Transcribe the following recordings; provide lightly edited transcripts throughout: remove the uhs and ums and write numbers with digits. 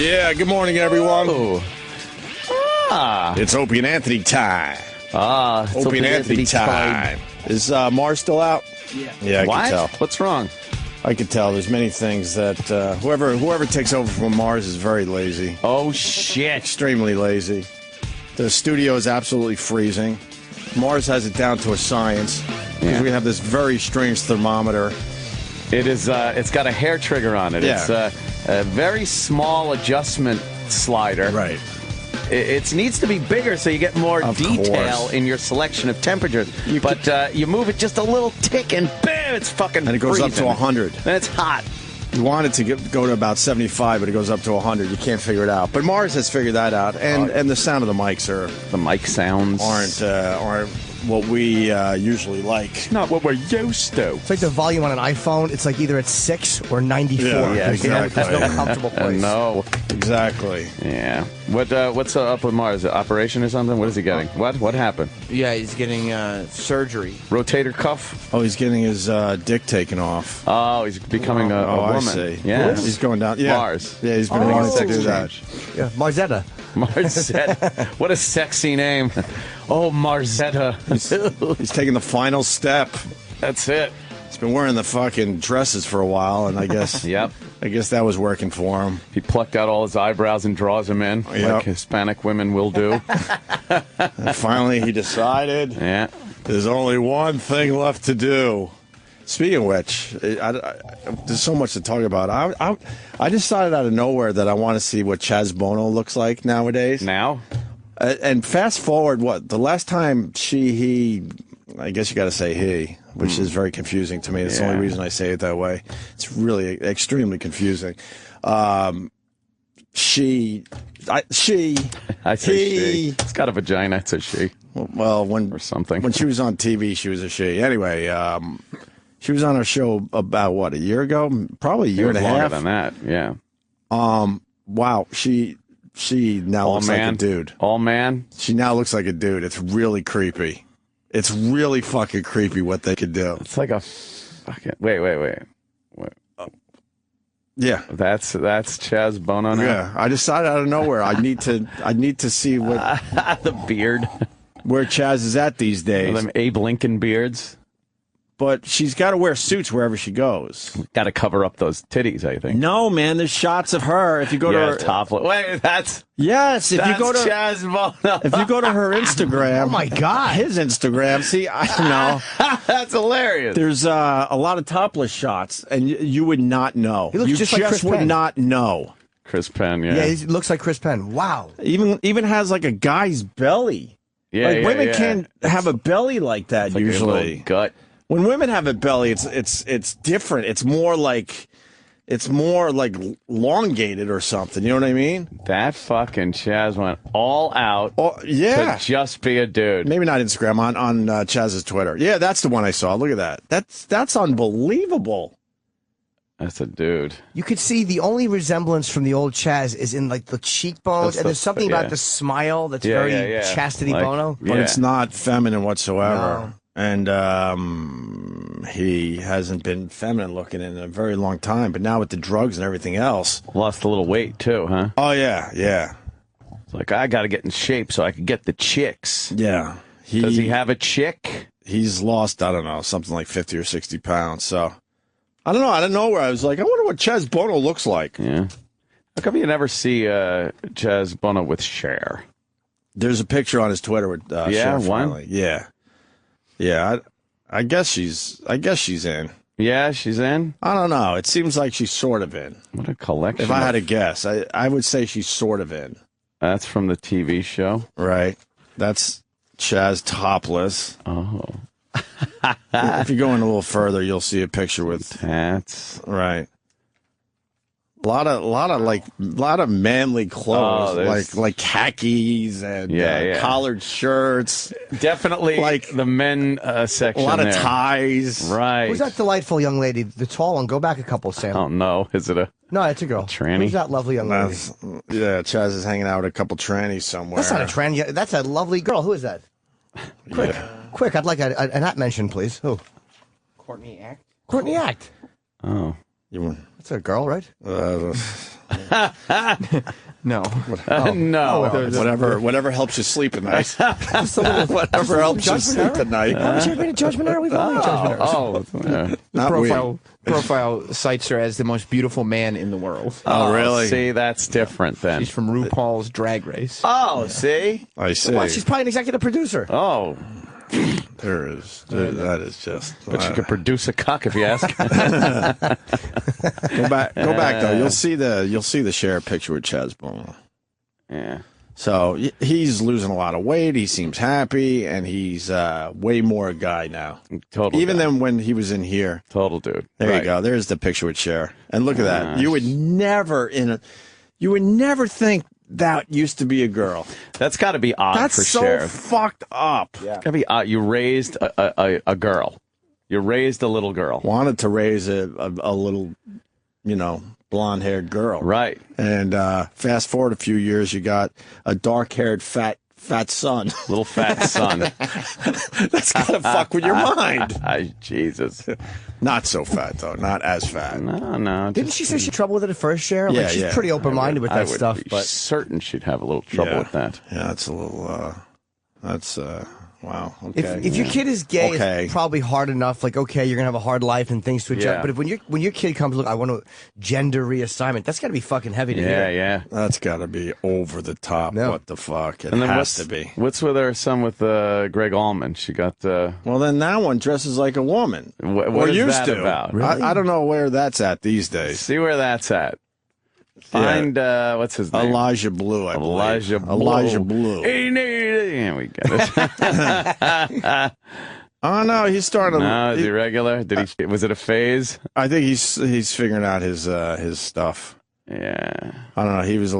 Yeah, good morning, everyone. Oh. It's Opie and Anthony time. It's Opie and Anthony time. Is Mars still out? Yeah, I can tell. What's wrong? I can tell. There's many things that whoever takes over from Mars is very lazy. Oh, shit. Extremely lazy. The studio is absolutely freezing. Mars has it down to a science. Because we have this very strange thermometer. It is. It's got a hair trigger on it. Yeah. It's a very small adjustment slider. Right. It needs to be bigger so you get more detail in your selection of temperatures. But you move it just a little tick and bam, it's fucking And it goes freezing. up to 100. Then it's hot. You want it to go to about 75, but it goes up to 100. You can't figure it out. But Mars has figured that out. And the sound of the mics The mic sounds aren't what we usually like. not what we're used to. It's like the volume on an iPhone. It's like either at 6 or 94. Yeah, There's no comfortable place. No, exactly. Yeah. What's up with Mars? Operation or something? What is he getting? What happened? Yeah, he's getting surgery. Rotator cuff? Oh, he's getting his dick taken off. Oh, he's becoming a woman. I see. Yeah. He's going down. Yeah. Mars. Yeah, he's been wanting to do that. Yeah, Marzetta. Marzetta. What a sexy name. Oh, Marzetta. He's taking the final step. That's it. He's been wearing the fucking dresses for a while, and I guess Yep. I guess that was working for him. He plucked out all his eyebrows and draws them in, like Hispanic women will do. And finally, he decided Yeah. there's only one thing left to do. Speaking of which, there's so much to talk about. I decided out of nowhere that I want to see what Chaz Bono looks like nowadays. Now? And fast forward, the last time he, I guess you got to say he, which is very confusing to me. It's the only reason I say it that way. It's really extremely confusing. I say she. It's got a vagina. It's a she. Well, Or something. When she was on TV, she was a she. Anyway, she was on a show about, a year ago? Probably a year and a half. Longer than that, yeah. Wow, she now looks like a dude. All man? She now looks like a dude. It's really creepy. It's really fucking creepy what they could do. It's like a fucking... Wait. Yeah. That's Chaz Bono now? Yeah, I decided out of nowhere I need to see what The beard. where Chaz is at these days. Them Abe Lincoln beards. But she's got to wear suits wherever she goes. Got to cover up those titties, I think. No, man, there's shots of her. If you go to her topless. Wait, that's Yes, if you go to Chaz Bono. if you go to her Instagram, Oh, my God. his Instagram. See, I don't know. That's hilarious. There's a lot of topless shots, and you would not know. He looks you just like Chris would Penn. not know. Chris Penn, Yeah, he looks like Chris Penn. Wow. Even has like a guy's belly. Yeah, women can't have a belly like that like usually. A little gut. When women have a belly, it's different. It's more like elongated or something. You know what I mean? That fucking Chaz went all out yeah. to just be a dude. Maybe not Instagram, on Chaz's Twitter. Yeah, that's the one I saw. Look at that. That's unbelievable. That's a dude. You could see the only resemblance from the old Chaz is in like the cheekbones, and there's something about the smile that's very Chastity Bono. But it's not feminine whatsoever. No. And he hasn't been feminine looking in a very long time. But now with the drugs and everything else. Lost a little weight, too, huh? Oh, yeah. It's like, I got to get in shape so I can get the chicks. Yeah. Does he have a chick? He's lost, I don't know, something like 50 or 60 pounds. So, I don't know. I don't know where I was like, I wonder what Chaz Bono looks like. Yeah. How come you never see Chaz Bono with Cher? There's a picture on his Twitter with Cher one? finally. Yeah. Yeah, I guess she's in. Yeah, she's in? I don't know. It seems like she's sort of in. What a collection. If I had to guess, I would say she's sort of in. That's from the TV show? Right. That's Chaz topless. Oh. If you go in a little further, you'll see a picture with That's right. A lot of manly clothes, like khakis and collared shirts. Definitely like the men section. A lot of there. ties. Right. Who's that delightful young lady? The tall one. Go back a couple, Sam. Oh no, is it a? No, it's a girl. Tranny? Who's that lovely young lady? Yeah, Chaz is hanging out with a couple trannies somewhere. That's not a tranny. That's a lovely girl. Who is that? Quick! I'd like an at mention, please. Who? Courtney Act. Courtney Act. Oh. You That's a girl, right? No. No. Whatever helps you sleep at night. Whatever helps you sleep at night. Haven't you ever been a judgment hour? We've all been judgment hours. Profile cites her as the most beautiful man in the world. Oh, really? See, that's different then. She's from RuPaul's Drag Race. Oh, see? I see. Well, she's probably an executive producer. Oh. There is. That is just. But you could produce a cock if you ask. Go back though. You'll see the share picture with Chaz Bono. Yeah. So he's losing a lot of weight. He seems happy, and he's way more a guy now. Total. Even guy. than when he was in here. Total dude. There right. you go. There's the picture with Cher. And look at that. You would never think that used to be a girl. That's got to be odd for Cher. That's so fucked up. Yeah. Got to be odd. You raised a girl. You raised a little girl. Wanted to raise a little, blonde-haired girl. Right. And fast forward a few years, you got a dark-haired, fat son. Little fat son. That's got to fuck with your mind. Jesus. Not so fat, though. Not as fat. No. Didn't she say she had trouble with it at first, Cher? Yeah, she's pretty open-minded with that stuff. I would be but certain she'd have a little trouble with that. Yeah, that's a little, wow. Okay. If your kid is gay, it's probably hard enough. Like, okay, you're gonna have a hard life and things to adjust. Yeah. But when your kid comes, look, I want a gender reassignment. That's got to be fucking heavy to hear. Yeah. That's got to be over the top. No. What the fuck? It And then has to be. What's with her son with Gregg Allman? She got. Well, then that one dresses like a woman. What is used that to. about? Really? I don't know where that's at these days. See where that's at. Find what's his name? Elijah Blue, I believe. Elijah Blue. Blue. Yeah, we get it. Oh no, he's starting. No, is he regular? Did he? Was it a phase? I think he's figuring out his stuff. Yeah. I don't know. He was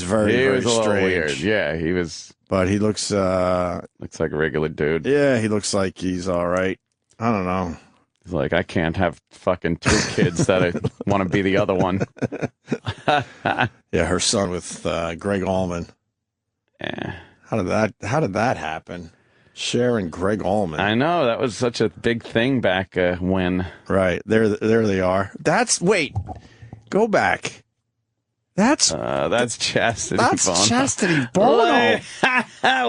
very a little strange. weird. Yeah, he was. But he looks Looks like a regular dude. Yeah, he looks like he's all right. I don't know. He's like, I can't have fucking two kids that I want to be the other one. Yeah, her son with Gregg Allman. Yeah. How did that happen? Cher and Gregg Allman. I know, that was such a big thing back when. Right. There they are. Go back. That's Chastity Bono. That's Chastity Bono.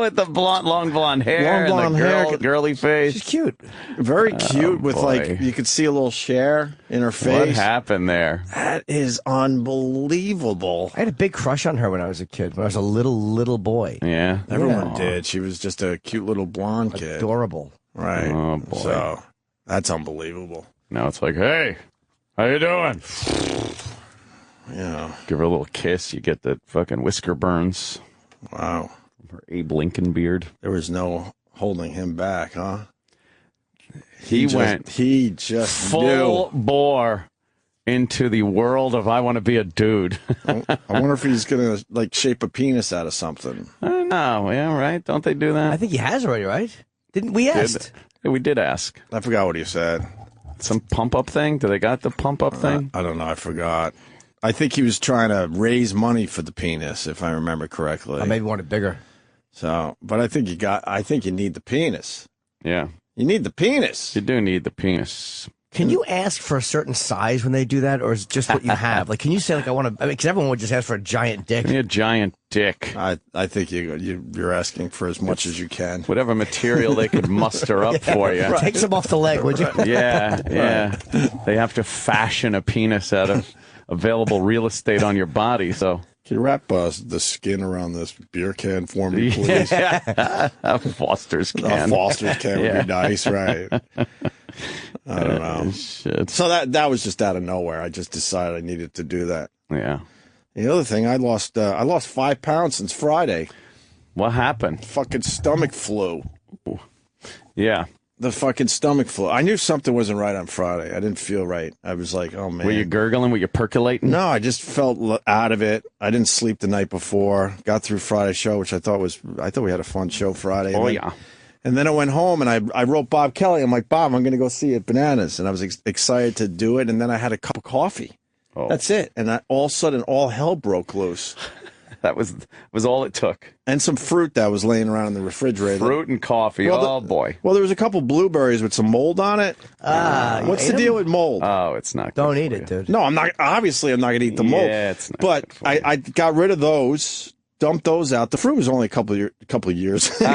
With the long blonde hair Long blonde and the hair. girly face. She's cute. Very cute with boy. you could see a little Cher in her face. What happened there? That is unbelievable. I had a big crush on her when I was a kid. When I was a little boy. Yeah. Everyone did. She was just a cute little blonde kid. Adorable. Right. Oh, boy. So that's unbelievable. Now it's like, hey, how you doing? Yeah. Give her a little kiss. You get the fucking whisker burns. Wow. Her Abe Lincoln beard. There was no holding him back, huh? He went just full bore into the world of I want to be a dude. I wonder if he's gonna shape a penis out of something. I don't know. Yeah, right. Don't they do that? I think he has already, right? Didn't we ask? Yeah, we did ask. I forgot what he said. Some pump up thing? Do they got the pump up thing? I don't know. I forgot. I think he was trying to raise money for the penis, if I remember correctly. I maybe want it bigger. So, but I think you need the penis. Yeah. You need the penis. You do need the penis. Can you ask for a certain size when they do that, or is it just what you have? Can you say I want to? Because everyone would just ask for a giant dick. Give me a giant dick. I think you're asking for as much as you can. Whatever material they could muster up for you. Take some off the leg, would you? Yeah. They have to fashion a penis out of available real estate on your body, so. Can you wrap the skin around this beer can for me, please? Yeah. A Foster's can. A Foster's can would be nice, right? I don't know. Shit. So that was just out of nowhere. I just decided I needed to do that. Yeah. The other thing, I lost 5 pounds since Friday. What happened? Fucking stomach flu. Yeah. The fucking stomach flu. I knew something wasn't right on Friday. I didn't feel right. I was like, oh, man. Were you gurgling? Were you percolating? No, I just felt out of it. I didn't sleep the night before. Got through Friday's show, which I thought we had a fun show Friday. Yeah. And then I went home and I wrote Bob Kelly. I'm like, Bob, I'm going to go see you at Bananas. And I was excited to do it. And then I had a cup of coffee. Oh. That's it. And all of a sudden, all hell broke loose. That was all it took. And some fruit that was laying around in the refrigerator. Fruit and coffee. Well, boy. Well, there was a couple blueberries with some mold on it. What's the deal with mold? Oh, it's not good. Don't eat it, dude. No, I'm not. Obviously, I'm not going to eat the mold. Yeah, it's not but good for you. I got rid of those, dumped those out. The fruit was only a couple of years. A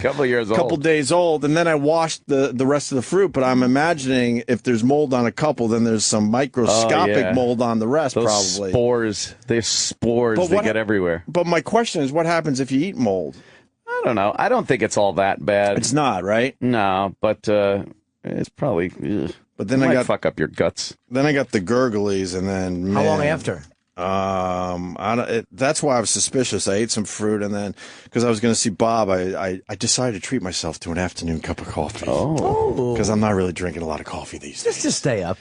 couple of years old. A couple days old. And then I washed the rest of the fruit. But I'm imagining if there's mold on a couple, then there's some microscopic mold on the rest, Those probably. Spores. There's spores. They get everywhere. But my question is, what happens if you eat mold? I don't know. I don't think it's all that bad. It's not, right? No, but it's probably. Ugh. But then I got fuck up your guts. Then I got the gurglies, and then how long after? That's why I was suspicious. I ate some fruit, and then because I was going to see Bob, I decided to treat myself to an afternoon cup of coffee. Oh, because I'm not really drinking a lot of coffee these days. Just to stay up.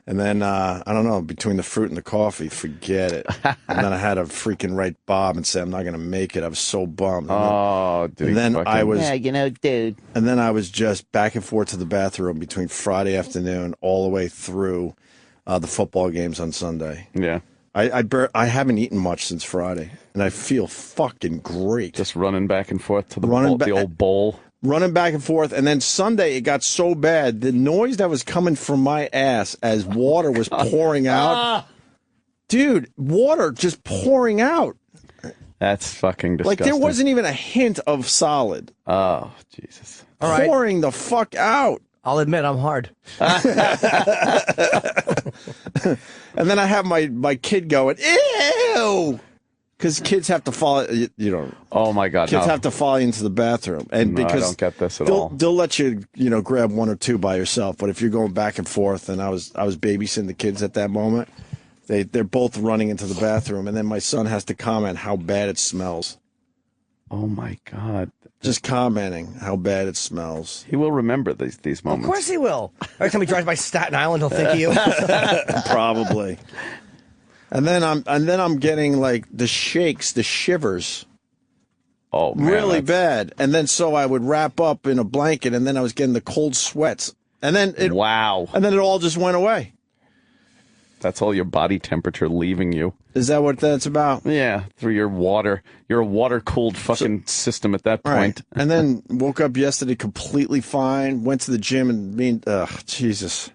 And then I don't know, between the fruit and the coffee, forget it. And then I had to freaking write Bob and say I'm not going to make it. I was so bummed. Dude. And then I was, dude. And then I was just back and forth to the bathroom between Friday afternoon all the way through the football games on Sunday. Yeah. I haven't eaten much since Friday, and I feel fucking great. Just running back and forth to the old bowl. Running back and forth, and then Sunday it got so bad, the noise that was coming from my ass as water was pouring out. Dude, water just pouring out. That's fucking disgusting. Like there wasn't even a hint of solid. Oh, Jesus. All right. Pouring the fuck out. I'll admit I'm hard. And then I have my kid going, ew! Because kids have to follow, Oh my God! Kids have to follow you into the bathroom, and because I don't get this at all. They'll let you, grab one or two by yourself. But if you're going back and forth, and I was babysitting the kids at that moment, they're both running into the bathroom, and then my son has to comment how bad it smells. Oh my God! Just commenting how bad it smells. He will remember these moments. Of course he will. Every time he drives by Staten Island, he'll think of you. Probably. And then I'm getting like the shakes, the shivers. Oh, man, really bad. And then so I would wrap up in a blanket, and then I was getting the cold sweats. And then it all just went away. That's all your body temperature leaving you. Is that what that's about? Yeah, through your water. You're a water-cooled fucking system at that point. Right. And then woke up yesterday completely fine, went to the gym, and Jesus.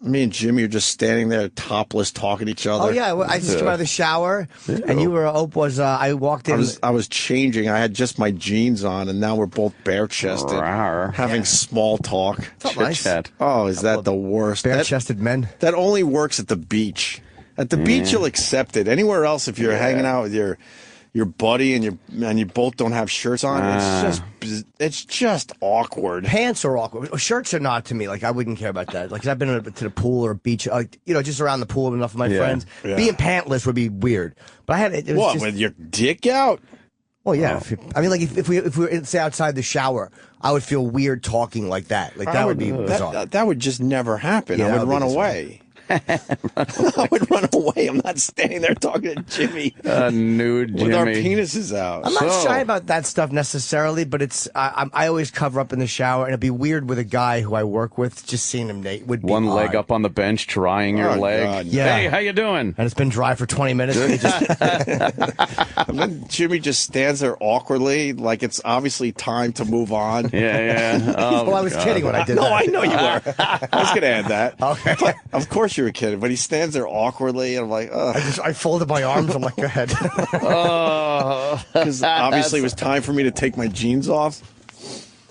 Me and Jimmy are just standing there topless talking to each other. Oh, yeah. I just came out of the shower, and you were, I walked in. I was changing. I had just my jeans on, and now we're both bare-chested, having small talk. That's nice. Chit-chat. Oh, is that the worst? Bare-chested men. That only works at the beach. At the beach, you'll accept it. Anywhere else, if you're hanging out with your buddy and you both don't have shirts on, it's just awkward. Pants are awkward. Shirts are not to me. Like I wouldn't care about that. Like 'cause I've been to the pool or a beach, just around the pool with enough of my friends. Yeah. Being pantless would be weird. But I had it. Was just, with your dick out? Well, yeah. If we were say outside the shower, I would feel weird talking like that. Like that would be bizarre. That would just never happen. Yeah, I would run away. I would run away. I'm not standing there talking to Jimmy. Nude Jimmy. With our penises out. I'm not shy about that stuff necessarily, but it's I always cover up in the shower, and it'd be weird with a guy who I work with. Just seeing him naked would be one odd. leg up on the bench, drying your leg. God, yeah. Hey, how you doing? And it's been dry for 20 minutes. And And then Jimmy just stands there awkwardly, like it's obviously time to move on. Yeah. Oh, I was kidding when I did that. No, I know you were. I was going to add that. Okay. But of course you were kidding, but he stands there awkwardly, and I'm like, ugh. I folded my arms. I'm like, go ahead. Because obviously it was time for me to take my jeans off.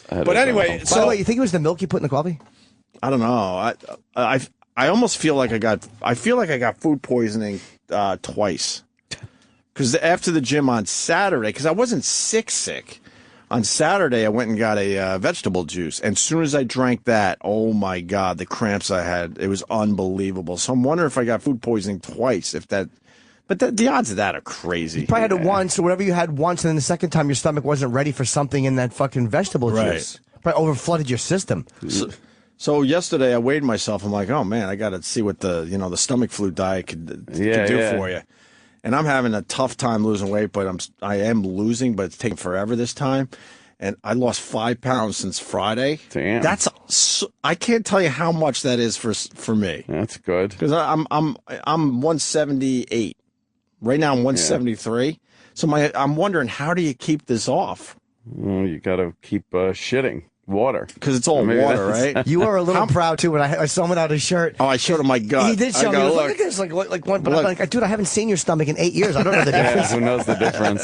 But anyway, By the way, you think it was the milk you put in the coffee? I don't know. I almost feel like I got food poisoning twice. Because after the gym on Saturday, because I wasn't sick. On Saturday, I went and got a vegetable juice. And as soon as I drank that, oh, my God, the cramps I had, it was unbelievable. So I'm wondering if I got food poisoning twice. But the odds of that are crazy. You probably had it once, or whatever you had once, and then the second time your stomach wasn't ready for something in that fucking vegetable juice. Probably overflooded your system. So yesterday, I weighed myself. I'm like, oh, man, I got to see what the stomach flu diet could do for you. And I'm having a tough time losing weight, but I am losing, but it's taking forever this time. And I lost 5 pounds since Friday. Damn. I can't tell you how much that is for me. That's good. Because I'm 178, Right now I'm 173. So I'm wondering, how do you keep this off? Well, you got to keep shitting water. Because it's all water, right? You were a little proud, too, when I saw him without his shirt. Oh, I showed him my gut. He did show me. Look at this. Like one, but I'm like, dude, I haven't seen your stomach in 8 years. I don't know the difference. Who knows the difference?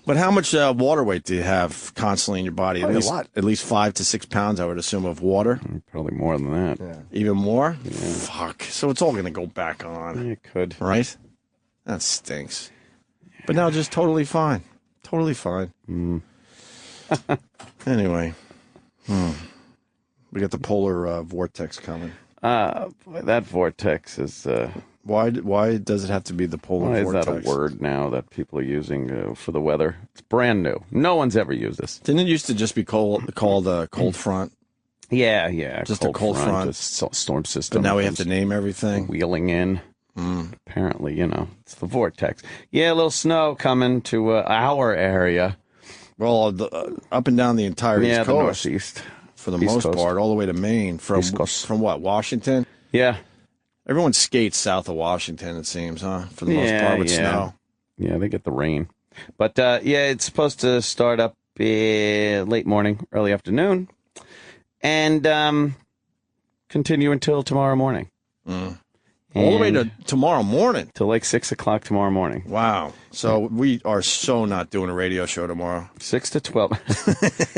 But how much water weight do you have constantly in your body? Probably a lot. At least 5 to 6 pounds, I would assume, of water. Probably more than that. Yeah. Even more? Yeah. Fuck. So it's all going to go back on. It could. Right? That stinks. Yeah. But now just totally fine. Totally fine. Anyway. We got the polar vortex coming. That vortex is... Why does it have to be the polar vortex? Why is that a word now that people are using for the weather? It's brand new. No one's ever used this. Didn't it used to just be called a cold front? Yeah. Just a cold front. Just storm system. But now we have to name everything. Wheeling in. Apparently, it's the vortex. Yeah, a little snow coming to our area. Well, up and down the entire East Coast. The Northeast. For the most part, all the way to Maine. From what, Washington? Yeah. Everyone skates south of Washington, it seems, huh? For the most part with snow. Yeah, they get the rain. But, it's supposed to start up late morning, early afternoon, and continue until tomorrow morning. All the way to tomorrow morning? Till like 6 o'clock tomorrow morning. Wow. So we are so not doing a radio show tomorrow. 6 to 12.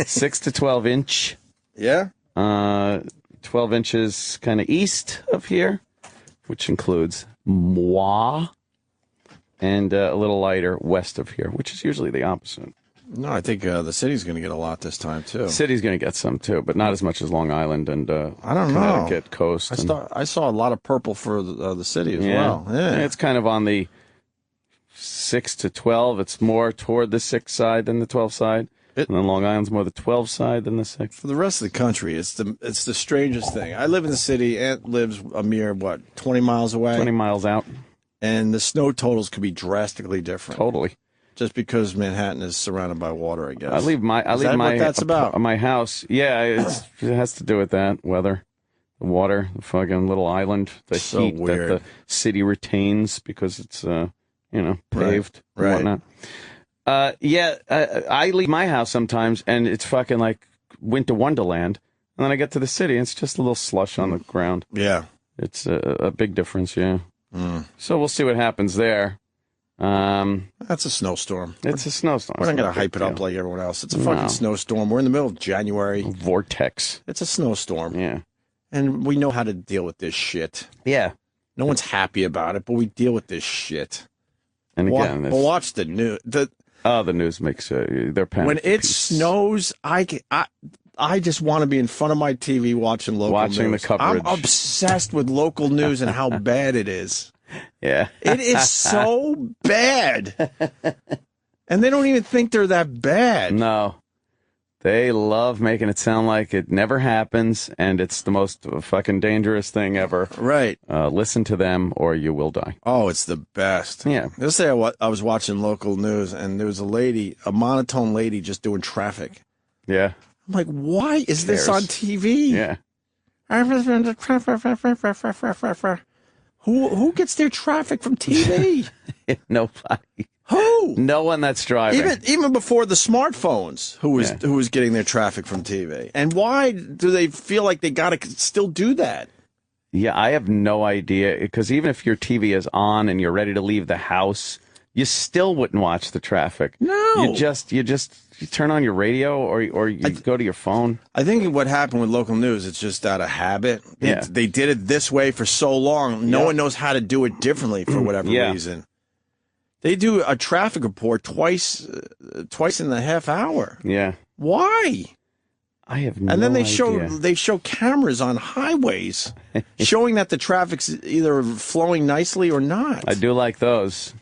6 to 12 inch. Yeah? 12 inches kind of east of here, which includes moi, and a little lighter west of here, which is usually the opposite. No, I think the city's going to get a lot this time, too. The city's going to get some, too, but not as much as Long Island and I don't know. Connecticut coast. I saw a lot of purple for the city as well. Yeah. It's kind of on the 6 to 12. It's more toward the 6 side than the 12 side. And then Long Island's more the 12 side than the 6. For the rest of the country, it's the strangest thing. I live in the city. Aunt lives a mere, 20 miles away? 20 miles out. And the snow totals could be drastically different. Totally. Just because Manhattan is surrounded by water, I guess. I leave my what that's about? My house. Yeah, it has to do with that weather, the water, the fucking little island, the heat weird. that the city retains because it's paved and whatnot. I leave my house sometimes and it's fucking like winter wonderland, and then I get to the city and it's just a little slush on the ground. Yeah, it's a big difference. Yeah. So we'll see what happens there. That's a snowstorm. It's a snowstorm. We're not going to hype it up like everyone else. It's a fucking snowstorm. We're in the middle of January. Vortex. It's a snowstorm. Yeah. And we know how to deal with this shit. Yeah. No one's happy about it, but we deal with this shit. And again, watch the news. The news makes their panic. When it snows, I just want to be in front of my TV watching local news. The coverage. I'm obsessed with local news and how bad it is. Yeah. It is so bad. And they don't even think they're that bad. No. They love making it sound like it never happens and it's the most fucking dangerous thing ever. Right. Listen to them or you will die. Oh, it's the best. Yeah. Let's say I was watching local news and there was a monotone lady just doing traffic. Yeah. I'm like, why is this on TV? Yeah. Who gets their traffic from TV? Nobody. Who? No one that's driving. Even before the smartphones, who was getting their traffic from TV? And why do they feel like they got to still do that? Yeah, I have no idea. Because even if your TV is on and you're ready to leave the house, you still wouldn't watch the traffic. No. You turn on your radio or you go to your phone. I think what happened with local news, it's just out of habit. They did it this way for so long. No one knows how to do it differently for whatever reason. They do a traffic report twice in the half hour. Yeah. Why? I have no idea. And then they show cameras on highways showing that the traffic's either flowing nicely or not. I do like those.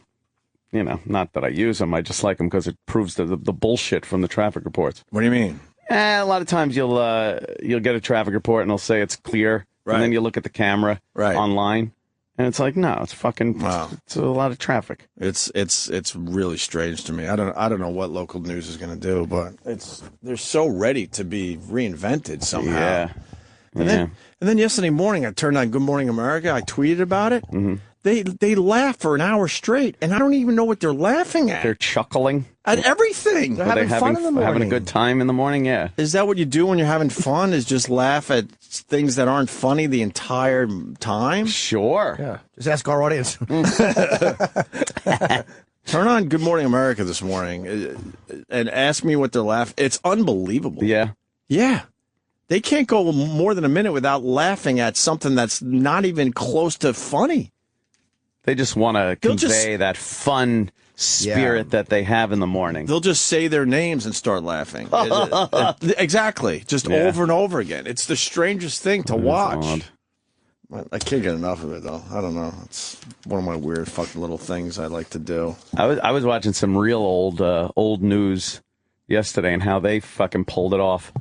Not that I use them. I just like them because it proves the bullshit from the traffic reports. What do you mean? A lot of times you'll get a traffic report and they'll say it's clear, and then you look at the camera online, and it's like, no, it's fucking it's a lot of traffic. It's really strange to me. I don't know what local news is going to do, but they're so ready to be reinvented somehow. Yeah. And then yesterday morning I turned on Good Morning America. I tweeted about it. Mm-hmm. They laugh for an hour straight, and I don't even know what they're laughing at. They're chuckling At everything. They're having fun in the morning. Having a good time in the morning, yeah. Is that what you do when you're having fun, is just laugh at things that aren't funny the entire time? Sure. Yeah. Just ask our audience. Turn on Good Morning America this morning and ask me what they're laughing. It's unbelievable. Yeah. Yeah. They can't go more than a minute without laughing at something that's not even close to funny. They just want to convey that fun spirit that they have in the morning. They'll just say their names and start laughing. Exactly. Just over and over again. It's the strangest thing to watch. Odd. I can't get enough of it, though. I don't know. It's one of my weird fucking little things I like to do. I was watching some real old news yesterday and how they fucking pulled it off.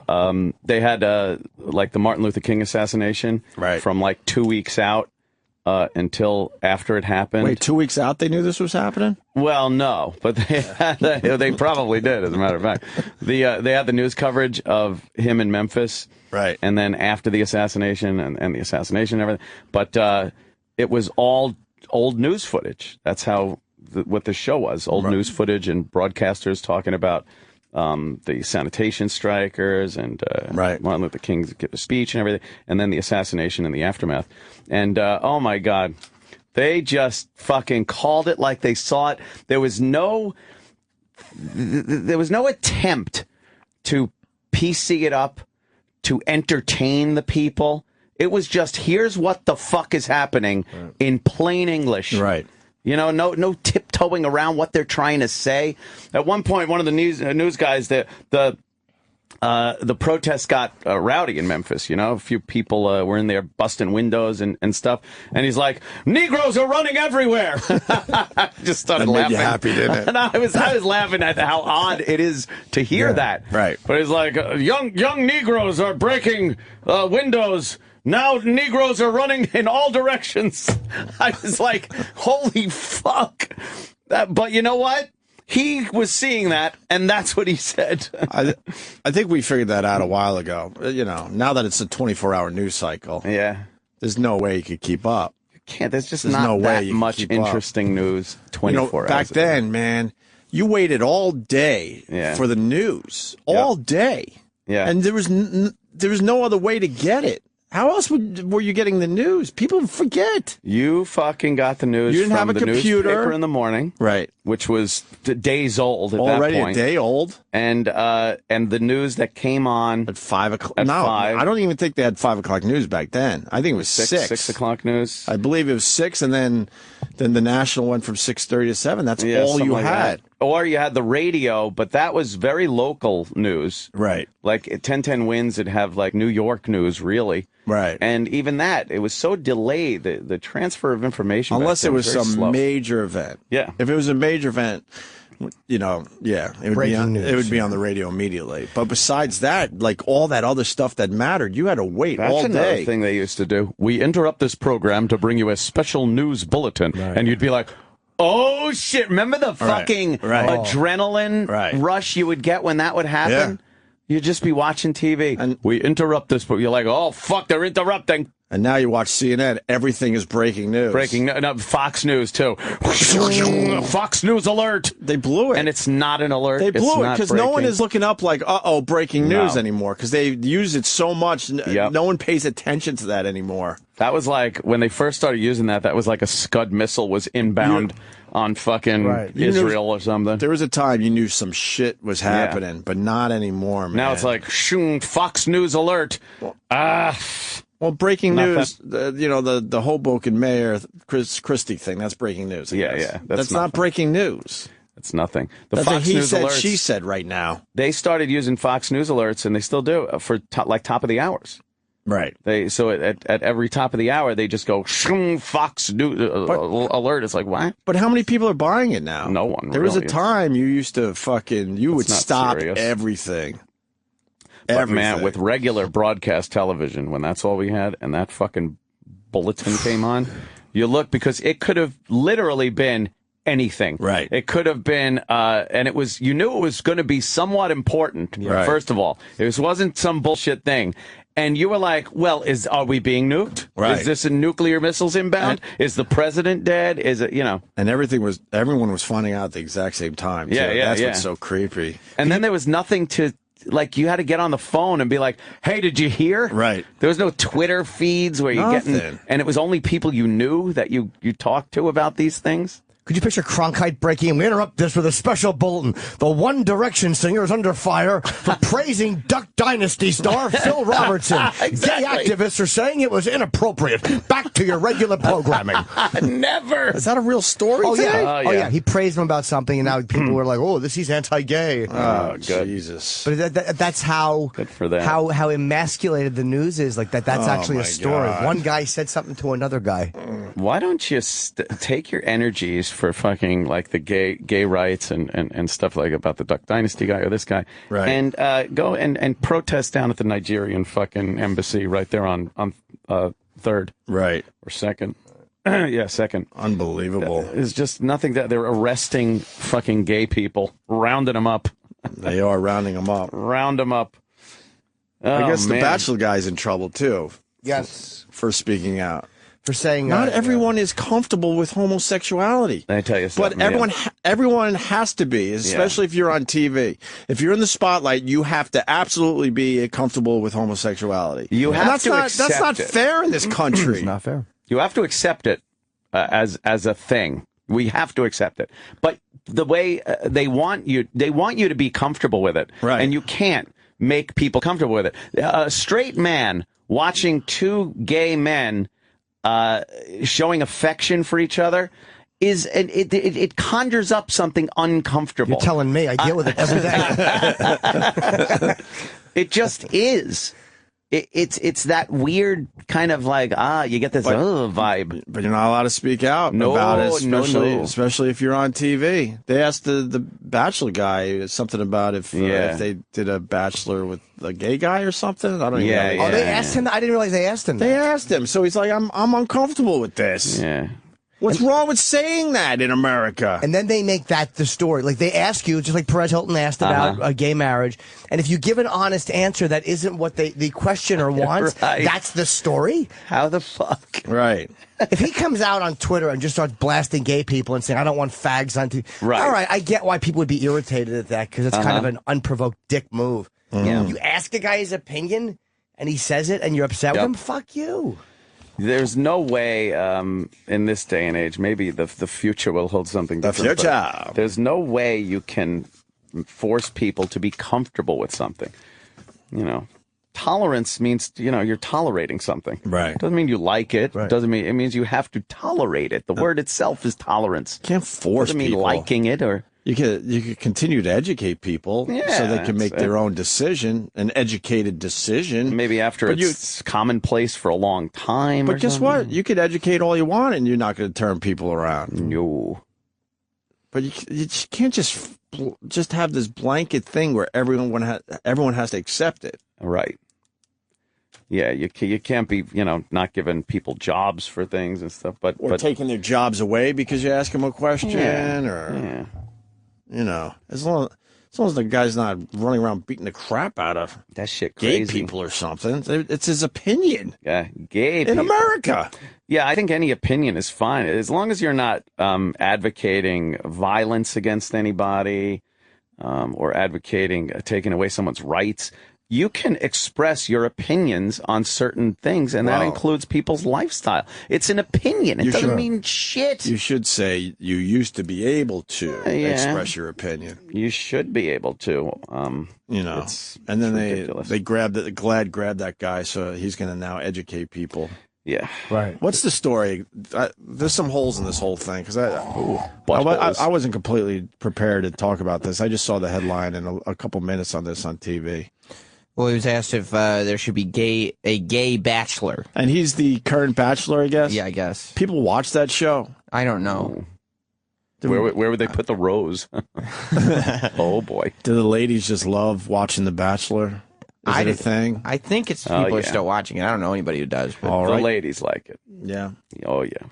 They had like the Martin Luther King assassination from like 2 weeks out until after it happened. Wait, 2 weeks out they knew this was happening? Well, no, but they probably did, as a matter of fact. They had the news coverage of him in Memphis. Right. And then after the assassination and the assassination and everything. But it was all old news footage. That's how what the show was. Old news footage and broadcasters talking about the sanitation strikers and Martin Luther King's speech and everything. And then the assassination and the aftermath. And, oh, my God, they just fucking called it like they saw it. There was no attempt to PC it up, to entertain the people. It was just, here's what the fuck is happening in plain English. Right. You know, no tiptoeing around what they're trying to say. At one point, one of the news guys, the protests got rowdy in Memphis. You know, a few people were in there busting windows and stuff. And he's like, "Negroes are running everywhere." Just started laughing. Made you happy, didn't it? And I was laughing at how odd it is to hear that. Right. But he's like, young Negroes are breaking windows. Now Negroes are running in all directions. I was like, holy fuck. But you know what? He was seeing that, and that's what he said. I think we figured that out a while ago. You know, now that it's a 24-hour news cycle, there's no way you could keep up. You can't. There's There's not no way that you can much keep interesting news 24 hours. Back then, man, you waited all day for the news. All day. Yeah. And there was no other way to get it. How else were you getting the news? People forget. You fucking got the news. You didn't from have a the computer newspaper in the morning, right? Which was days old at Already that point. a day old. And the news that came on at 5 o'clock. At no, 5. I don't even think they had 5 o'clock news back then. I think it was 6. 6 o'clock news. I believe it was 6, and then the national went from 6:30 to 7. That's all you like had. That. Or you had the radio, but that was very local news. Right. Like at 10:10 wins, it'd have like New York news, really. Right. And even that, it was so delayed. The transfer of information. Unless it was some slow. major event. Yeah. If it was a major event, you know, it would be on the radio immediately. But besides that, like all that other stuff that mattered, you had to wait all That's day. another thing they used to do. We interrupt this program to bring you a special news bulletin. Right. And you'd be like, oh, shit. Remember the fucking adrenaline rush you would get when that would happen? Yeah. You'd just be watching TV. And we interrupt this, but you're like, oh, fuck, they're interrupting. And now you watch CNN, everything is breaking news. Fox News, too. Fox News alert. They blew it. And it's not an alert. They blew it because no one is looking up like, breaking news anymore because they use it so much. No one pays attention to that anymore. That was like, when they first started using that was like a Scud missile was inbound on fucking Israel or something. There was a time you knew some shit was happening, but not anymore, man. Now it's like, Fox News alert. Well, breaking news, the Hoboken mayor, Chris Christie thing, that's breaking news. Yeah. That's not breaking news. It's nothing. That's Fox he News said, alerts, she said right now. They started using Fox News alerts, and they still do, for top of the hours. Right. So at every top of the hour, they just go, Fox News alert. It's like, what? But how many people are buying it now? No one. There was a time you used to you would stop everything. But man, with regular broadcast television, when that's all we had, and that fucking bulletin came on, you look, because it could have literally been anything. Right. It could have been, and it was, you knew it was going to be somewhat important. Right. First of all, it wasn't some bullshit thing. And you were like, well, are we being nuked? Right. Is this a nuclear missiles inbound? Is the president dead? Is it, And everyone was finding out at the exact same time, too. That's what's so creepy. And then there was nothing to, you had to get on the phone and be like, hey, did you hear? Right. There was no Twitter feeds where and it was only people you knew that you talked to about these things. Could you picture Cronkite breaking in? We interrupt this with a special bulletin. The One Direction singer is under fire for praising Duck Dynasty star Phil Robertson. Exactly. Gay activists are saying it was inappropriate. Back to your regular programming. Never. Is that a real story? Oh, today? yeah. Oh, yeah. He praised him about something, and now people were like, oh, he's anti-gay. Oh, Jesus. But that's how good for that. How emasculated the news is. Like that's actually a story. God. One guy said something to another guy. Why don't you take your energies for fucking the gay rights and stuff about the Duck Dynasty guy or this guy, right? And go and protest down at the Nigerian fucking embassy right there on 3rd, right, or 2nd. Yeah, 2nd. Unbelievable. It's just nothing that they're arresting fucking gay people, rounding them up. They are rounding them up. Round them up. Oh, I guess man. the Bachelor guy's in trouble too. Yes, for speaking out. For saying not everyone is comfortable with homosexuality. I tell you something. But everyone has to be, especially if you're on TV. If you're in the spotlight, you have to absolutely be comfortable with homosexuality. You have to accept That's not fair in this country. It's not fair. You have to accept it as a thing. We have to accept it. But the way they want you to be comfortable with it, right? And you can't make people comfortable with it. A straight man watching two gay men showing affection for each other it conjures up something uncomfortable. You're telling me I deal with it every day. It just is. It's that weird kind of you get this vibe. But you're not allowed to speak out about it, especially if you're on TV. They asked the Bachelor guy something about if they did a Bachelor with a gay guy or something. I don't even know. Oh, they asked him? I didn't realize they asked him that. They asked him. So he's like, I'm uncomfortable with this. Yeah. What's wrong with saying that in America? And then they make that the story. Like, they ask you, just like Perez Hilton asked about a gay marriage. And if you give an honest answer that isn't what the questioner wants, that's the story? How the fuck? Right. If he comes out on Twitter and just starts blasting gay people and saying, I don't want fags on TV. Right. All right, I get why people would be irritated at that, because it's kind of an unprovoked dick move. Yeah. You ask a guy his opinion, and he says it, and you're upset with him, fuck you. There's no way in this day and age, maybe the future will hold something different. The future. There's no way you can force people to be comfortable with something. You know, tolerance means, you're tolerating something. Right. Doesn't mean you like it. Right. Doesn't mean, it means you have to tolerate it. The word itself is tolerance. Can't force Doesn't mean people. liking it or... You could continue to educate people so they can make their own decision, an educated decision. Maybe after it's commonplace for a long time. But guess what? You could educate all you want, and you're not going to turn people around. No. But you can't just have this blanket thing where everyone has to accept it. Right. Yeah, you can't be, not giving people jobs for things and stuff. But taking their jobs away because you ask them a question as long as the guy's not running around beating the crap out of that shit gay crazy. people or something. It's his opinion. Yeah, gay in people. America. Yeah, I think any opinion is fine as long as you're not advocating violence against anybody or advocating taking away someone's rights. You can express your opinions on certain things, and that includes people's lifestyle. It's an opinion. It doesn't mean shit. You should say you used to be able to express your opinion. You should be able to. And then they grabbed that guy, so he's going to now educate people. Yeah. Right. What's the story? There's some holes in this whole thing, because I wasn't completely prepared to talk about this. I just saw the headline and a couple minutes on this on TV. Well, he was asked if there should be a gay bachelor. And he's the current bachelor, I guess? Yeah, I guess. People watch that show? I don't know. Where would they put the rose? Oh, boy. Do the ladies just love watching The Bachelor? Is it a thing? I think it's people are still watching it. I don't know anybody who does. But the ladies like it. Yeah. Oh, yeah.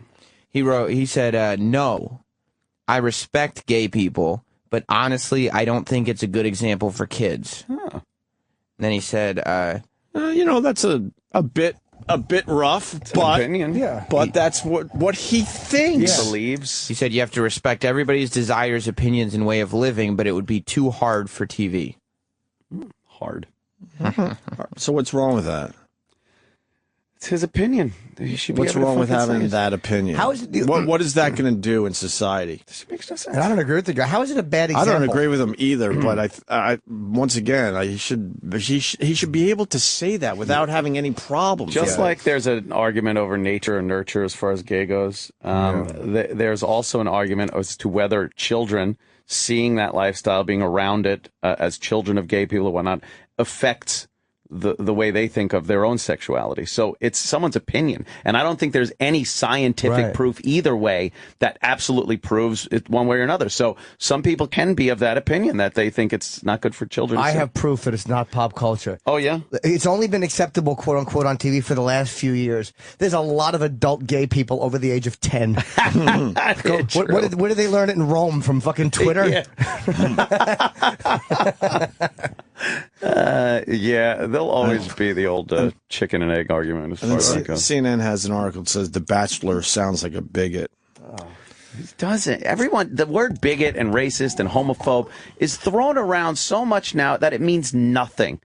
He said, no, I respect gay people, but honestly, I don't think it's a good example for kids. Huh. Then he said, That's a bit rough, but opinion. Yeah. but that's what he thinks. Believes. He said you have to respect everybody's desires, opinions, and way of living, but it would be too hard for TV. Hard. So what's wrong with that? It's his opinion. He should be What's able to wrong with fucking say having it. that opinion? How is it? What is that going to do in society? It makes no sense. And I don't agree with the guy. How is it a bad example? I don't agree with him either, but I once again, he should be able to say that without having any problems. Just like there's an argument over nature and nurture as far as gay goes, there's also an argument as to whether children seeing that lifestyle, being around it as children of gay people and whatnot, affects the way they think of their own sexuality. So it's someone's opinion. And I don't think there's any scientific proof either way that absolutely proves it one way or another. So some people can be of that opinion that they think it's not good for children. I have proof that it's not pop culture. Oh, yeah? It's only been acceptable, quote unquote, on TV for the last few years. There's a lot of adult gay people over the age of 10. What did they learn it in Rome from fucking Twitter? Yeah, there'll always be the old chicken and egg argument as far as that goes. CNN has an article that says the Bachelor sounds like a bigot. It doesn't. Everyone, the word bigot and racist and homophobe is thrown around so much now that it means nothing.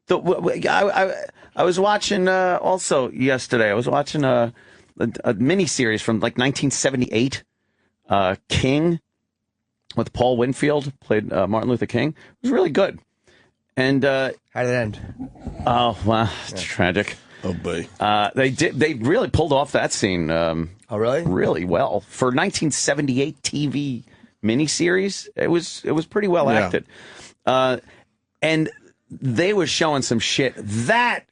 I was watching also yesterday. I was watching a miniseries from like 1978, King, with Paul Winfield, played Martin Luther King. It was really good. And How did it end? oh wow, it's tragic. Oh boy. They really pulled off that scene. Oh, really? Really well for 1978 TV miniseries. It was pretty well acted, and they were showing some shit that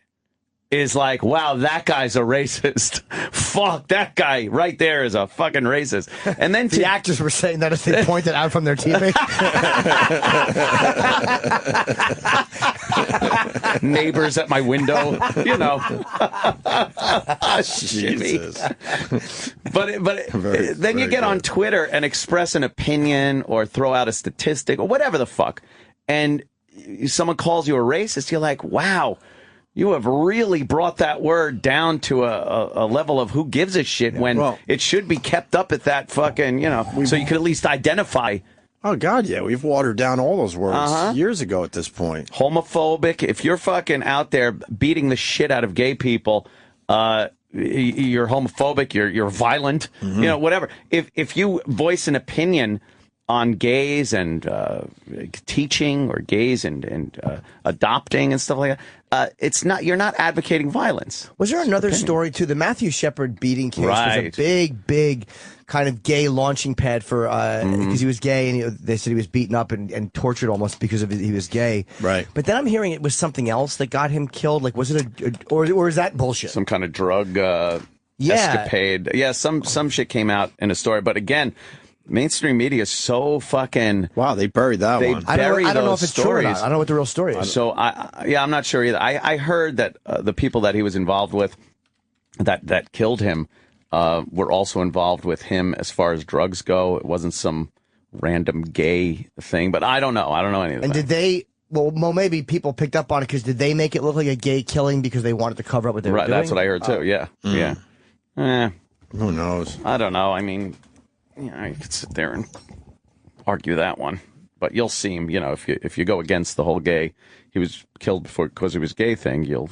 is like, wow, that guy's a racist. Fuck, that guy right there is a fucking racist. And then The actors were saying that as they pointed out from their TV. neighbors at my window, you know. Jesus. But then you get on Twitter and express an opinion or throw out a statistic or whatever the fuck, and someone calls you a racist, you're like, wow, you have really brought that word down to a level of who gives a shit when it should be kept up at that fucking, so you could at least identify. Oh, God, yeah. We've watered down all those words years ago at this point. Homophobic. If you're fucking out there beating the shit out of gay people, you're homophobic, you're violent, whatever. If you voice an opinion on gays and teaching or gays and adopting and stuff like that, you're not advocating violence. Was there another story too? The Matthew Shepard beating case was a big kind of gay launching pad for because he was gay and they said he was beaten up and tortured almost because of he was gay. Right. But then I'm hearing it was something else that got him killed. Like, was it or is that bullshit? Some kind of drug escapade. Yeah, some shit came out in a story, but again, mainstream media is so fucking... Wow, they buried that one. I don't know if it's true or not. I don't know what the real story is. So, I'm not sure either. I heard that the people that he was involved with that killed him were also involved with him as far as drugs go. It wasn't some random gay thing, but I don't know. I don't know any of that. And did they... Well, maybe people picked up on it because did they make it look like a gay killing because they wanted to cover up what they were doing? That's what I heard, too. Yeah. Who knows? I don't know. I mean... I could sit there and argue that one, but you'll see him. If you go against the whole gay, he was killed because he was gay thing. You'll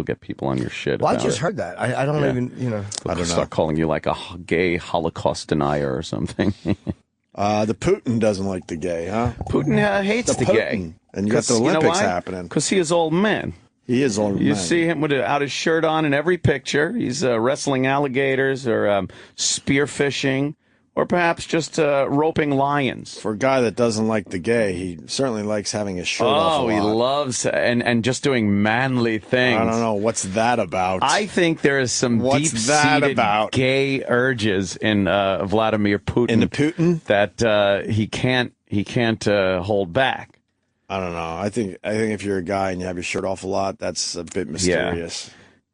get people on your shit. Well, I just heard that. I don't even I don't start calling you like a gay Holocaust denier or something. The Putin doesn't like the gay, huh? Putin hates the gay, and you got the Olympics happening because he is old man. He is old man. You see him without his shirt on in every picture. He's wrestling alligators or spearfishing. Or perhaps just roping lions. For a guy that doesn't like the gay, he certainly likes having his shirt off a lot. He loves and just doing manly things. I don't know. What's that about? I think there is some deep-seated gay urges in Vladimir Putin. In the Putin? That he can't hold back. I don't know. I think if you're a guy and you have your shirt off a lot, that's a bit mysterious.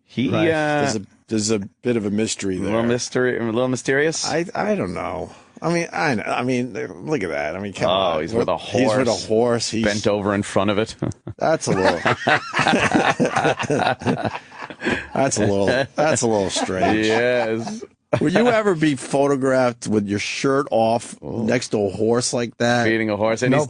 Yeah. There's a bit of a mystery there. A little mysterious? I don't know. I mean, I know. I mean, look at that. I mean, come on. He's with a horse. He's with a horse. He's bent over in front of it. That's a little. That's a little strange. Yes. Would you ever be photographed with your shirt off next to a horse like that? Feeding a horse, and he's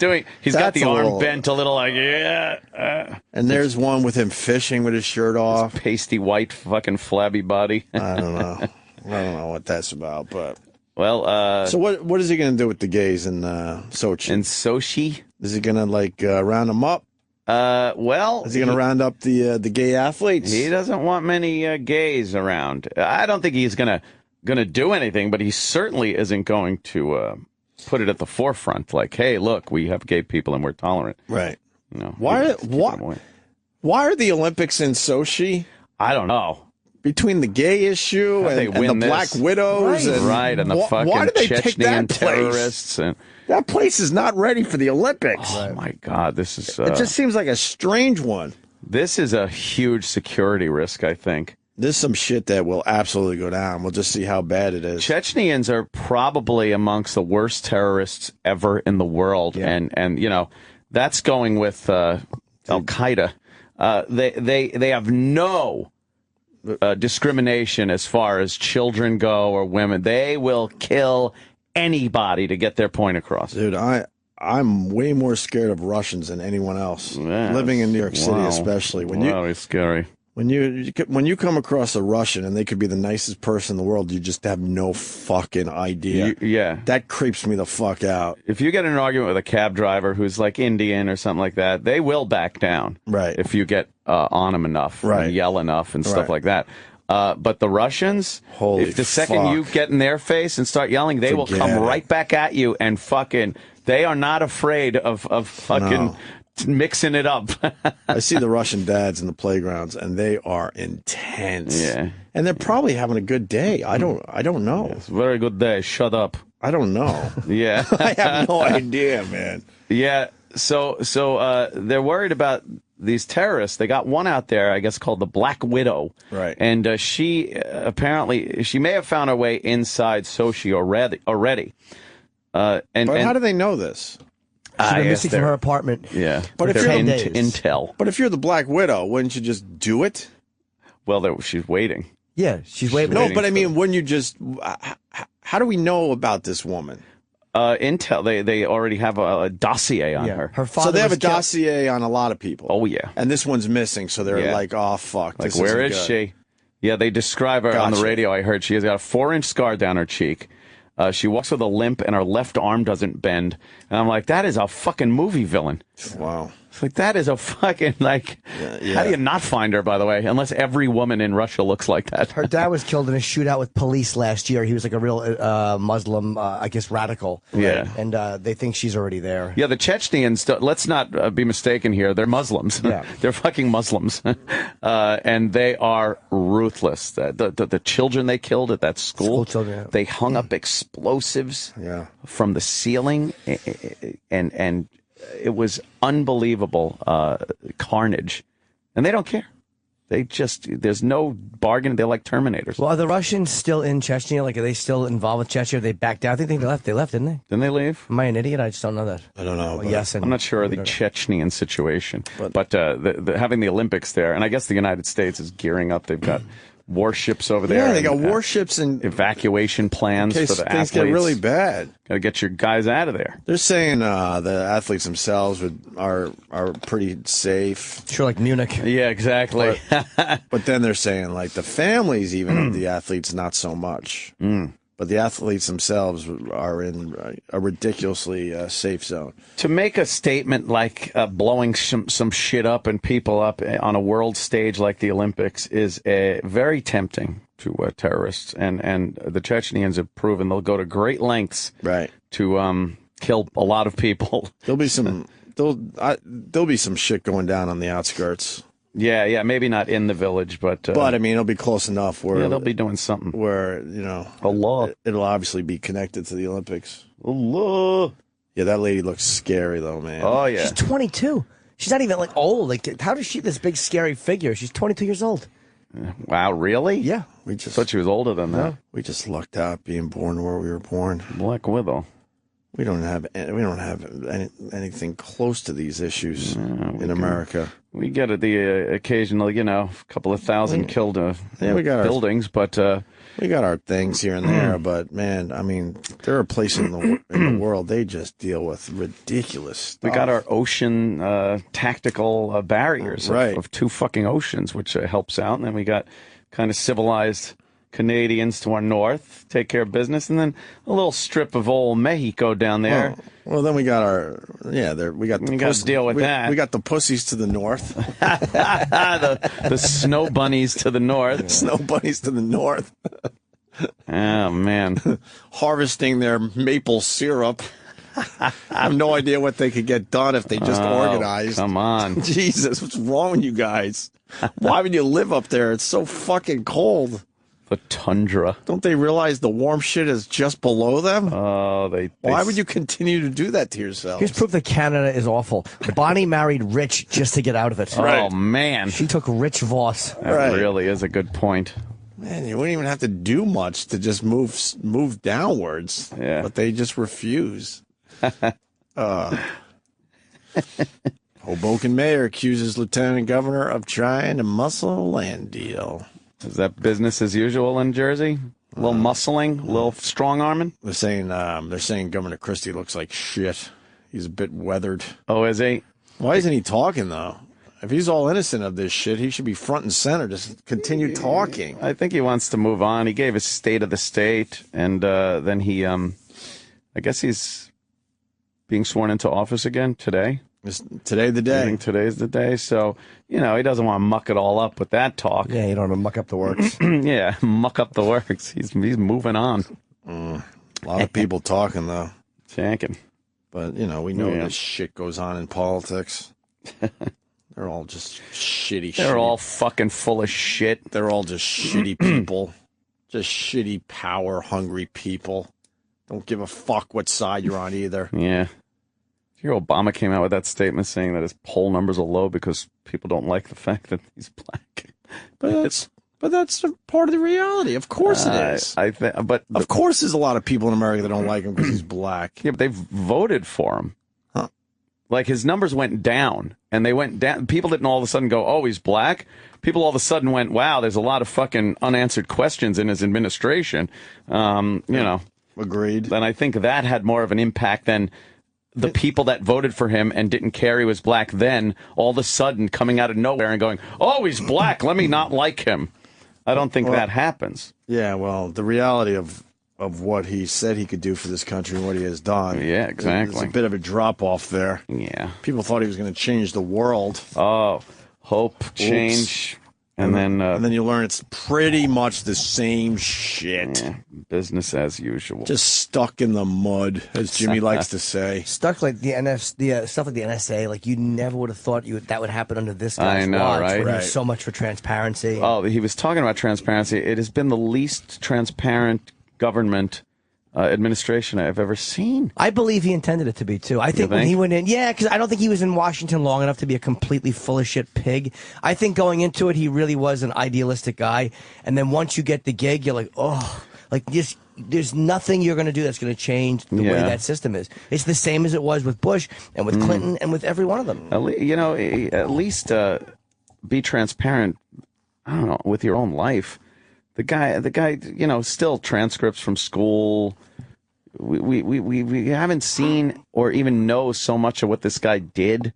got the arm bent a little, like And there's one with him fishing with his shirt off. Pasty white, fucking flabby body. I don't know. I don't know what that's about, but so what is he going to do with the gays in Sochi? In Sochi, is he going to round them up? Is he going to round up the gay athletes? He doesn't want many gays around. I don't think he's going to do anything, but he certainly isn't going to put it at the forefront. Like, hey, look, we have gay people and we're tolerant. Right. You know, why are the Olympics in Sochi? I don't know. Between the gay issue and the Black Widows, and the fucking Chechnyan terrorists, and that place is not ready for the Olympics. Oh my God, this is it just seems like a strange one. This is a huge security risk, I think. There's some shit that will absolutely go down. We'll just see how bad it is. Chechnyans are probably amongst the worst terrorists ever in the world, and you know that's going with Al Qaeda. They have no discrimination as far as children go or women. They will kill anybody to get their point across. Dude, I'm way more scared of Russians than anyone else. Yes. Living in New York City, especially It's scary. When you come across a Russian and they could be the nicest person in the world, you just have no fucking idea. That creeps me the fuck out. If you get in an argument with a cab driver who's like Indian or something like that, they will back down. Right. If you get on them enough, and yell enough and stuff like that. But the Russians, if the second you get in their face and start yelling, they will come right back at you and fucking. They are not afraid of fucking. Mixing it up. I see the Russian dads in the playgrounds, and they are intense. Yeah, and they're probably having a good day. I don't know. It's a very good day. Shut up. I don't know. Yeah, I have no idea, man. Yeah. So they're worried about these terrorists. They got one out there, I guess, called the Black Widow. Right. And she apparently may have found her way inside Sochi already. But how do they know this? She's been missing from her apartment. Yeah. But if you're intel. But if you're the Black Widow, wouldn't you just do it? Well, she's waiting. Yeah, she's waiting. No, but I mean, wouldn't you just? How do we know about this woman? Intel. They already have a dossier on her. Her father. So they have a dossier on a lot of people. Oh yeah. And this one's missing, so they're like, "Oh fuck, like where is she?" Yeah, they describe her on the radio. I heard she has got a 4-inch scar down her cheek. She walks with a limp, and her left arm doesn't bend. And I'm like, that is a fucking movie villain. Wow. It's like, that is a fucking, like, how do you not find her, by the way? Unless every woman in Russia looks like that. Her dad was killed in a shootout with police last year. He was like a real Muslim, I guess, radical. Yeah. And they think she's already there. Yeah, the Chechnyans, let's not be mistaken here. They're Muslims. Yeah. They're fucking Muslims. And they are ruthless. The children they killed at that school children, they hung up explosives from the ceiling, and it was unbelievable carnage, and they don't care. There's no bargain. They're like Terminators. Well, are the Russians still in Chechnya? Like, are they still involved with Chechnya? They backed out. I think they left. They left, didn't they? Didn't they leave? Am I an idiot? I just don't know that. I don't know. Well, yes, I'm not sure of the Chechnyan situation, but having the Olympics there, and I guess the United States is gearing up. They've got warships over there. Yeah, they got warships and evacuation plans for the athletes. Things get really bad. Got to get your guys out of there. They're saying the athletes themselves are pretty safe. Sure, like Munich. Yeah, exactly. But then they're saying like the families even of the athletes not so much. But the athletes themselves are in a ridiculously safe zone. To make a statement like blowing some shit up and people up on a world stage like the Olympics is very tempting to terrorists. And the Chechnyans have proven they'll go to great lengths to kill a lot of people. There'll be some shit going down on the outskirts. Yeah, maybe not in the village, but I mean, it'll be close enough where they'll be doing something. Where Allah, it'll obviously be connected to the Olympics. Allah. Yeah, that lady looks scary though, man. Oh yeah, she's 22. She's not even old. Like, how does she this big scary figure? She's 22 years old. Wow, really? Yeah. We just thought she was older than that. We just lucked out being born where we were born. Black Widow. We don't have anything close to these issues in America. We get the occasional, a couple of thousand killed we got buildings, but we got our things here and there. But man, I mean, there are places in the world they just deal with ridiculous stuff. We got our ocean tactical barriers of 2 fucking oceans, which helps out, and then we got kind of civilized Canadians to our north take care of business, and then a little strip of old Mexico down there. Well, then we got we got to deal with that. We got the pussies to the north, the snow bunnies to the north. Snow bunnies to the north. Oh man, harvesting their maple syrup. I have no idea what they could get done if they just organized. Come on, Jesus, what's wrong with you guys? Why would you live up there? It's so fucking cold. The tundra. Don't they realize the warm shit is just below them? Oh, Why would you continue to do that to yourself? Here's proof that Canada is awful. Bonnie married Rich just to get out of it. Oh, man. She took Rich Voss. That really is a good point. Man, you wouldn't even have to do much to just move downwards. Yeah. But they just refuse. Hoboken mayor accuses lieutenant governor of trying to muscle a land deal. Is that business as usual in Jersey? A little muscling, a little strong-arming? They're saying Governor Christie looks like shit. He's a bit weathered. Oh, is he? Why isn't he talking, though? If he's all innocent of this shit, he should be front and center. Just continue talking. I think he wants to move on. He gave his state of the state, and then he, I guess he's being sworn into office again today. Is today the day? I think today's the day. So, he doesn't want to muck it all up with that talk. Yeah, you don't want to muck up the works. Yeah, muck up the works. He's moving on. A lot of people talking, though. Janking. But, we know this shit goes on in politics. They're all just shitty. They're all fucking full of shit. They're all just shitty people. Just shitty, power-hungry people. Don't give a fuck what side you're on either. Yeah. Your Obama came out with that statement saying that his poll numbers are low because people don't like the fact that he's black. But that's a part of the reality. Of course it is. But of course there's a lot of people in America that don't like him because he's black. Yeah, but they voted for him. Huh. Like his numbers went down, and they went down. People didn't all of a sudden go, "Oh, he's black." People all of a sudden went, "Wow, there's a lot of fucking unanswered questions in his administration." Agreed. And I think that had more of an impact than the people that voted for him and didn't care he was black then all of a sudden coming out of nowhere and going, "Oh, he's black. Let me not like him." I don't think that happens. Yeah, well, the reality of what he said he could do for this country and what he has done. Yeah, exactly. There's a bit of a drop off there. Yeah. People thought he was going to change the world. Oh, hope, change. And then you learn it's pretty much the same shit. Yeah, business as usual. Just stuck in the mud, as Jimmy likes to say. Stuck like the stuff like the NSA. Like you never would have thought that would happen under this guy's watch. Right? Where there's so much for transparency. Oh, he was talking about transparency. It has been the least transparent government administration I've ever seen. I believe he intended it to be, too. I think when he went in, because I don't think he was in Washington long enough to be a completely full of shit pig. I think going into it, he really was an idealistic guy. And then once you get the gig, you're like, oh, like just there's nothing you're going to do that's going to change the way that system is. It's the same as it was with Bush and with Clinton and with every one of them. At least be transparent, I don't know, with your own life. The guy, still transcripts from school. We haven't seen or even know so much of what this guy did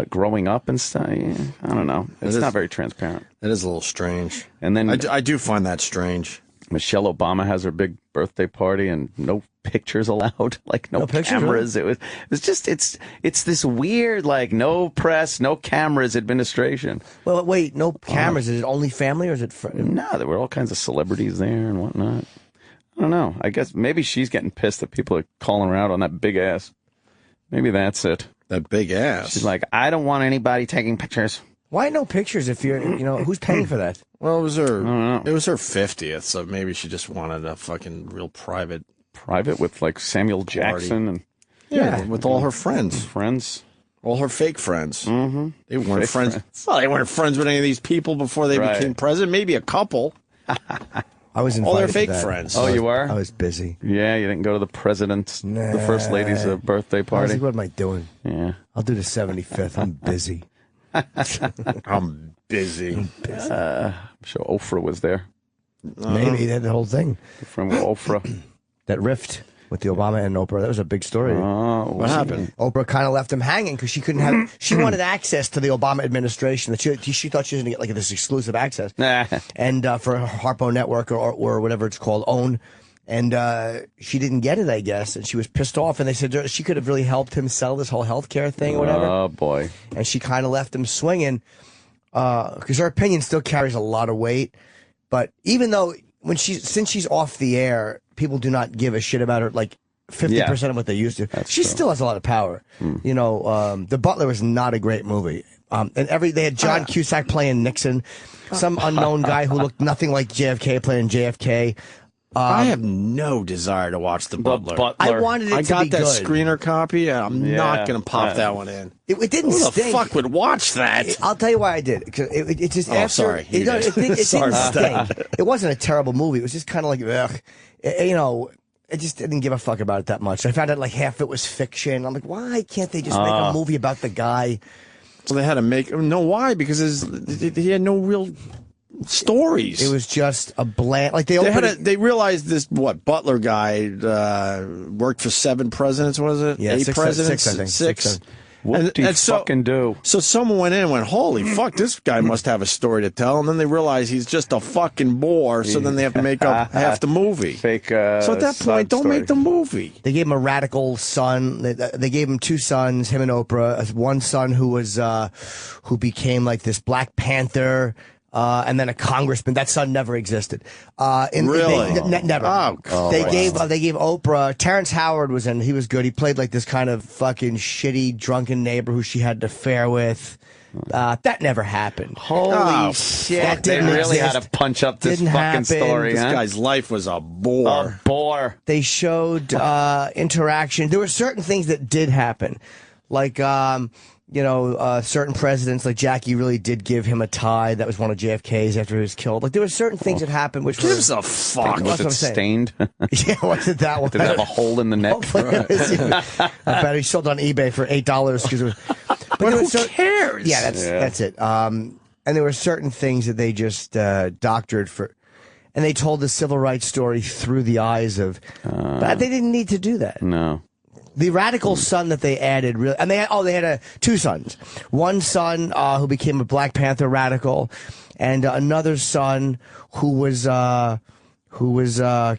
growing up and stuff. I don't know. It's not very transparent. It is a little strange. And then I do find that strange. Michelle Obama has her big birthday party and no pictures allowed, like no pictures, cameras. really? It was just it's this weird like no press, no cameras administration. Well, wait, no cameras. Is it only family or is it? No, there were all kinds of celebrities there and whatnot. I don't know. I guess maybe she's getting pissed that people are calling her out on that big ass. Maybe that's it. That big ass. She's like, I don't want anybody taking pictures. Why no pictures if you're, who's paying for that? Well, it was her 50th, so maybe she just wanted a fucking real private with like Samuel Jackson and with all her friends. All her fake friends. Mm-hmm. They weren't friends. Well, they weren't friends with any of these people before they became president. Maybe a couple. I was invited. All their to fake that. friends. Oh, you were? I was busy. Yeah, you didn't go to the president's, the first lady's birthday I was party. like, what am I doing? Yeah. I'll do the 75th. I'm busy. I'm busy. I'm sure Oprah was there. Maybe they had the whole thing. From Oprah. That rift with the Obama and Oprah. That was a big story. Oh, What happened? Oprah kind of left him hanging because she couldn't have. She wanted access to the Obama administration. That she thought she was going to get like this exclusive access, and for Harpo Network or whatever it's called, OWN. And she didn't get it, I guess, and she was pissed off. And they said she could have really helped him sell this whole healthcare thing or whatever. Oh boy! And she kind of left him swinging because her opinion still carries a lot of weight. But even though since she's off the air, people do not give a shit about her like 50% of what they used to. She still has a lot of power. You know, The Butler was not a great movie. And they had John Cusack playing Nixon, some unknown guy who looked nothing like JFK playing JFK. I have no desire to watch The Butler. I wanted it I to got be that good. screener copy, and I'm not going to pop that one in. It didn't Who the stink. fuck would watch that? I'll tell you why I did. Because it just after. Sorry. It didn't Sorry about stink. It wasn't a terrible movie. It was just kind of like, ugh. You know, I just didn't give a fuck about it that much. I found out like half it was fiction. I'm like, why can't they just make a movie about the guy? So they had to make. No, why? Because he had no real stories. It was just a bland. Like they realized this Butler guy worked for 7 presidents. Was it? Yeah, 8 presidents. 6, I think. 6. What do you fucking do? So someone went in and went, holy fuck, this guy must have a story to tell. And then they realize he's just a fucking bore. So then they have to make up half the movie. Fake. So at that point, don't make the movie. They gave him a radical son. They gave him 2 sons, him and Oprah. One son who became like this Black Panther. And then a congressman. That son never existed. Really? Never. Oh, they gave Oprah. Terrence Howard was in. He was good. He played like this kind of fucking shitty drunken neighbor who she had an affair with. That never happened. Holy shit! That They didn't really exist. had to punch up this Didn't fucking happen. story. This huh? guy's life was a bore. A bore. They showed interaction. There were certain things that did happen, like certain presidents, like Jackie, really did give him a tie. That was one of JFK's after he was killed. Like there were certain things that happened which Gives a fuck. That's Was what I'm it saying. stained? Yeah, wasn't that one? Did it have a hole in the neck? Hopefully it was. I bet he sold on eBay for $8 because it was. But there who was cares? Yeah, that's it. And there were certain things that they just doctored for, and they told the civil rights story through the eyes of. But they didn't need to do that. No. The radical son that they added, really, and they had 2 sons. One son who became a Black Panther radical, and another son who was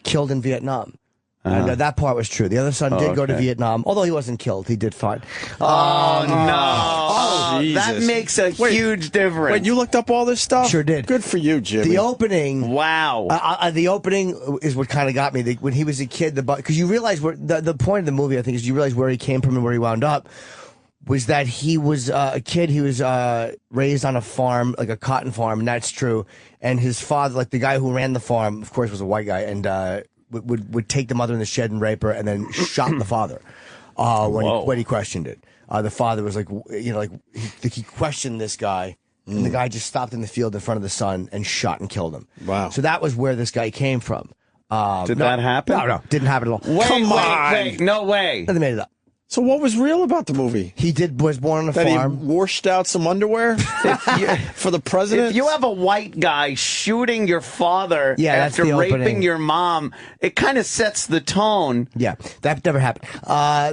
killed in Vietnam. And that part was true. The other son did go to Vietnam, although he wasn't killed. He did fine. Oh no! Oh, that Jesus. makes a huge difference. Wait, you looked up all this stuff? Sure did. Good for you, Jimmy. The opening. Wow. The opening is what kind of got me. When he was a kid, because you realize the point of the movie, I think, is you realize where he came from and where he wound up. Was that he was a kid? He was raised on a farm, like a cotton farm, and that's true. And his father, like the guy who ran the farm, of course, was a white guy, and would take the mother in the shed and rape her, and then shot the father when he questioned it. The father was like, he questioned this guy. And the guy just stopped in the field in front of the son and shot and killed him. Wow. So that was where this guy came from. Did that happen? No, didn't happen at all. Wait, no way. They made it up. So what was real about the movie? He was born on a That farm. he washed out some underwear for the president? If you have a white guy shooting your father that's after the raping opening. your mom, it kind of sets the tone. Yeah, that never happened.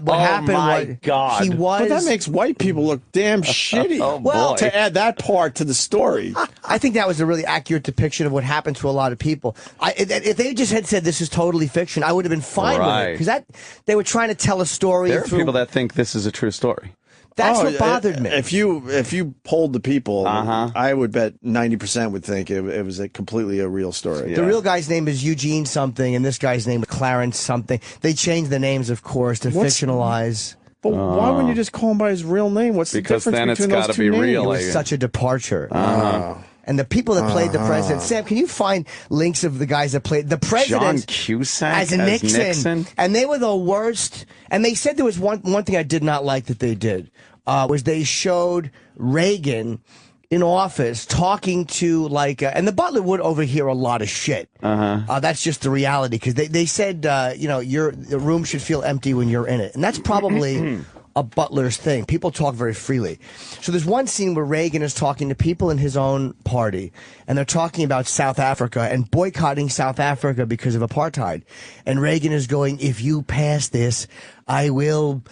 What happened my was God. he was. But that makes white people look damn shitty. Oh, Well, boy. To add that part to the story. I think that was a really accurate depiction of what happened to a lot of people. If they just had said this is totally fiction, I would have been fine with it because they were trying to tell a story. There are through, people that think this is a true story. That's what bothered me. If you polled the people, I would bet 90% would think it was completely a real story. The real guy's name is Eugene something, and this guy's name is Clarence something. They changed the names, of course, to fictionalize. But why wouldn't you just call him by his real name? What's Because the difference then it's between gotta those two be real, names? It was such a departure. And the people that played the president, Sam, can you find links of the guys that played the president? John Cusack as Nixon. And they were the worst. And they said there was one thing I did not like that they did was they showed Reagan in office talking to and the Butler would overhear a lot of shit. That's just the reality, because they said the room should feel empty when you're in it, and that's probably a Butler's thing. People talk very freely. So there's one scene where Reagan is talking to people in his own party, and they're talking about South Africa and boycotting South Africa because of apartheid. And Reagan is going, if you pass this, I will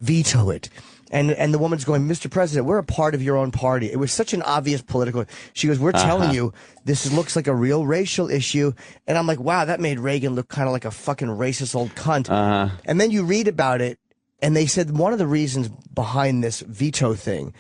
veto it. And the woman's going, Mr. President, we're a part of your own party. It was such an obvious political. She goes, we're telling you, this looks like a real racial issue. And I'm like, wow, that made Reagan look kind of like a fucking racist old cunt. And then you read about it, and they said one of the reasons behind this veto thing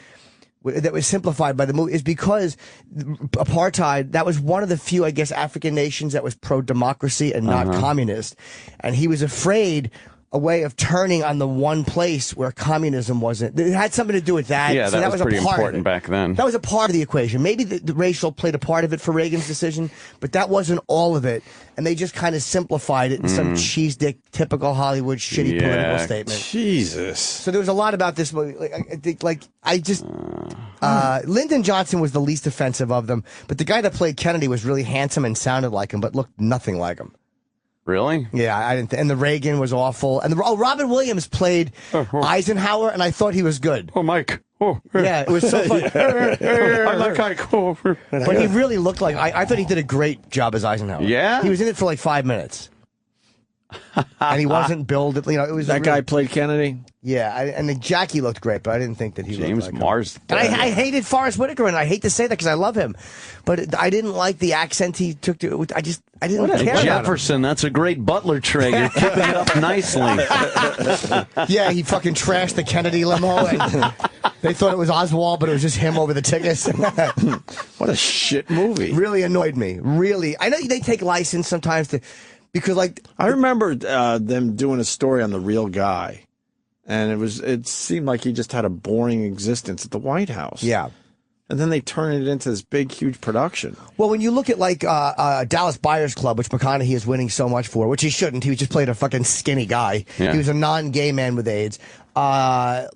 that was simplified by the movie is because apartheid, that was one of the few, I guess, African nations that was pro-democracy and not communist. And he was afraid a way of turning on the one place where communism wasn't. It had something to do with that. Yeah, so that was pretty a part important back then. That was a part of the equation. Maybe the racial played a part of it for Reagan's decision, but that wasn't all of it. And they just kind of simplified it in some cheese dick, typical Hollywood, shitty political statement. Jesus. So there was a lot about this movie. Lyndon Johnson was the least offensive of them, but the guy that played Kennedy was really handsome and sounded like him, but looked nothing like him. Really? Yeah, I didn't. And the Reagan was awful. And Robin Williams played Eisenhower, and I thought he was good. Oh, Mike. Oh, yeah, it was so funny. I like Ike. Oh. But he really looked like. I thought he did a great job as Eisenhower. Yeah, he was in it for like 5 minutes, and he wasn't billed. It was that guy played Kennedy. Yeah, and Jackie looked great, but I didn't think that he James looked like Mars. And I hated Forrest Whitaker, and I hate to say that because I love him, but I didn't like the accent he took to. I didn't care about him. Jefferson, that's a great Butler tray. You're keeping it up nicely. Yeah, he fucking trashed the Kennedy limo, and they thought it was Oswald, but it was just him over the tickets. What a shit movie. Really annoyed me. Really, I know they take license sometimes to. Because I remember them doing a story on the real guy, and it seemed like he just had a boring existence at the White House. Yeah. And then they turn it into this big, huge production. Well, when you look at Dallas Buyers Club, which McConaughey is winning so much for, which he shouldn't, he just played a fucking skinny guy. Yeah. He was a non-gay man with AIDS. I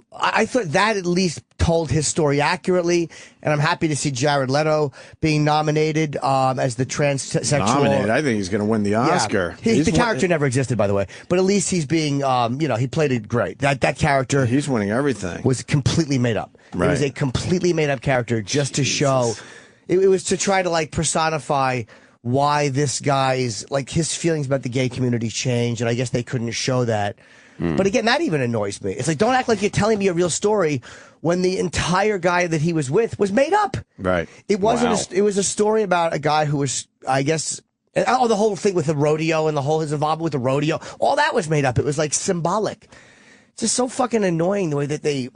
thought that at least told his story accurately, and I'm happy to see Jared Leto being nominated as the transsexual. Nominated? I think he's going to win the Oscar. Yeah. The character never existed, by the way, but at least he's being, he played it great. That character, he's winning everything. Was completely made up. Right. It was a completely made up character just to show. It was to try to personify why this guy's his feelings about the gay community changed, and I guess they couldn't show that. But again, that even annoys me. It's don't act like you're telling me a real story when the entire guy that he was with was made up. Right. It wasn't. It was a story about a guy who was, I guess, the whole thing with the rodeo and his involvement with the rodeo. All that was made up. It was symbolic. It's just so fucking annoying the way that they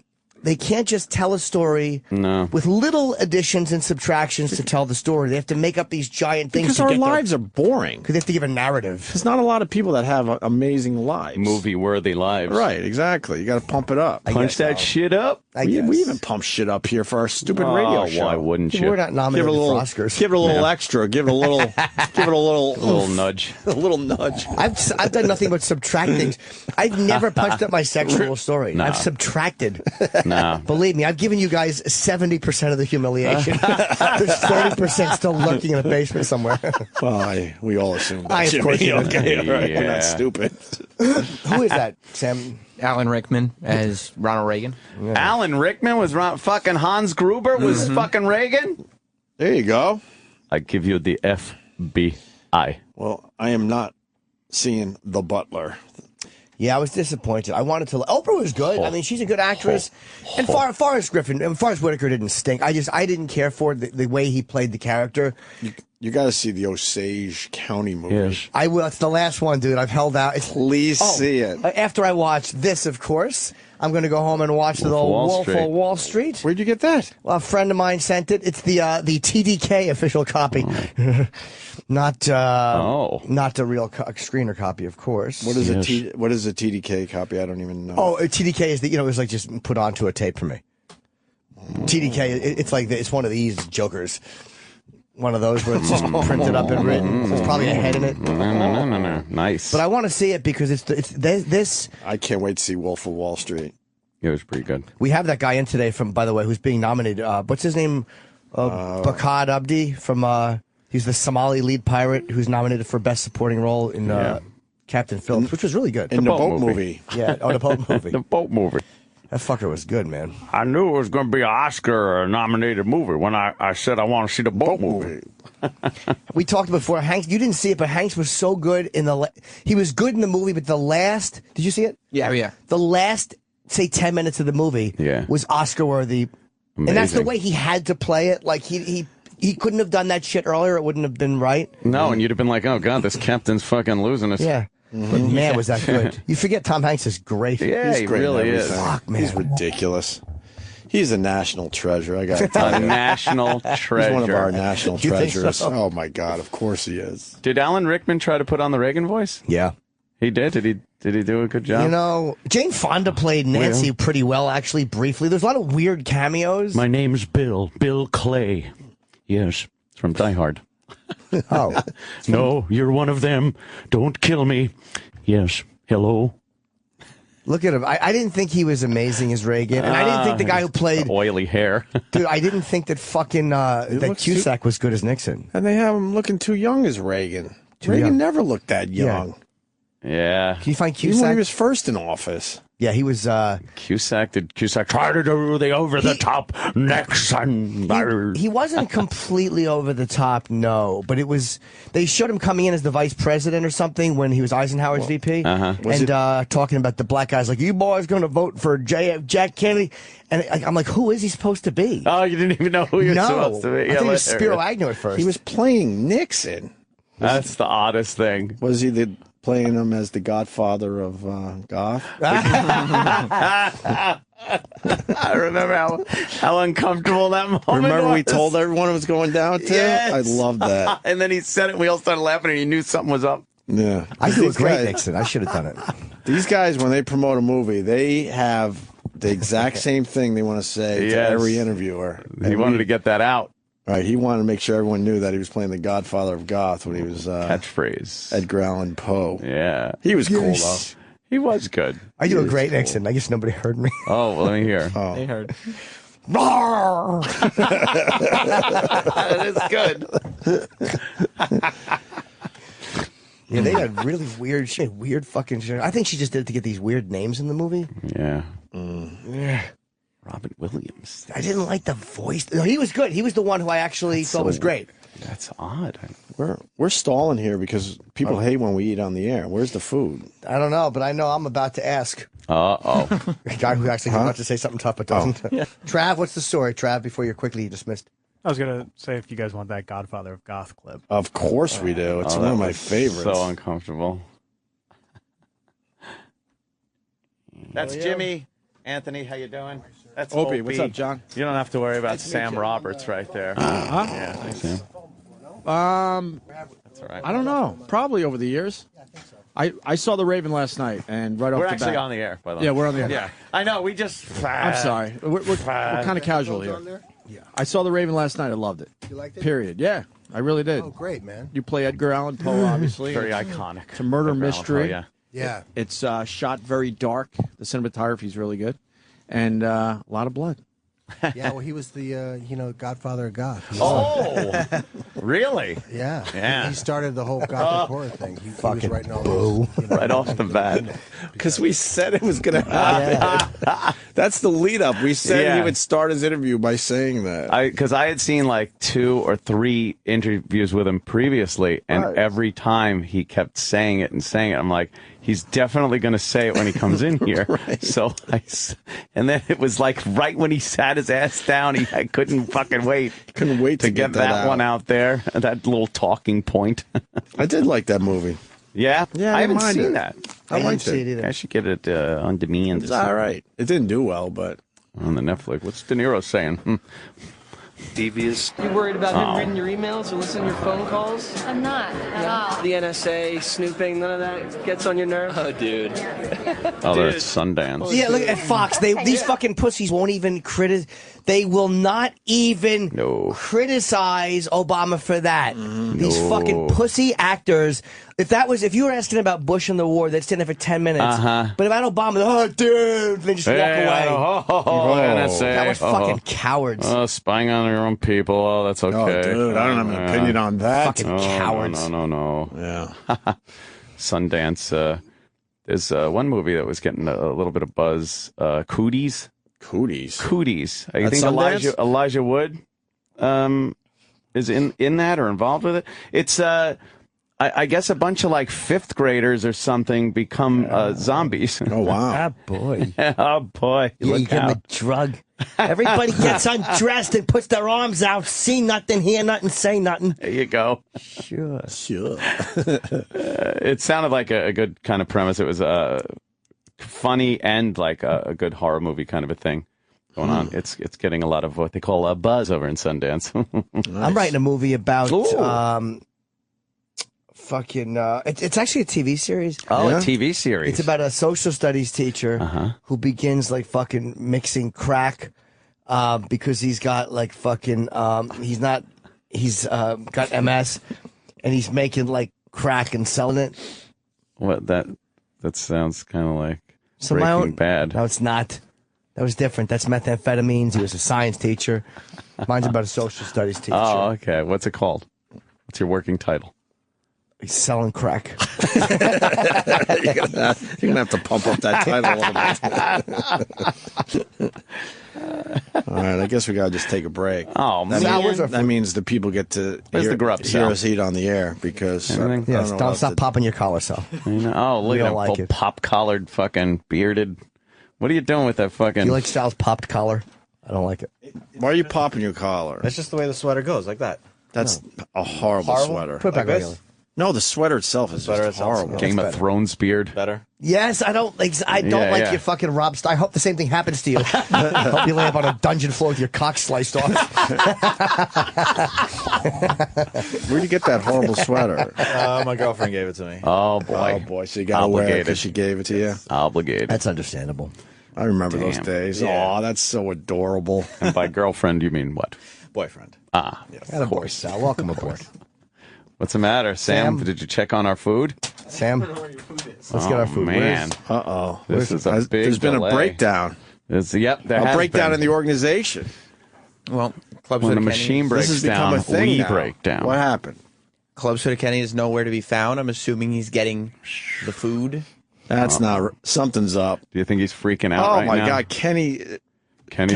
can't just tell a story with little additions and subtractions to tell the story. They have to make up these giant things. Because our lives are boring. Because they have to give a narrative. There's not a lot of people that have amazing lives. Movie-worthy lives. Right, exactly. You got to pump it up. Punch that shit up. We even pump shit up here for our stupid radio show. Why wouldn't you? We're not nominated for Oscars. Give it a little extra. Give it a little. Give it a little nudge. A little nudge. I've done nothing but subtract things. I've never punched up my sexual story. No. I've subtracted. No. Believe me, I've given you guys 70% of the humiliation. There's 30% still lurking in the basement somewhere. Well, we all assume that. Of course, okay, all right. Yeah. We're not stupid. Who is that, Sam? Alan Rickman as Ronald Reagan. Yeah. Alan Rickman was fucking Hans Gruber was fucking Reagan. There you go. I give you the FBI. Well, I am not seeing The Butler. Yeah, I was disappointed. I wanted to. Oprah was good. I mean, she's a good actress. And Forrest Whitaker didn't stink. I didn't care for the way he played the character. You got to see the Osage County movie. Yes. I will. It's the last one, dude. I've held out. Please see it. After I watch this, of course, I'm going to go home and watch the Wolf of Wall Street. Where'd you get that? Well, a friend of mine sent it. It's the TDK official copy, not the real screener copy, of course. What is what is a TDK copy? I don't even know. Oh, a TDK is it was just put onto a tape for me. TDK, it's one of these jokers. One of those where it's just printed up and written. There's probably a head in it. No. Nice. But I want to see it because it's this. I can't wait to see Wolf of Wall Street. It was pretty good. We have that guy in today by the way, who's being nominated. What's his name? Barkhad Abdi from he's the Somali lead pirate who's nominated for Best Supporting Role in Captain Phillips, which was really good. In the boat movie. Yeah, the boat movie. The boat movie. That fucker was good, man. I knew it was going to be an Oscar-nominated movie when I said I want to see the boat movie. We talked before. Hanks, you didn't see it, but Hanks was so good in he was good in the movie, but the last, did you see it? Yeah. The last, say, 10 minutes of the movie was Oscar-worthy. And that's the way he had to play it. Like, he couldn't have done that shit earlier. It wouldn't have been right. No, and you'd have been like, oh, God, this captain's fucking losing us. Yeah. But man, was that good. You forget Tom Hanks is great. Yeah, He's he great really in is. everything. Fuck, man. He's ridiculous. He's a national treasure. I got to tell A you. national treasure. He's one of our national You think treasures. so? Oh my God! Of course he is. Did Alan Rickman try to put on the Reagan voice? Yeah. He did. Did he do a good job? You know, Jane Fonda played Nancy pretty well, actually, briefly. There's a lot of weird cameos. My name's Bill Clay. Yes, from Die Hard. Oh. No, you're one of them. Don't kill me. Yes. Hello. Look at him. I didn't think he was amazing as Reagan. And I didn't think the guy who played... Oily hair. Dude, I didn't think that fucking... that Cusack was good as Nixon. And they have him looking too young as Reagan. Reagan young. never looked that young. Yeah. Can you find Even when Cusack? he was first in office. Yeah, he was... Did Cusack try to do the over-the-top Nixon? He wasn't completely over the top, no. But it was... They showed him coming in as the vice president or something when he was Eisenhower's VP. And talking about the black guys like, you boys going to vote for Jack Kennedy? And I'm like, who is he supposed to be? Oh, you didn't even know who he was supposed to be. I think it was Spiro Agnew at first. He was playing Nixon. That's the oddest thing. Was he playing him as the godfather of goth? I remember how uncomfortable that moment Remember was. we told everyone it was going down too? Yes. I love that. And then he said it, and we all started laughing, and he knew something was up. Yeah. I do a These great guys- Nixon. I should have done it. These guys, when they promote a movie, they have the exact same thing they want to say to Yes. every interviewer. He wanted to get that out. Right, he wanted to make sure everyone knew that he was playing the Godfather of Goth when he was Catchphrase. Edgar Allan Poe. Yeah. He was cool Yes. though. He was good. I do a great Nixon. I guess nobody heard me. Oh, well, let me hear. Oh. They heard. Roar! That is good. Yeah, they had really weird shit. Weird fucking shit. I think she just did it to get these weird names in the movie. Yeah. Yeah. Robin Williams. I didn't like the voice. No, he was good. He was the one who I actually thought was great. That's odd. We're stalling here because people hate when we eat on the air. Where's the food? I don't know, but I know I'm about to ask. Uh-oh. A guy who actually wants to say something tough but doesn't. Trav, what's the story, Trav, before you're quickly dismissed? I was going to say if you guys want that Godfather of Goth clip. Of course we do. It's one of my favorites. So uncomfortable. That's Jimmy. Anthony, how you doing? That's Opie, what's up, John? You don't have to worry about Sam Roberts right there. Yeah, thanks, Sam. That's all right. I don't know. Probably over the years. I saw The Raven last night, and right off We're the actually bat. on the air, by the way. Yeah, we're on the air. Yeah, I know. We just. I'm sorry. We're kind of casual here. Yeah. I saw The Raven last night. I loved it. You liked it? Period. Yeah, I really did. Oh, great, man. You play Edgar Allan Poe, obviously. Very iconic. It's a murder mystery. Yeah. Yeah. It's shot very dark. The cinematography is really good, and a lot of blood. Yeah, well, he was the, Godfather of Goth. Oh, really? Yeah. Yeah. He started the whole Gothic horror thing. He was writing all those, Right off the bat. Because we said it was going to happen. That's the lead up. We said he would start his interview by saying that. Because I had seen like 2 or 3 interviews with him previously, and every time he kept saying it and saying it, I'm like, he's definitely going to say it when he comes in here. So and then it was like right when he sat his ass down, I couldn't fucking wait. Couldn't wait to get that one out there, that little talking point. I did like that movie. Yeah, I haven't seen that. I didn't liked see it it. either. I should get it on demand. It's all right. It didn't do well, but On the Netflix. What's De Niro saying? Devious. You worried about him reading your emails or listening to your phone calls? I'm not at all. The NSA, snooping, none of that gets on your nerve? Oh, dude. Oh, there's Sundance. Yeah, look at Fox. These fucking pussies won't even They will not even criticize Obama for that. These fucking pussy actors. if you were asking about Bush and the war, they'd stand there for 10 minutes. But about Obama, oh, dude, they just walk away. That was fucking cowards. Oh, spying on your own people. Oh, that's okay. Oh, dude, I don't have an opinion on that. Fucking cowards. No. Yeah. Sundance. There's one movie that was getting a little bit of buzz. Cooties. Cooties. I think Elijah Wood is in that or involved with it. It's I guess a bunch of like fifth graders or something become zombies. Oh wow! Ah, boy. Oh boy! You give them a drug. Everybody gets undressed and puts their arms out. See nothing, hear nothing, say nothing. There you go. Sure. It sounded like a good kind of premise. It was funny and like a good horror movie kind of a thing going on. It's getting a lot of what they call a buzz over in Sundance. Nice. I'm writing a movie about it's actually a TV series. Oh, yeah? A TV series. It's about a social studies teacher who begins like fucking mixing crack because he's got like fucking he's got MS and he's making like crack and selling it. What that sounds kind of like Breaking Bad. No, it's not. That was different. That's methamphetamines. He was a science teacher. Mine's about a social studies teacher. Oh, okay. What's it called? What's your working title? He's selling crack. You're gonna have to pump up that title a little bit. All right, I guess we gotta just take a break. Oh man, that means the people get to hear us eat on the air because don't stop popping your collar, Sal. Oh, look at him, pop-collared, fucking bearded. What are you doing with that fucking? Do you like Sal's popped collar? I don't like it. Why are you popping your collar? That's just the way the sweater goes, like that. That's a horrible sweater. Put it back on. No, the sweater itself is just horrible. Game of Thrones beard. Better. Yes, I don't like your fucking Rob. I hope the same thing happens to you. Hope you lay up on a dungeon floor with your cock sliced off. Where'd you get that horrible sweater? My girlfriend gave it to me. Oh boy. Oh boy. So you got to wear it because she gave it to you. Obligated. That's understandable. I remember those days. Yeah. Oh, that's so adorable. And by girlfriend, you mean what? Boyfriend. Ah, yes. Of course, Sal. Welcome aboard. What's the matter, Sam? Did you check on our food? Sam, let's get our food. Man, this is a big There's been delay. a breakdown. There a breakdown in the organization. Well, Club when Soda the machine breaks this has become down, a thing we now. break down. What happened? Club Soda Kenny is nowhere to be found. I'm assuming he's getting the food. That's not. Something's up. Do you think he's freaking out Oh right my now? God, Kenny's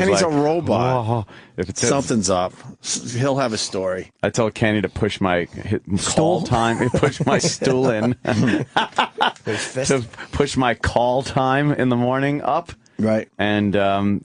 like, a robot. Oh, if it's Something's up. He'll have a story. I told Kenny to push my call time. He pushed my stool in. To push my call time in the morning up. Right. And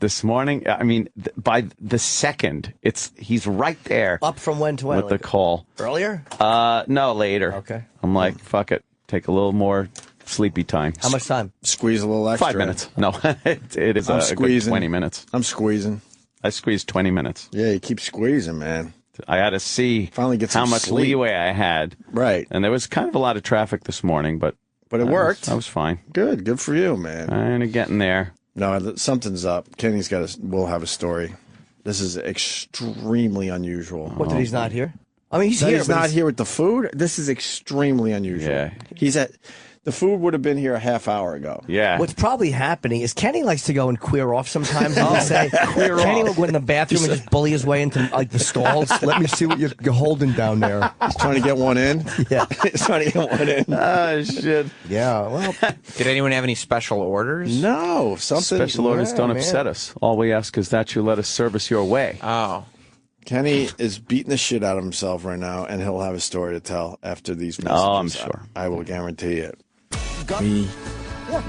this morning, I mean, by the second, he's right there. Up from when to when? With the call. Earlier? No, later. Okay. I'm like, fuck it. Take a little more sleepy time. How much time? Squeeze a little extra. 5 minutes. No, it is a good 20 minutes. I'm squeezing. I squeezed 20 minutes. Yeah, you keep squeezing, man. I had to see finally get how some much sleep. leeway I had. Right. And there was kind of a lot of traffic this morning, but it worked. I was fine. Good for you, man. And getting there. No, something's up. Kenny's will have a story. This is extremely unusual. What, that he's not here? I mean, he's here. He's not here with the food. This is extremely unusual. Yeah. The food would have been here a half hour ago. Yeah. What's probably happening is Kenny likes to go and queer off sometimes. And say, Kenny will go in the bathroom and just bully his way into like the stalls. Let me see what you're holding down there. He's trying to get one in. Yeah. He's trying to get one in. Oh, shit. Yeah. Well, did anyone have any special orders? No. Special orders don't upset us. All we ask is that you let us service your way. Oh. Kenny is beating the shit out of himself right now, and he'll have a story to tell after these messages. Oh, I'm sure. I will guarantee it. But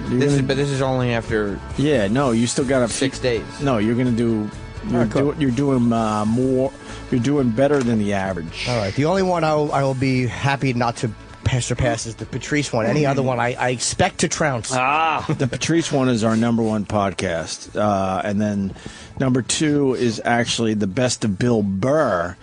this is only after. Yeah, no, you still got 6 days. No, you're gonna do. You're doing more. You're doing better than the average. All right. The only one I will be happy not to surpass is the Patrice one. Any other one, I expect to trounce. The Patrice one is our #1 podcast, and then number 2 is actually the best of Bill Burr,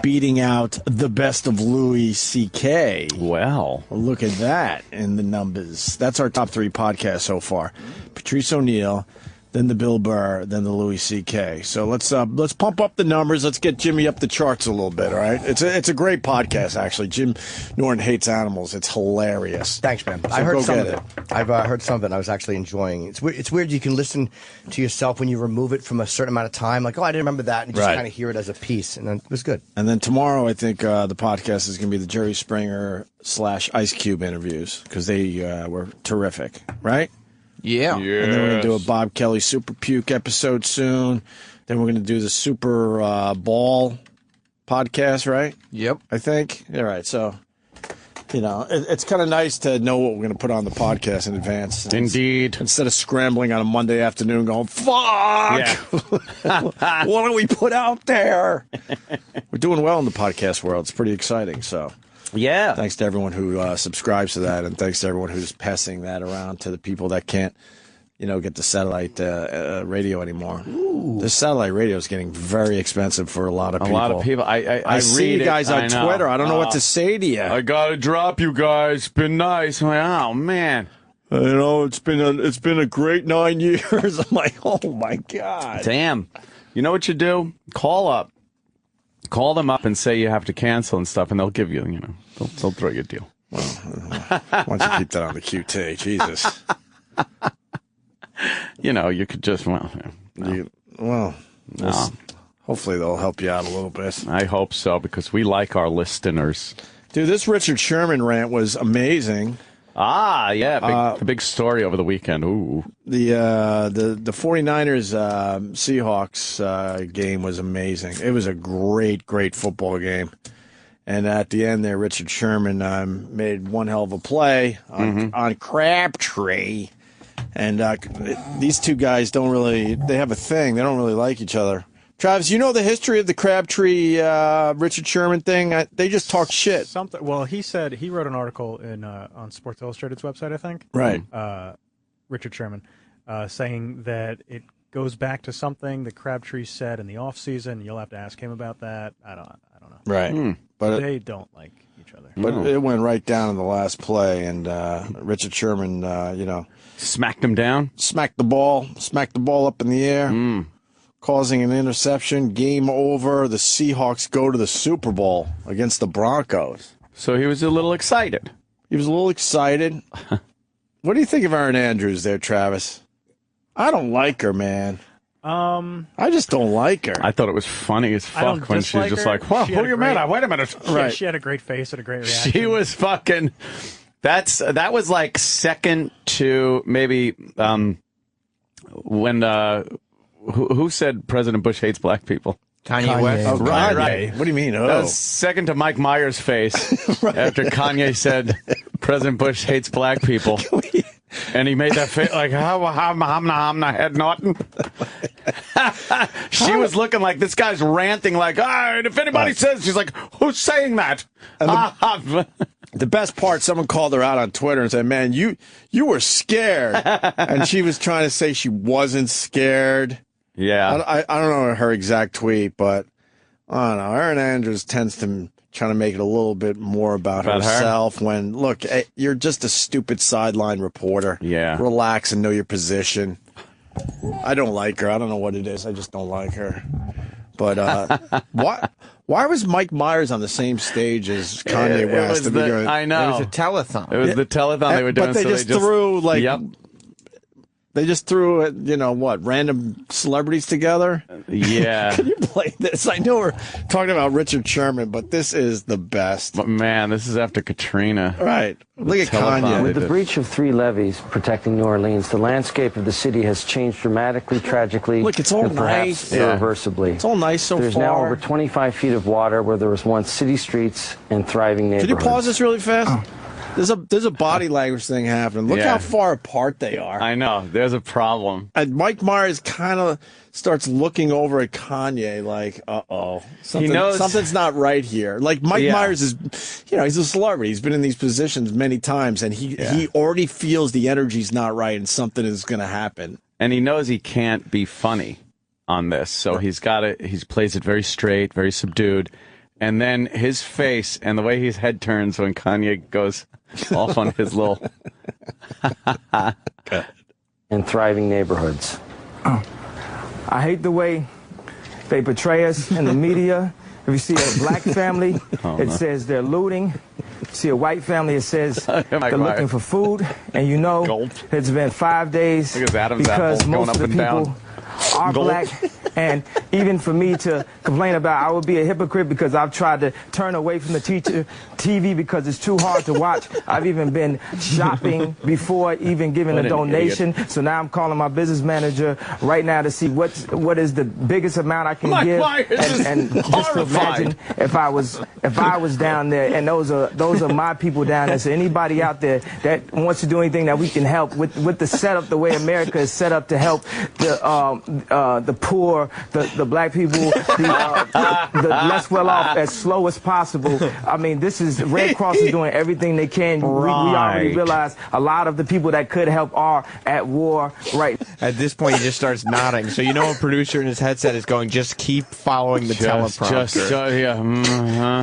beating out the best of Louis C.K. Well, look at that in the numbers. That's our top 3 podcasts so far. Patrice O'Neill, then the Bill Burr, then the Louis C.K. So let's pump up the numbers. Let's get Jimmy up the charts a little bit. All right, it's a great podcast actually. Jim Norton Hates Animals. It's hilarious. Thanks, man. So I heard go some get of it. I've heard some of it. And I was actually enjoying it. It's weird. You can listen to yourself when you remove it from a certain amount of time. Like, oh, I didn't remember that, and you just kind of hear it as a piece, and then it was good. And then tomorrow, I think the podcast is going to be the Jerry Springer / Ice Cube interviews because they were terrific, right? Yeah. And then we're going to do a Bob Kelly Super Puke episode soon. Then we're going to do the Super Ball podcast, right? Yep. I think. All right. So, it's kind of nice to know what we're going to put on the podcast in advance. Indeed. Instead of scrambling on a Monday afternoon going, fuck! Yeah. What do we put out there? We're doing well in the podcast world. It's pretty exciting. So, Yeah. thanks to everyone who subscribes to that, and thanks to everyone who's passing that around to the people that can't, get the satellite radio anymore. The satellite radio is getting very expensive for a lot of people. A lot of people. I see read you guys it. on I know. Twitter. I don't know what to say to you. I gotta drop you guys. Been nice. I'm like, oh man. It's been a great 9 years. I'm like, oh my god. Damn. You know what you do? Call them up and say you have to cancel and stuff, and they'll give you, they'll throw you a deal. Well, why don't you keep that on the QT? Jesus. You could just, hopefully they'll help you out a little bit. I hope so, because we like our listeners. Dude, this Richard Sherman rant was amazing. Ah, yeah, big story over the weekend. Ooh. The 49ers Seahawks game was amazing. It was a great football game. And at the end there, Richard Sherman made one hell of a play on Crabtree. And these two guys they have a thing. They don't really like each other. Travis, you know the history of the Crabtree Richard Sherman thing? They just talk shit. Well, he said he wrote an article on Sports Illustrated's website, I think. Right. Richard Sherman, saying that it goes back to something that Crabtree said in the offseason. You'll have to ask him about that. I don't know. Right. But they don't like each other. But it went right down in the last play, and Richard Sherman, smacked him down. Smacked the ball up in the air, causing an interception. Game over. The Seahawks go to the Super Bowl against the Broncos. So he was a little excited. What do you think of Erin Andrews there, Travis? I don't like her, man. I just don't like her. I thought it was funny as fuck when she was just like, "Whoa, who you mad at? Wait a minute!" Right. She had a great face and a great reaction. She was fucking. That was like second to maybe when who said President Bush hates black people? Kanye West. Oh, Right. What do you mean? Oh. That was second to Mike Myers' face after Kanye said President Bush hates black people. And he made that face like, I'm not head nothing. She was looking like this guy's ranting like, and if anybody says, she's like, who's saying that? The best part, someone called her out on Twitter and said, man, you were scared. And she was trying to say she wasn't scared. Yeah. I don't know her exact tweet, but I don't know. Erin Andrews tends to trying to make it a little bit more about herself when, look, you're just a stupid sideline reporter. Yeah. Relax and know your position. I don't like her. I don't know what it is. I just don't like her. But why was Mike Myers on the same stage as Kanye West? I know. It was a telethon. It was the telethon they were doing. But they just threw, like... Yep. They just threw, random celebrities together? Yeah. Can you play this? I know we're talking about Richard Sherman, but this is the best. But man, this is after Katrina. Right. Look at Kanye. With the breach of 3 levees protecting New Orleans, the landscape of the city has changed dramatically, tragically, Look, it's all and perhaps nice. irreversibly. It's all nice so There's far. now over 25 feet of water where there was once city streets and thriving Can neighborhoods. you pause this really fast? There's a body language thing happening. Look how far apart they are. I know. There's a problem. And Mike Myers kind of starts looking over at Kanye like, uh-oh. Something's not right here. Like, Mike Myers is, he's a celebrity. He's been in these positions many times, and he already feels the energy's not right and something is going to happen. And he knows he can't be funny on this, so he plays it very straight, very subdued. And then his face and the way his head turns when Kanye goes off on his little... and thriving neighborhoods. I hate the way they portray us in the media. If you see a black family, it says they're looting. See a white family, it says they're looking for food. And you know, it's been 5 days because most of the people are black. And even for me to complain about, I would be a hypocrite because I've tried to turn away from the TV because it's too hard to watch. I've even been shopping before even giving a donation. So now I'm calling my business manager right now to see what is the biggest amount I can give. And just to imagine if I was down there, and those are my people down there. So anybody out there that wants to do anything that we can help with the setup, the way America is set up to help the poor, the black people, the less well off as slow as possible. I mean, this is Red Cross is doing everything they can. We already realize a lot of the people that could help are at war. Right. At this point, he just starts nodding. So you know a producer in his headset is going, just keep following the teleprompter.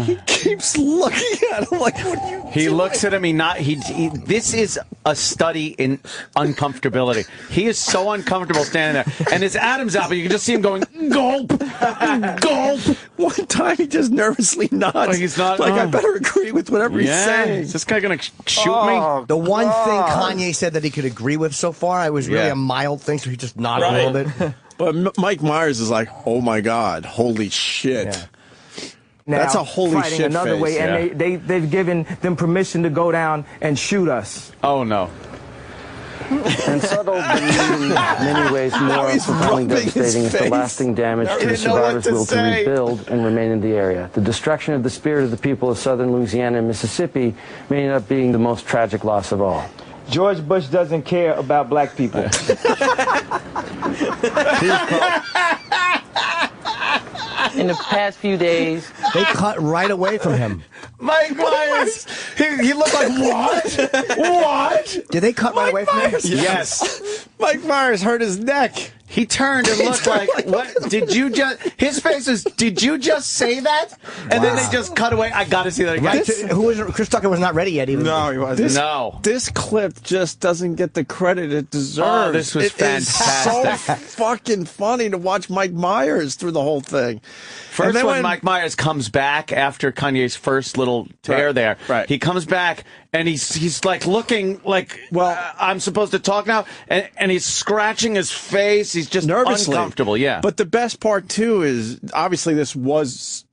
He keeps looking at him like, what are you He doing? looks at him. This is a study in uncomfortability. He is so uncomfortable standing there, and his Adam's out, but you can just see him going gulp, gulp. One time he just nervously nods. Like he's not. Like I better agree with whatever he's saying. Is this guy gonna shoot me? The one thing Kanye said that he could agree with so far, I was really a mild thing, so he just nodded a little bit. But Mike Myers is like, oh my God, holy shit. Yeah. Now, that's a holy fighting shit another face. way, and they've given them permission to go down and shoot us. Oh no. And subtle, but in many ways more profoundly devastating is the lasting damage to the survivors' will to rebuild and remain in the area. The destruction of the spirit of the people of southern Louisiana and Mississippi may end up being the most tragic loss of all. George Bush doesn't care about black people. In the past few days, they cut right away from him. Mike Myers. He looked like what? What? Did they cut right away from him? Yes. Mike Myers hurt his neck. He turned and looked like, what? Did you just, his face is, did you just say that? And then they just cut away. I got to see that again. Chris Tucker was not ready yet even. No, he wasn't. No. This clip just doesn't get the credit it deserves. Oh, this was fantastic. It's so fucking funny to watch Mike Myers through the whole thing. First, when Mike Myers comes back after Kanye's first little tear there, he comes back and he's like looking like, well, I'm supposed to talk now, and he's scratching his face. He's just nervously uncomfortable. Yeah. But the best part too is obviously it was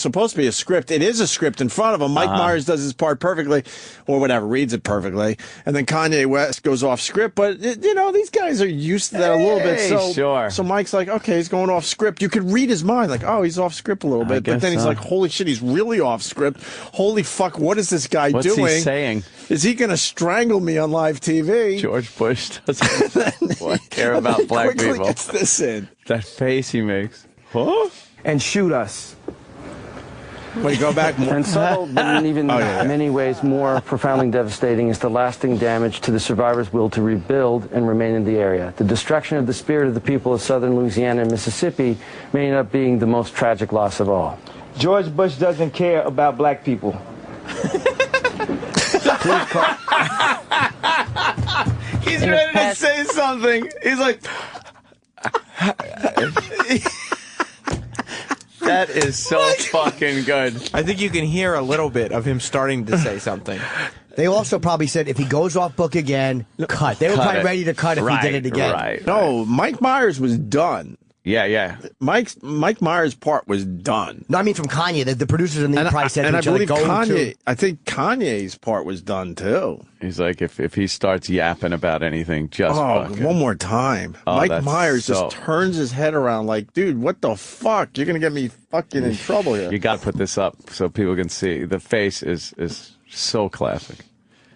supposed to be a script. It is a script in front of him. Mike Myers does his part perfectly, or whatever, reads it perfectly, and then Kanye West goes off script. But these guys are used to that a little bit. So Mike's like, okay, he's going off script. You could read his mind, like, oh, he's off script a little bit. But then he's like, holy shit, he's really off script. Holy fuck, what is this guy doing? What's he saying? Is he going to strangle me on live TV? George Bush doesn't care about black people. Gets this in. That face he makes. Huh? And shoot us. When you go back more. And subtle, but in even many ways more profoundly devastating is the lasting damage to the survivors' will to rebuild and remain in the area. The destruction of the spirit of the people of southern Louisiana and Mississippi may end up being the most tragic loss of all. George Bush doesn't care about black people. He's ready to say something. He's like, that is so fucking good. I think you can hear a little bit of him starting to say something. They also probably said if he goes off book again, cut. They were probably ready to cut if he did it again. No, Mike Myers was done. Yeah. Mike Myers' part was done. No, I mean from Kanye. The producers and they probably said to each other, I think Kanye's part was done too. He's like, if he starts yapping about anything, just one more time. Mike Myers just turns his head around like, dude, what the fuck? You're gonna get me fucking in trouble here. You got to put this up so people can see. The face is so classic.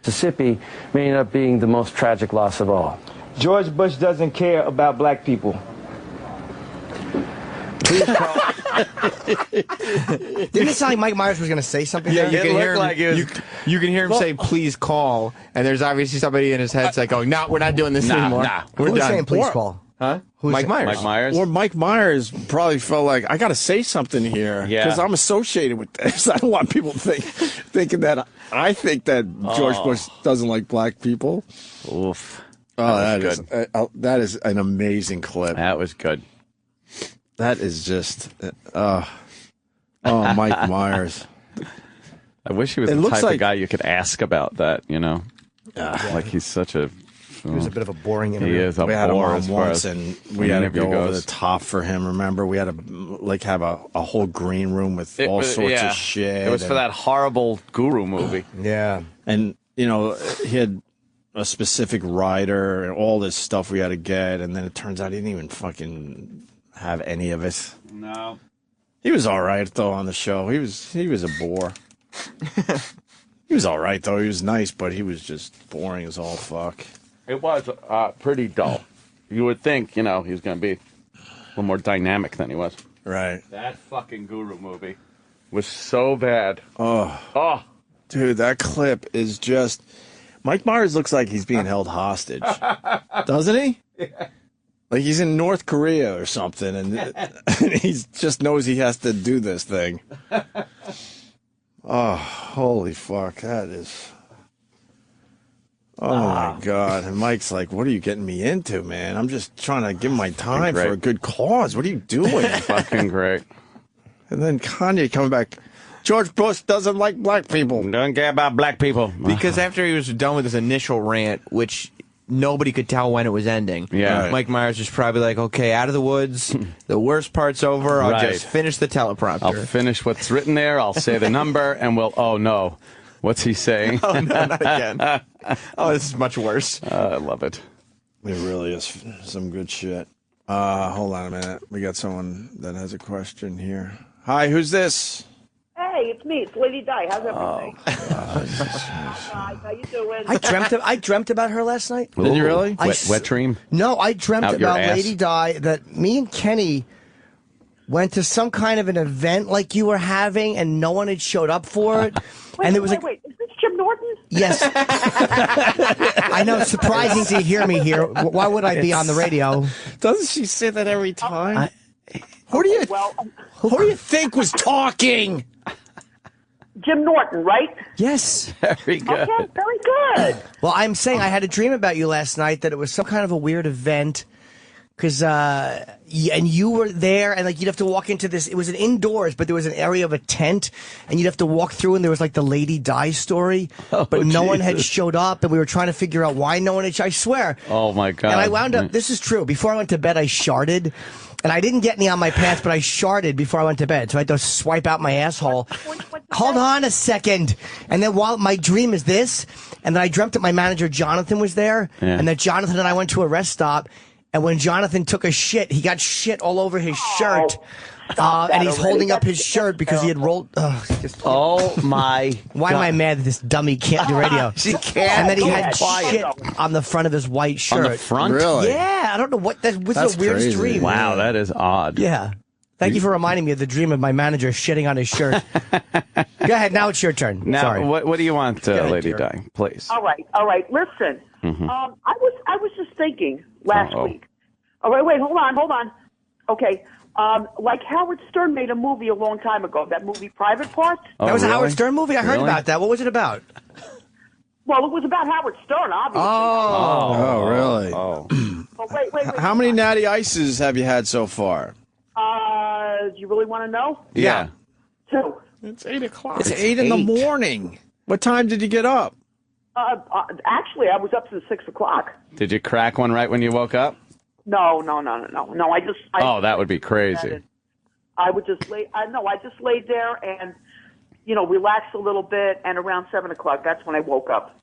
Mississippi may end up being the most tragic loss of all. George Bush doesn't care about black people. Didn't it sound like Mike Myers was going to say something? Yeah, there? you can hear him say, "Please call," and there's obviously somebody in his headset going, "No, we're not doing this anymore. We're Who's done." saying, "Please call"? Huh? Mike Myers. Mike Myers. Or Mike Myers probably felt like, I got to say something here because I'm associated with this. I don't want people thinking that I think that George Bush doesn't like black people. Oof. that is an amazing clip. That was good. That is just Mike Myers. I wish he was the type of guy you could ask about that. Like he's such a. He was a bit of a boring interview. He is a we had him bore on as far once, as and we had to go goes. over the top for him. Remember, we had to have a whole green room with all sorts of shit. It was for that horrible Guru movie. Yeah, and he had a specific rider and all this stuff we had to get, and then it turns out he didn't even fucking have any of it. No, he was all right though on the show. He was a bore. He was all right though. He was nice, but he was just boring as all fuck. It was pretty dull. You would think, he was going to be a little more dynamic than he was. Right. That fucking Guru movie was so bad. Oh, dude, that clip is just. Mike Myers looks like he's being held hostage, doesn't he? Yeah. Like he's in North Korea or something, and he just knows he has to do this thing. Oh, holy fuck, that is. Oh my God. And Mike's like, what are you getting me into, man? I'm just trying to give my time for a good cause. What are you doing? Fucking great. And then Kanye coming back. George Bush doesn't like black people. Doesn't care about black people. Because after he was done with his initial rant, which nobody could tell when it was ending, Mike Myers was probably like, okay, out of the woods, the worst part's over, I'll just finish the teleprompter. I'll finish what's written there, I'll say the number, and oh no. What's he saying? Oh, no, not again. Oh, this is much worse. I love it. It really is some good shit. Hold on a minute. We got someone that has a question here. Hi, who's this? Hey, it's me. It's Lady Di. How's everything? How you doing? I dreamt about her last night. Did you really? Wet dream? No, I dreamt Out your about ass? Lady Di, that me and Kenny went to some kind of an event like you were having, and no one had showed up for it. Wait, is this Jim Norton? Yes. I know, surprising to hear me here. Why would I be on the radio? Doesn't she say that every time? Who do you think was talking? Jim Norton, right? Yes. Very good. Okay, very good. Well, I'm saying I had a dream about you last night, that it was some kind of a weird event. Because, and you were there, and like you'd have to walk into this. It was an indoors, but there was an area of a tent, and you'd have to walk through, and there was like the Lady Di story, but no one had showed up, and we were trying to figure out why no one had. I swear. Oh my God! And I wound up. This is true. Before I went to bed, I sharted, and I didn't get any on my pants, but I sharted before I went to bed, so I had to swipe out my asshole. Hold on a second. And then while my dream is this, and then I dreamt that my manager Jonathan was there, and that Jonathan and I went to a rest stop. And when Jonathan took a shit, he got shit all over his shirt. And he's holding up his shirt because he had rolled. Oh, my. Why am I mad that this dummy can't do radio? She can't. And then he had Quiet. shit on the front of his white shirt. On the front? Really? Yeah. I don't know what. That was That's the weirdest crazy. dream. Wow, that is odd. Yeah. Thank you for reminding me of the dream of my manager shitting on his shirt. Go ahead. Now it's your turn. Now, Sorry. what do you want, ahead, Lady dear. Di? Please. All right. Listen, I was just thinking last week. All right, wait, hold on. Okay, like Howard Stern made a movie a long time ago. That movie, Private Parts. That was really? a Howard Stern movie? I heard Really? about that. What was it about? Well, it was about Howard Stern, obviously. Oh, really? Oh. But wait. How many natty ices have you had so far? Do you really want to know? Yeah. 2. It's 8 o'clock. It's 8 in the morning. What time did you get up? Actually, I was up since 6 o'clock. Did you crack one right when you woke up? No. I That would be crazy. I would just lay. I just laid there and, relaxed a little bit. And around 7 o'clock, that's when I woke up.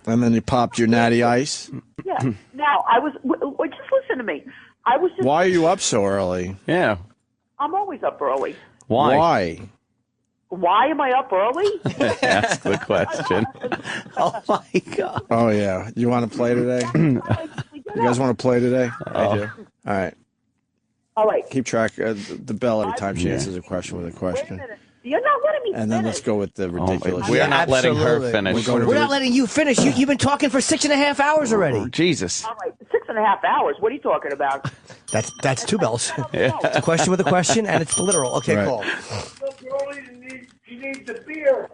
And then you popped your natty ice? Yeah. Now just listen to me. I was just. Why are you up so early? Yeah. I'm always up early. Why? Why am I up early? Ask the question. Oh, my God. Oh, yeah. You want to play today? You guys want to play today? I do. All right. All right. Keep track of the bell every time she answers a question with a Wait a question. minute. You're not letting me And then let's go with the ridiculous. We are not letting her Absolutely. finish. We're not letting you finish. You've been talking for 6.5 hours already. Jesus. All right. 6.5 hours. What are you talking about? That's 2 bells. It's a question with a question, and it's literal. Okay, Right. cool. She needs a beer.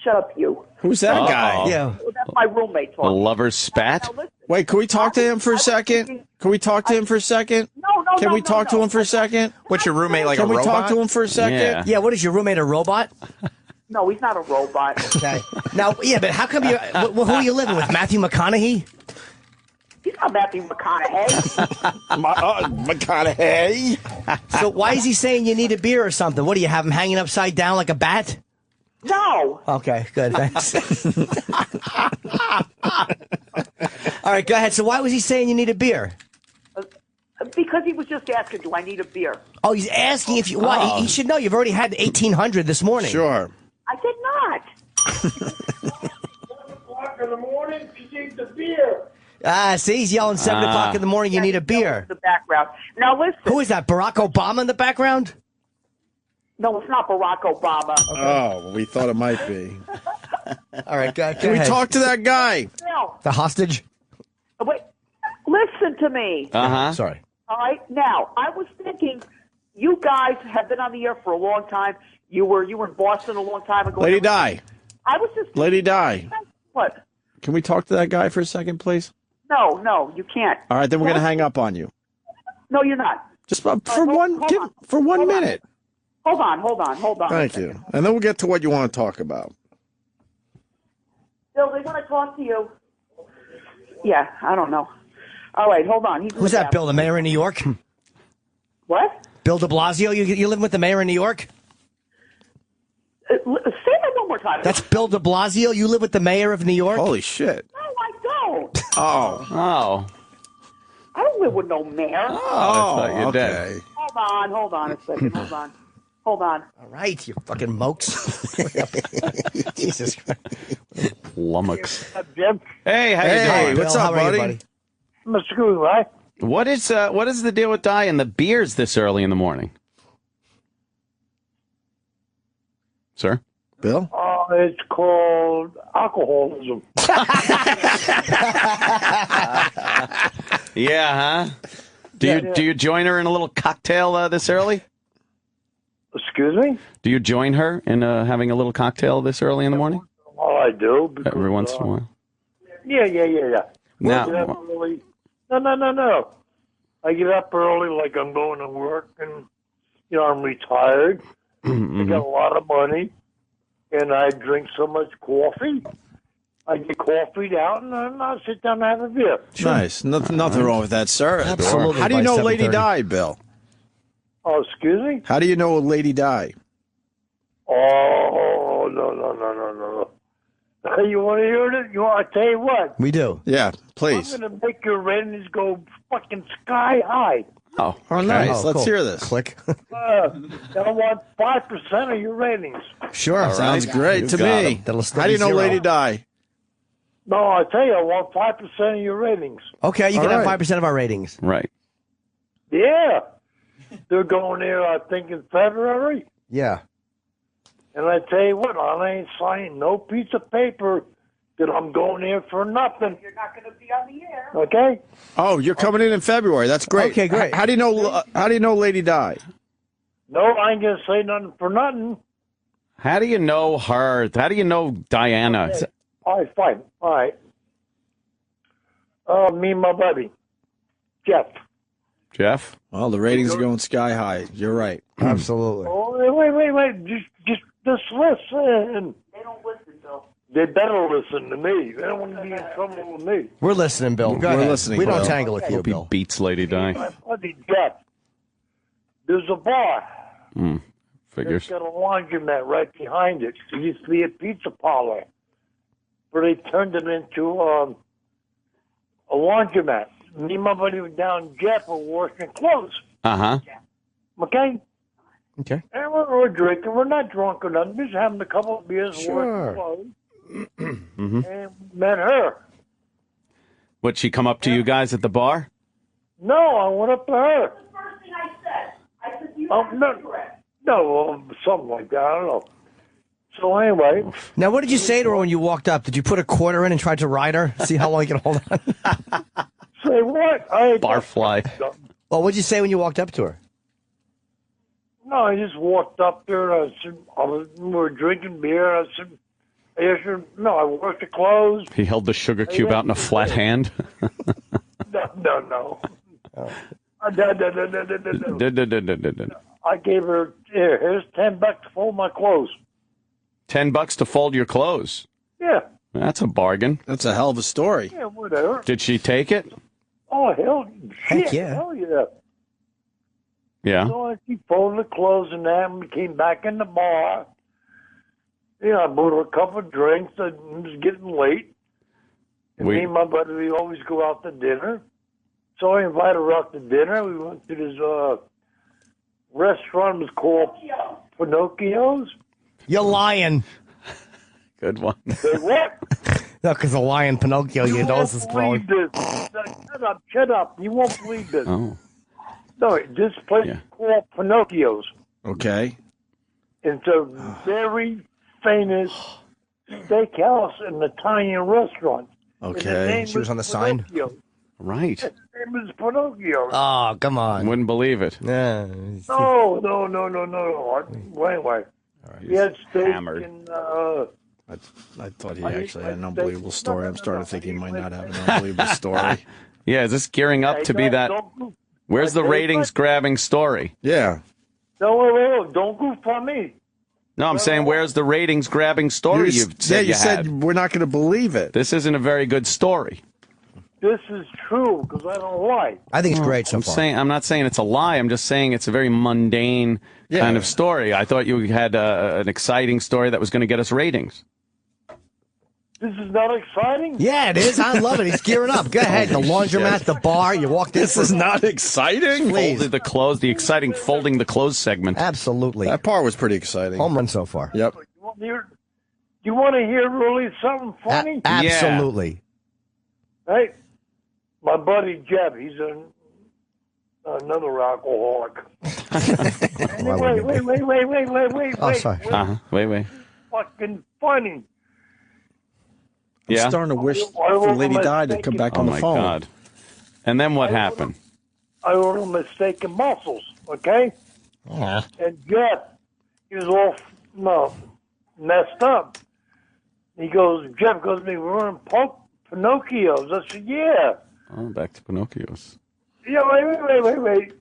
Shut up, you. Who's that Uh-oh. guy? Yeah. Well, that's my roommate A talking. lover's spat? Now, listen, Wait, can we talk to him for a second? Can we talk to him for a second? Can we talk to him for a second? What's your roommate, like Can a we robot? talk to him for a second? Yeah. Yeah, what is your roommate, a robot? No, he's not a robot. Okay. Now, yeah, but how come you? Who are you living with? Matthew McConaughey? He's not Matthew McConaughey. McConaughey. So why is he saying you need a beer or something? What do you have him hanging upside down like a bat? No. Okay, good. Thanks. All right, go ahead. So why was he saying you need a beer? Because he was just asking, do I need a beer? Oh, he's asking if you. Why? Oh. He should know. You've already had 1,800 this morning. Sure. I did not. 7 o'clock in the morning, she needs a beer. Ah, see, he's yelling 7 o'clock in the morning. You need a beer. In the background. Now listen. Who is that? Barack Obama in the background? No, it's not Barack Obama. Oh, we thought it might be. All right, go Can we ahead. talk to that guy? No. The hostage? Wait. Listen to me. Uh-huh. Sorry. All right. Now, I was thinking, you guys have been on the air for a long time. You were in Boston a long time ago. Lady Di. I was just Lady Di. What? Can we talk to that guy for a second, please? No, you can't. All right, then we're going to hang up on you. No, you're not. Just for one minute. Hold on. Thank you. And then we'll get to what you want to talk about. Bill, they want to talk to you. Yeah, I don't know. All right, hold on. Who's that, Bill, the mayor of New York? What? Bill de Blasio? You living with the mayor of New York? Say that one more time. That's Bill de Blasio? You live with the mayor of New York? Holy shit. No, I don't. Oh. I don't live with no mayor. I thought you did. Okay. Hold on a second. Hold on. All right, you fucking mokes. Jesus Christ. Lummox. Jim, Hey, how you Hey, doing? what's Bill, up, how are you, buddy? Mr. Screw, right? What is the deal with Di and the beers this early in the morning? Sir? Bill? It's called alcoholism. Yeah, huh? Do you join her in a little cocktail this early? Excuse me? Do you join her in having a little cocktail this early in the morning? All I do. Because, Every once in a while. Yeah. Now- I get up early. No. I get up early like I'm going to work and, I'm retired. I got a lot of money and I drink so much coffee. I get coffeeed out and I sit down and have a beer. Nice. Nothing wrong with that, sir. Absolutely. How do you By know Lady 7:30. Di, Bill? Oh, excuse me? How do you know Lady Di? Oh, no. You want to hear it? I tell you what. We do. Yeah, please. I'm going to make your ratings go fucking sky high. Oh, nice. Oh, Let's cool. hear this. Click. I want 5% of your ratings. Sure. Sounds great You to got me. him. That'll still How do you be know zero. Lady Di? No, I tell you, I want 5% of your ratings. Okay, you can All have right. 5% of our ratings. right. Yeah. They're going there, I think, in February. Yeah. And I tell you what, I ain't signing no piece of paper that I'm going there for nothing. You're not going to be on the air. Okay? Oh, you're coming in February. That's great. Okay, great. How do you know? How do you know Lady Di? No, I ain't going to say nothing for nothing. How do you know her? How do you know Diana? All right, fine. All right. Me and my buddy, Jeff. Jeff? Well, the ratings are going sky high. You're right. Absolutely. Oh, wait. Just listen. They don't listen, Bill. They better listen to me. They don't want to be in trouble with me. We're listening, Bill. Go ahead. listening, We don't Bill. tangle with you, Hope he Bill. beats Lady Di. My buddy, Jeff. There's a bar. Figures. It's got a laundromat right behind it. It used to be a pizza parlor. But they turned it into a laundromat. Me and my buddy were down Jeff were washing clothes. Uh-huh. Okay? Okay. And we're drinking. We're not drunk or nothing. Just having a couple of beers, Sure. washing clothes. And met her. Would she come up to you guys at the bar? No, I went up to her. First thing I said. I said, you Oh, have no. cigarettes. No, something like that. I don't know. So anyway, Now, what did you say to her when you walked up? Did you put a quarter in and try to ride her? See how long you can hold on? say what? Barfly. Well, what did you say when you walked up to her? No, I just walked up there and I said, we were drinking beer. I said, Yes, sir. No, I washed the clothes. He held the sugar cube out in a flat hand. No. I gave her, here's $10 to fold my clothes. $10 to fold your clothes. Yeah. That's a bargain. That's a hell of a story. Yeah, whatever. Did she take it? Oh, Heck yeah. Hell yeah. Yeah. So I keep folding the clothes and that, and we came back in the bar. I bought her a couple of drinks. It was getting late. And me and my buddy, we always go out to dinner. So I invited her out to dinner. We went to this restaurant. It was called Pinocchio's. You're lying. Good one. Say what? No, because the lion Pinocchio, you know, is throwing. Shut up. You won't believe this. Oh. No, this place is called Pinocchio's. Okay. It's a very famous steakhouse and Italian restaurant. Okay. She was on the sign. Right. His name is Pinocchio. Oh, come on. Wouldn't believe it. Yeah. No. Wait. Right. He had steak Hammered. and, I thought he actually had an unbelievable story. I'm starting to think he might not have an unbelievable story. Yeah, is this gearing up to be that? Where's the ratings grabbing story? Yeah. No, don't goof on me. No, I'm saying where's the ratings grabbing story you've said you you had? said we're not going to believe it. This isn't a very good story. This is true because I don't lie. I think it's great so far. I'm not saying it's a lie. I'm just saying it's a very mundane kind of story. I thought you had an exciting story that was going to get us ratings. This is not exciting? Yeah, it is. I love it. He's gearing up. Go ahead. The laundromat, the bar. You walked in. This is not exciting. Folded the clothes, the exciting folding the clothes segment. Absolutely. That part was pretty exciting. Home run so far. Yep. You want to hear really something funny? Absolutely. Hey, my buddy Jeb, he's another alcoholic. Wait. Oh, sorry. Wait. Fucking funny. I'm starting to wish the lady died to come back on the phone. Oh, my God. And then what happened? I ordered him a steak and mussels, okay? Yeah. And Jeff, he was all messed up. Jeff goes to me, we're on Pinocchio's. I said, yeah. Oh, back to Pinocchio's. Yeah, wait.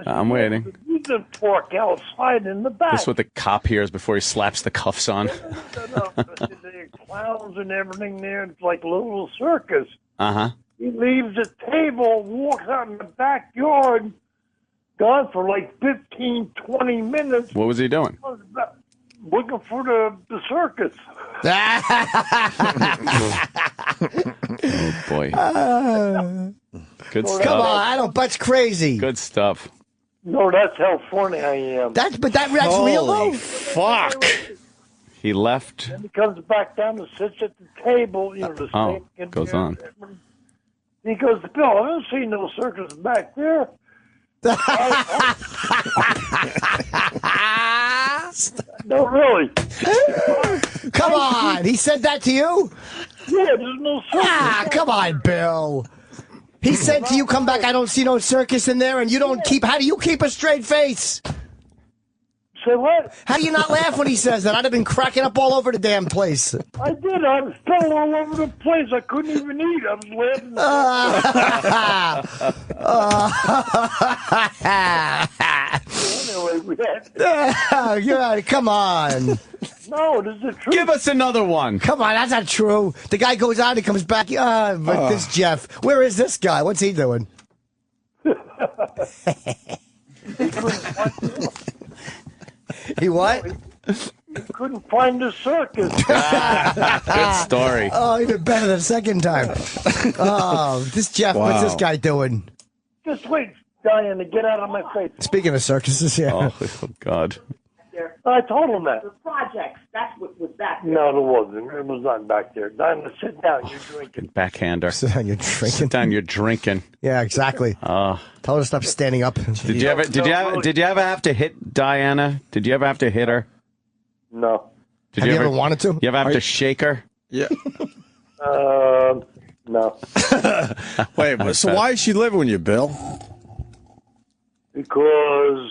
I'm waiting. You can pork outside in the back. This is what the cop hears before he slaps the cuffs on. The clowns and everything there. It's like a little circus. Uh-huh. He leaves the table, walks out in the backyard, gone for like 15, 20 minutes. What was he doing? Looking for the circus. Oh, boy. Good stuff. Come on, that's crazy. Good stuff. No, that's how funny I am. That's real though. Fuck. He left. Then he comes back down and sits at the table. The steak in goes there. on. He goes, Bill, I don't see no circus back there. No, really. Come on. He said that to you? Yeah, there's no circus. Come on, Bill. He said to you, come back, I don't see no circus in there, and you don't how do you keep a straight face? Say what? How do you not laugh when he says that? I'd have been cracking up all over the damn place. I did. I was spilling all over the place. I couldn't even eat. I was laughing. Come on. No, this is the truth. Give us another one. Come on, that's not true. The guy goes out, he comes back. But this Jeff, where is this guy? What's he doing? He what? He couldn't find the circus. Good story. Oh, even better the second time. Oh, this Jeff, what's this guy doing? Just wait, Diana, get out of my face. Speaking of circuses, yeah. Oh God. I told him that. The projects, that's what was back there. No, there wasn't. It was not back there. Diana, sit down. You're drinking. Backhander. Sit down, you're drinking. Sit down, you're drinking. Yeah, exactly. Tell her to stop standing up. Did you ever have to hit Diana? Did you ever have to hit her? No. Have you ever wanted to? You ever have to shake her? Yeah. No. Wait, so why is she living with you, Bill? Because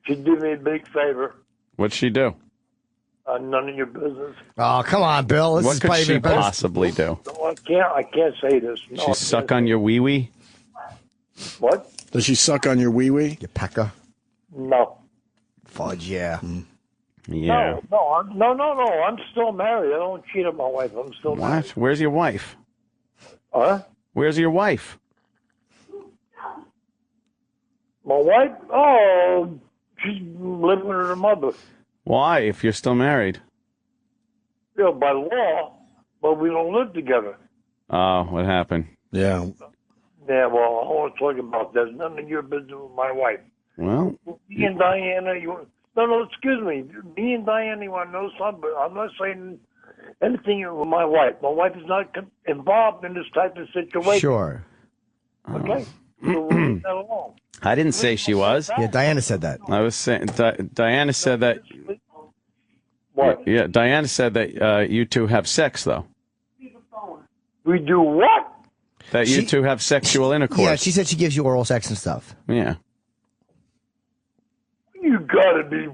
she did me a big favor. What'd she do? None of your business. Oh, come on, Bill. This What is could probably she better. possibly do? No, I can't say this. No, She suck on your wee-wee? What? Does she suck on your wee-wee? You pecker. No. Fudge, yeah. Yeah. No, I'm still married. I don't cheat on my wife. I'm still married. What? Where's your wife? Huh? Where's your wife? My wife? Oh, she's living with her mother. Why, if you're still married? Yeah, by law, but we don't live together. Oh, what happened? Yeah. Yeah, well, I don't want to talk about that. None of your business with my wife. Well, Me and Diana, no, excuse me. Me and Diana, you want to know something, but I'm not saying anything with my wife. My wife is not involved in this type of situation. Sure. Okay? So we'll leave that alone. I didn't say she was. Yeah, Diana said that. I was saying, Diana said that. What? Yeah, Diana said that you two have sex, though. We do what? That you two have sexual intercourse. Yeah, she said she gives you oral sex and stuff. Yeah. You gotta be.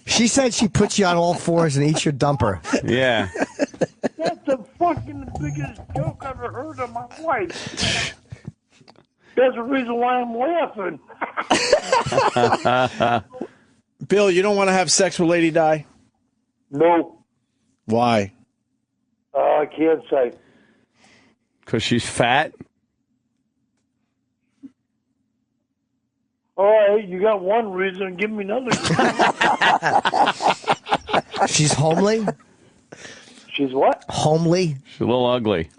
She said she puts you on all fours and eats your dumper. Yeah. That's the fucking biggest joke I've ever heard of my wife. That's the reason why I'm laughing. Bill, you don't want to have sex with Lady Di? No. Why? I can't say. Because she's fat? All right, you got one reason. Give me another. She's homely? She's what? Homely? She's a little ugly.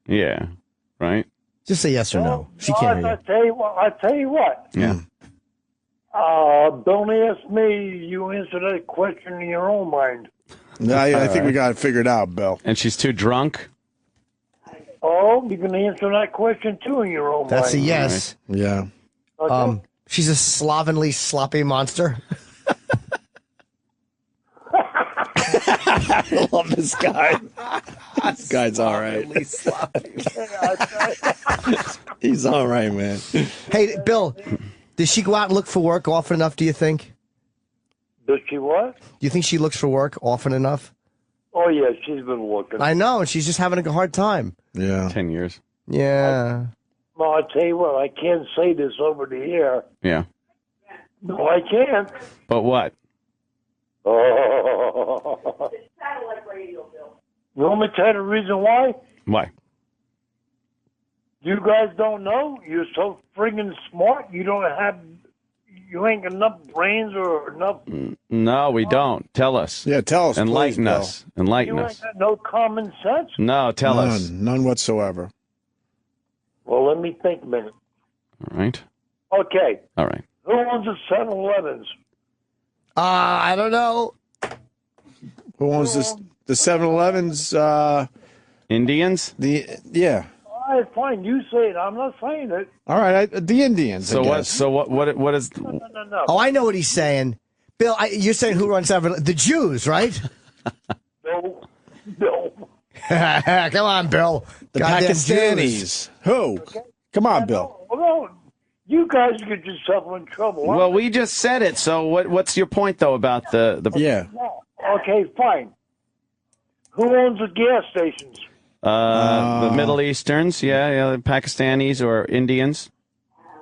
Yeah. Right? Just say yes or no. She can't hear I tell you what. Yeah. Don't ask me. You answer that question in your own mind. I think we got it figured out, Bill. And she's too drunk? Oh, you can answer that question too in your own mind. That's a yes. Right. Yeah. Okay. She's a slovenly, sloppy monster. I love this guy. This guy's all right. He's all right, man. Hey, Bill, does she go out and look for work often enough, do you think? Does she what? Do you think she looks for work often enough? Oh, yeah, she's been looking. I know, and she's just having a hard time. Yeah. 10 years. Yeah. No, I tell you what, I can't say this over the air. Yeah. No, I can't. But what? Oh. Satellite radio, Bill. You want me to tell you the reason why? Why? You guys don't know? You're so friggin' smart. You ain't got enough brains or enough. No, we don't. Tell us. Yeah, tell us. Enlighten please, us. Enlighten You us. ain't got no common sense. No, tell us. None whatsoever. Well, let me think a minute. All right. Okay. All right. Who owns the 7-Elevens? I don't know. Who owns this? The 7-Elevens? Indians? Yeah. All right, fine. You say it. I'm not saying it. All right, the Indians. So I what? guess. So what is? No. Oh, I know what he's saying. Bill, you're saying who runs 7? The Jews, right? No. Come on, Bill. The Goddamn Pakistanis. Jews. Who? Come on, Bill. No. You guys get yourself in trouble. Well, we just said it. So what's your point though about the? Yeah. No. Okay, fine. Who owns the gas stations? The Middle Easterns, yeah, the Pakistanis or Indians.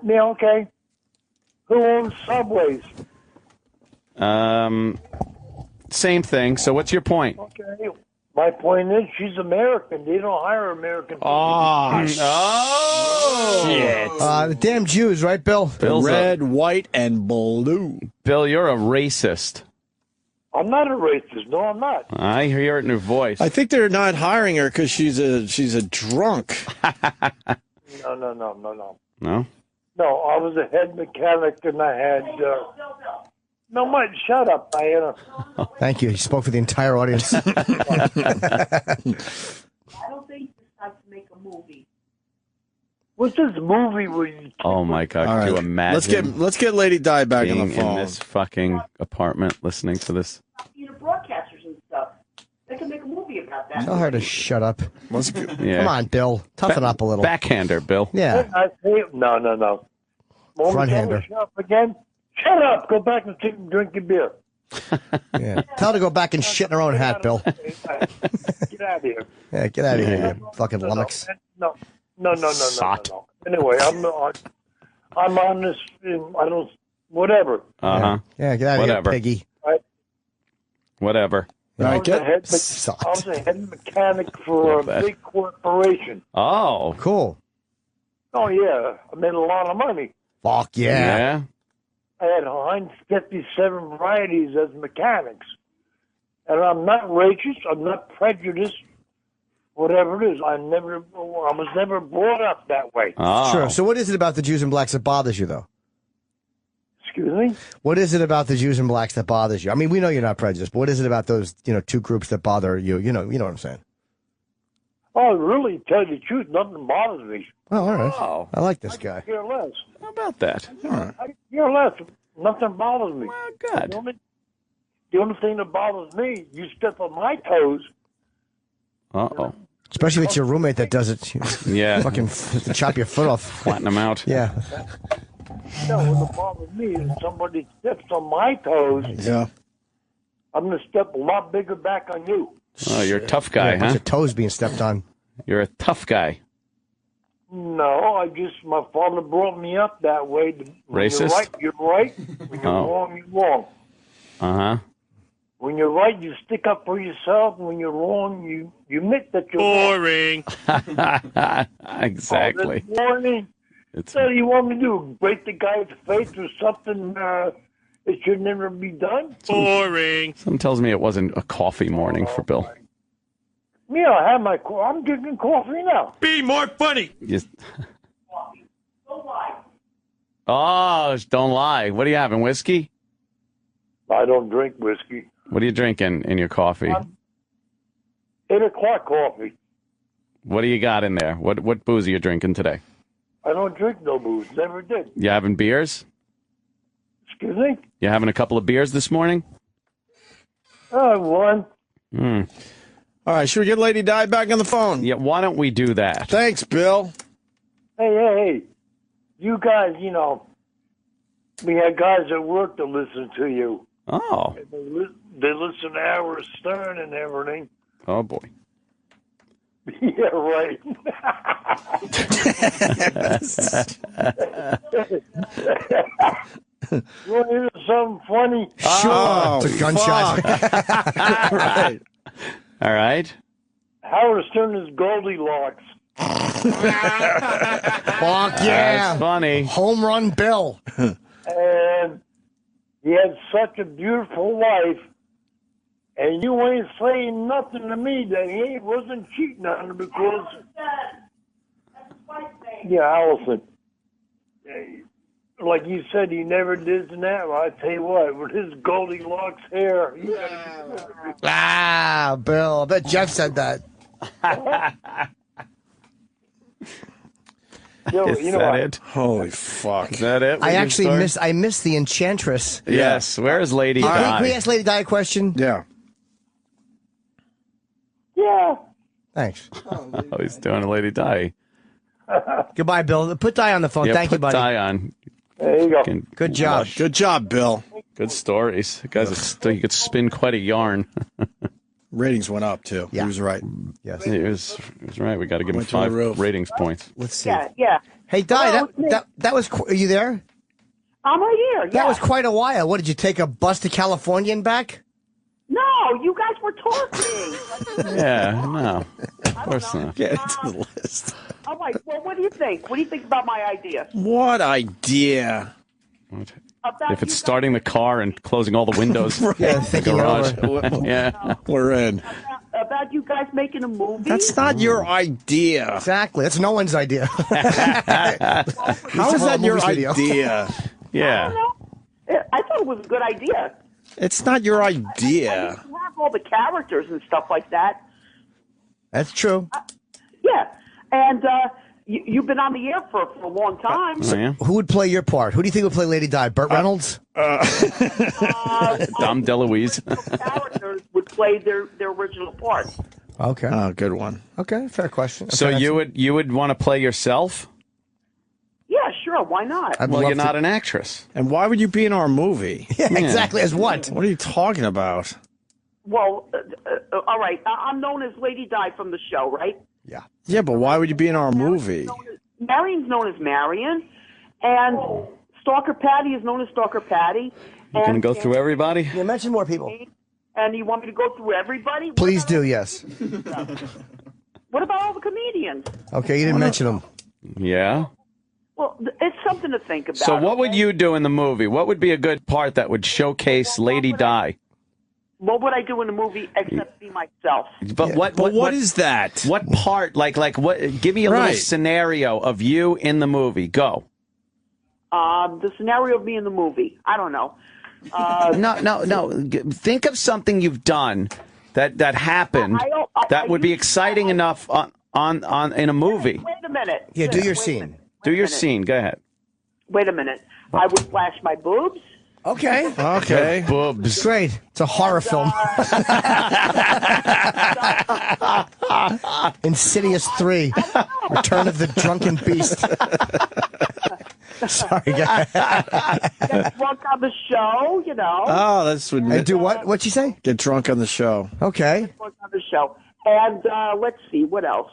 Yeah, okay. Who owns subways? Same thing. So what's your point? Okay. My point is, she's American. They don't hire American people. Oh, shit. The damn Jews, right, Bill? Bill's Red, white, and blue. Bill, you're a racist. I'm not a racist. No, I'm not. I hear it in her voice. I think they're not hiring her because she's a drunk. No. No? No, I was a head mechanic and I had... No, Mike, shut up, Diana. Thank you. He spoke for the entire audience. I don't think it's time to make a movie. What's this movie where you... Oh, my God. All Could you right. imagine Let's get Lady Di back on being the phone. in this fucking apartment listening to this? Broadcasters and stuff. They can make a movie about that. Tell her to shut up. Yeah. Come on, Bill. Toughen up a little. Backhander, Bill. Yeah. I say, no. Front hander. Shut up again. Shut up. Go back and drink your beer. Yeah. Tell her to go back and shit in her own hat, Bill. Get out of here. Yeah, get out of here, you fucking lummox. No. Anyway, I'm on this. I don't. Whatever. Yeah, get out of here, piggy. Right? Whatever. I was a head mechanic for a big corporation. Oh, cool. Oh yeah, I made a lot of money. Fuck yeah. I had 157 varieties as mechanics. And I'm not racist, I'm not prejudiced, whatever it is. I was never brought up that way. Oh. Sure. So what is it about the Jews and blacks that bothers you, though? Excuse me? What is it about the Jews and blacks that bothers you? I mean, we know you're not prejudiced, but what is it about those, two groups that bother you? You know what I'm saying? Oh, really, tell you the truth, nothing bothers me. Oh, all right. Oh. I like this guy. I care less. How about that? All right. I care less. Nothing bothers me. Well, good. The only thing that bothers me, you step on my toes. Uh-oh. Especially if it's your roommate that does it. Yeah. Fucking chop your foot off. Flatten them out. Yeah. No, what bothers me is somebody steps on my toes. Yeah. I'm going to step a lot bigger back on you. Oh, you're a tough guy, yeah, a bunch huh? of toes being stepped on. You're a tough guy. No, my father brought me up that way. When Racist? You're right. When you're wrong, you're wrong. Uh-huh. When you're right, you stick up for yourself. When you're wrong, you admit that you're boring. Exactly. Oh, that's boring. So you want me to do? Break the guy's face or something it should never be done? Boring. Something tells me it wasn't a coffee morning for Bill. Yeah, I have I'm drinking coffee now. Be more funny. Oh, don't lie. What are you having, whiskey? I don't drink whiskey. What are you drinking in your coffee? 8 o'clock coffee. What do you got in there? What booze are you drinking today? I don't drink no booze. Never did. You having beers? Excuse me? You having a couple of beers this morning? One. All right, should we get Lady Di back on the phone? Yeah, why don't we do that? Thanks, Bill. Hey. You guys, we had guys at work that listen to you. Oh. They listen to Howard Stern and everything. Oh, boy. Yeah, right. You want to hear something funny? Sure. Oh, it's a gunshot. Right. All right. Howard Stern is Goldilocks. Fuck yeah. That's funny. Home run Bill. And he had such a beautiful wife, and you ain't saying nothing to me that he wasn't cheating on her because... Yeah, Allison. Like you said, he never did that. Well, I tell you what, with his Goldilocks hair... Bill. I bet Jeff said that. Is that it? Holy fuck. Is that it? I actually missed the Enchantress. Yes. Where is Lady Di? Can we ask Lady Di a question? Yeah. Yeah. Thanks. Oh, he's doing a Lady Di. Goodbye, Bill. Put Di on the phone. Yeah, Thank you, put buddy. Di on. There you go. Good job. Good job, Bill. Good stories. The guy's he could spin quite a yarn. Ratings went up, too. Yeah. He was right. Yes. He was right. We got to give him Went to the 5 roof. ratings points. Let's see. Yeah. Hey, Di, that was... Are you there? I'm right here. That was quite a while. What, did you take a bus to California and back? No, you guys were talking. Yeah, no. Of course not. Get into the list. All right. Well, what do you think? What do you think about my idea? What idea? If it's starting the car and closing all the windows in the garage. Yeah. We're in. About you guys making a movie? That's not your idea. Exactly. That's no one's idea. How is that your idea? Yeah. I thought it was a good idea. It's not your idea. You have all the characters and stuff like that. That's true. Yeah. And you've been on the air for a long time. Who would play your part? Who do you think would play Lady Di? Burt Reynolds? Dom DeLuise. Characters would play their original part. Okay. Oh, good one. Okay, fair question. So Okay, you would want to play yourself? Yeah, sure. Sure, why not? I'd Well, love you're to- not an actress. And why would you be in our movie? Yeah, exactly. As what? What are you talking about? Well, all right. I'm known as Lady Di from the show, right? Yeah, but why would you be in our movie? Marion's known as Marion, and Stalker Patty is known as Stalker Patty. You can go through everybody? Yeah, mention more people. And you want me to go through everybody? Please do, yes. What about all the comedians? Okay, you didn't mention them. Yeah. Well, it's something to think about. So what would you do in the movie? What would be a good part that would showcase Lady Di? What would I do in the movie except be myself? But what is that? What part? Like what? Give me a little scenario of you in the movie. Go. The scenario of me in the movie. I don't know. No. Think of something you've done that happened that would be exciting enough on in a movie. Wait a minute. Yeah, do your scene. Do your scene. Go ahead. Wait a minute. I would flash my boobs. Okay. Okay. Boobs. Great. It's a horror film. Insidious 3. Return of the Drunken Beast. Sorry, guys. Get drunk on the show, you know. Oh, that's what. And do what? What'd you say? Get drunk on the show. Okay. Get drunk on the show. And let's see. What else?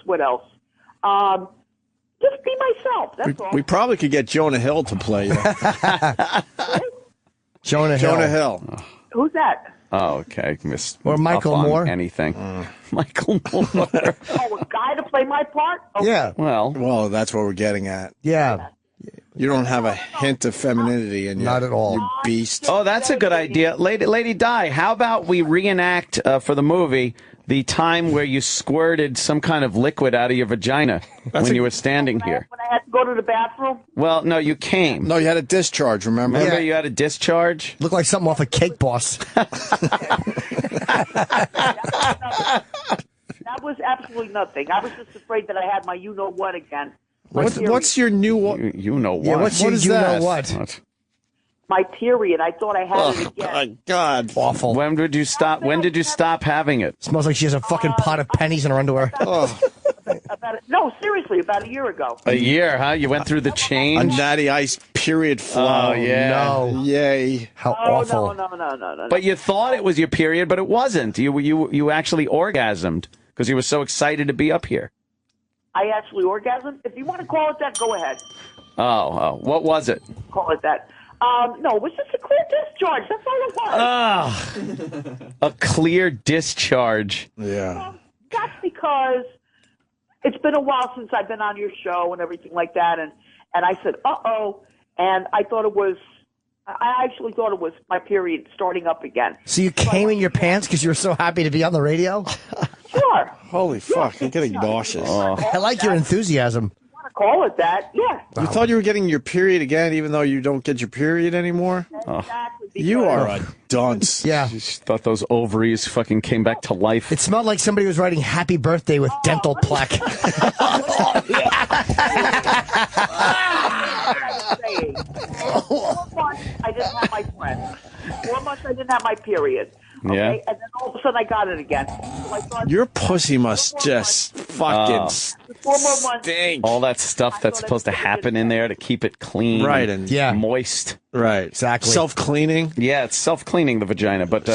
Just be myself. That's all. We probably could get Jonah Hill to play you. Jonah Hill. Who's that? Oh, okay. Miss Or Michael up on Moore. Anything. Michael Moore. Oh, a guy to play my part? Okay. Yeah. Well, that's what we're getting at. Yeah. You don't have a hint of femininity in you. Not at all. You beast. Oh, that's a good idea. Lady Di, how about we reenact for the movie the time where you squirted some kind of liquid out of your vagina when you were standing here? When I had to go to the bathroom? Well, no, you came. No, you had a discharge, remember? Remember you had a discharge? Looked like something off of Cake Boss. That was absolutely nothing. I was just afraid that I had my you-know-what again. What's your new what? You know what? Yeah, what's What your is you that? know what? My period. I thought I had it again. My God. Awful. When did you stop? When did you stop having it? Smells like she has a fucking pot of pennies in her underwear. No, seriously, about a year ago. A year, huh? You went through the A change? natty ice period flow. Oh, yeah. No. Yay. How Oh, awful. no. But you thought it was your period, but it wasn't. You actually orgasmed because you were so excited to be up here. I actually orgasmed. If you want to call it that, go ahead. Oh, what was it? Call it that. No, it was just a clear discharge. That's all it was. A clear discharge. Yeah. That's because it's been a while since I've been on your show and everything like that, and I said, uh-oh, and I actually thought it was my period starting up again. So you came in your pants because you were so happy to be on the radio? Sure. Holy fuck, you're getting nauseous. I like your enthusiasm. Want to call it that? Yeah. You thought you were getting your period again, even though you don't get your period anymore? Exactly. You are a dunce. Yeah. You thought those ovaries fucking came back to life. It smelled like somebody was writing happy birthday with dental plaque. 4 months I didn't have my friend. 4 months I didn't have my period. Okay? Yeah. And then all of a sudden I got it again. So I thought, Your pussy must just fucking 4 more months. stink. All that stuff that's supposed to happen in there to keep it clean, Right, and moist. Right, exactly. Self-cleaning. Yeah, it's self-cleaning the vagina, but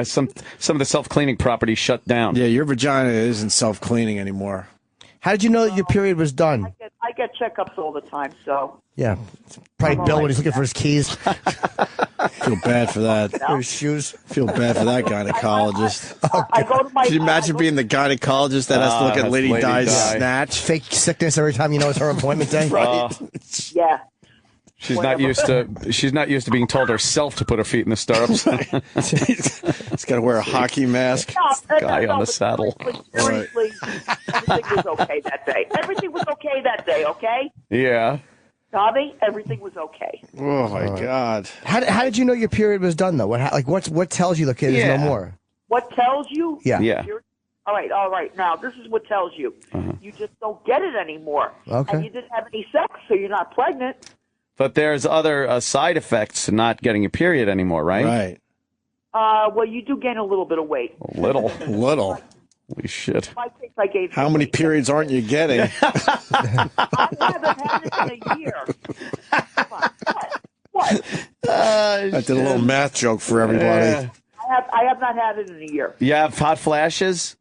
some of the self-cleaning properties shut down. Yeah, your vagina isn't self-cleaning anymore. How did you know that your period was done? I get checkups all the time, so. Yeah. Probably Bill when he's looking for his keys. Feel bad for that. Or his shoes. Feel bad for that gynecologist. I go to my. Can you imagine being the gynecologist that has to look at Lady Di's snatch? Fake sickness every time you know it's her appointment day. Right. Yeah. She's not used to being told herself to put her feet in the stirrups. He's got to wear a hockey mask. Guy on the saddle. Seriously, everything was okay that day. Everything was okay that day, okay? Yeah. Tommy, everything was okay. Oh my God! How did you know your period was done though? What tells you the kid is no more? What tells you? Yeah. All right. Now, this is what tells you. You just don't get it anymore. Okay. And you didn't have any sex, so you're not pregnant. But there's other side effects to not getting your period anymore, right? Right. Well, you do gain a little bit of weight. A little. Holy shit. My case, I gave. How many periods aren't you getting? I haven't had it in a year. Come on. What? I did a little math joke for everybody. I have not had it in a year. You have hot flashes?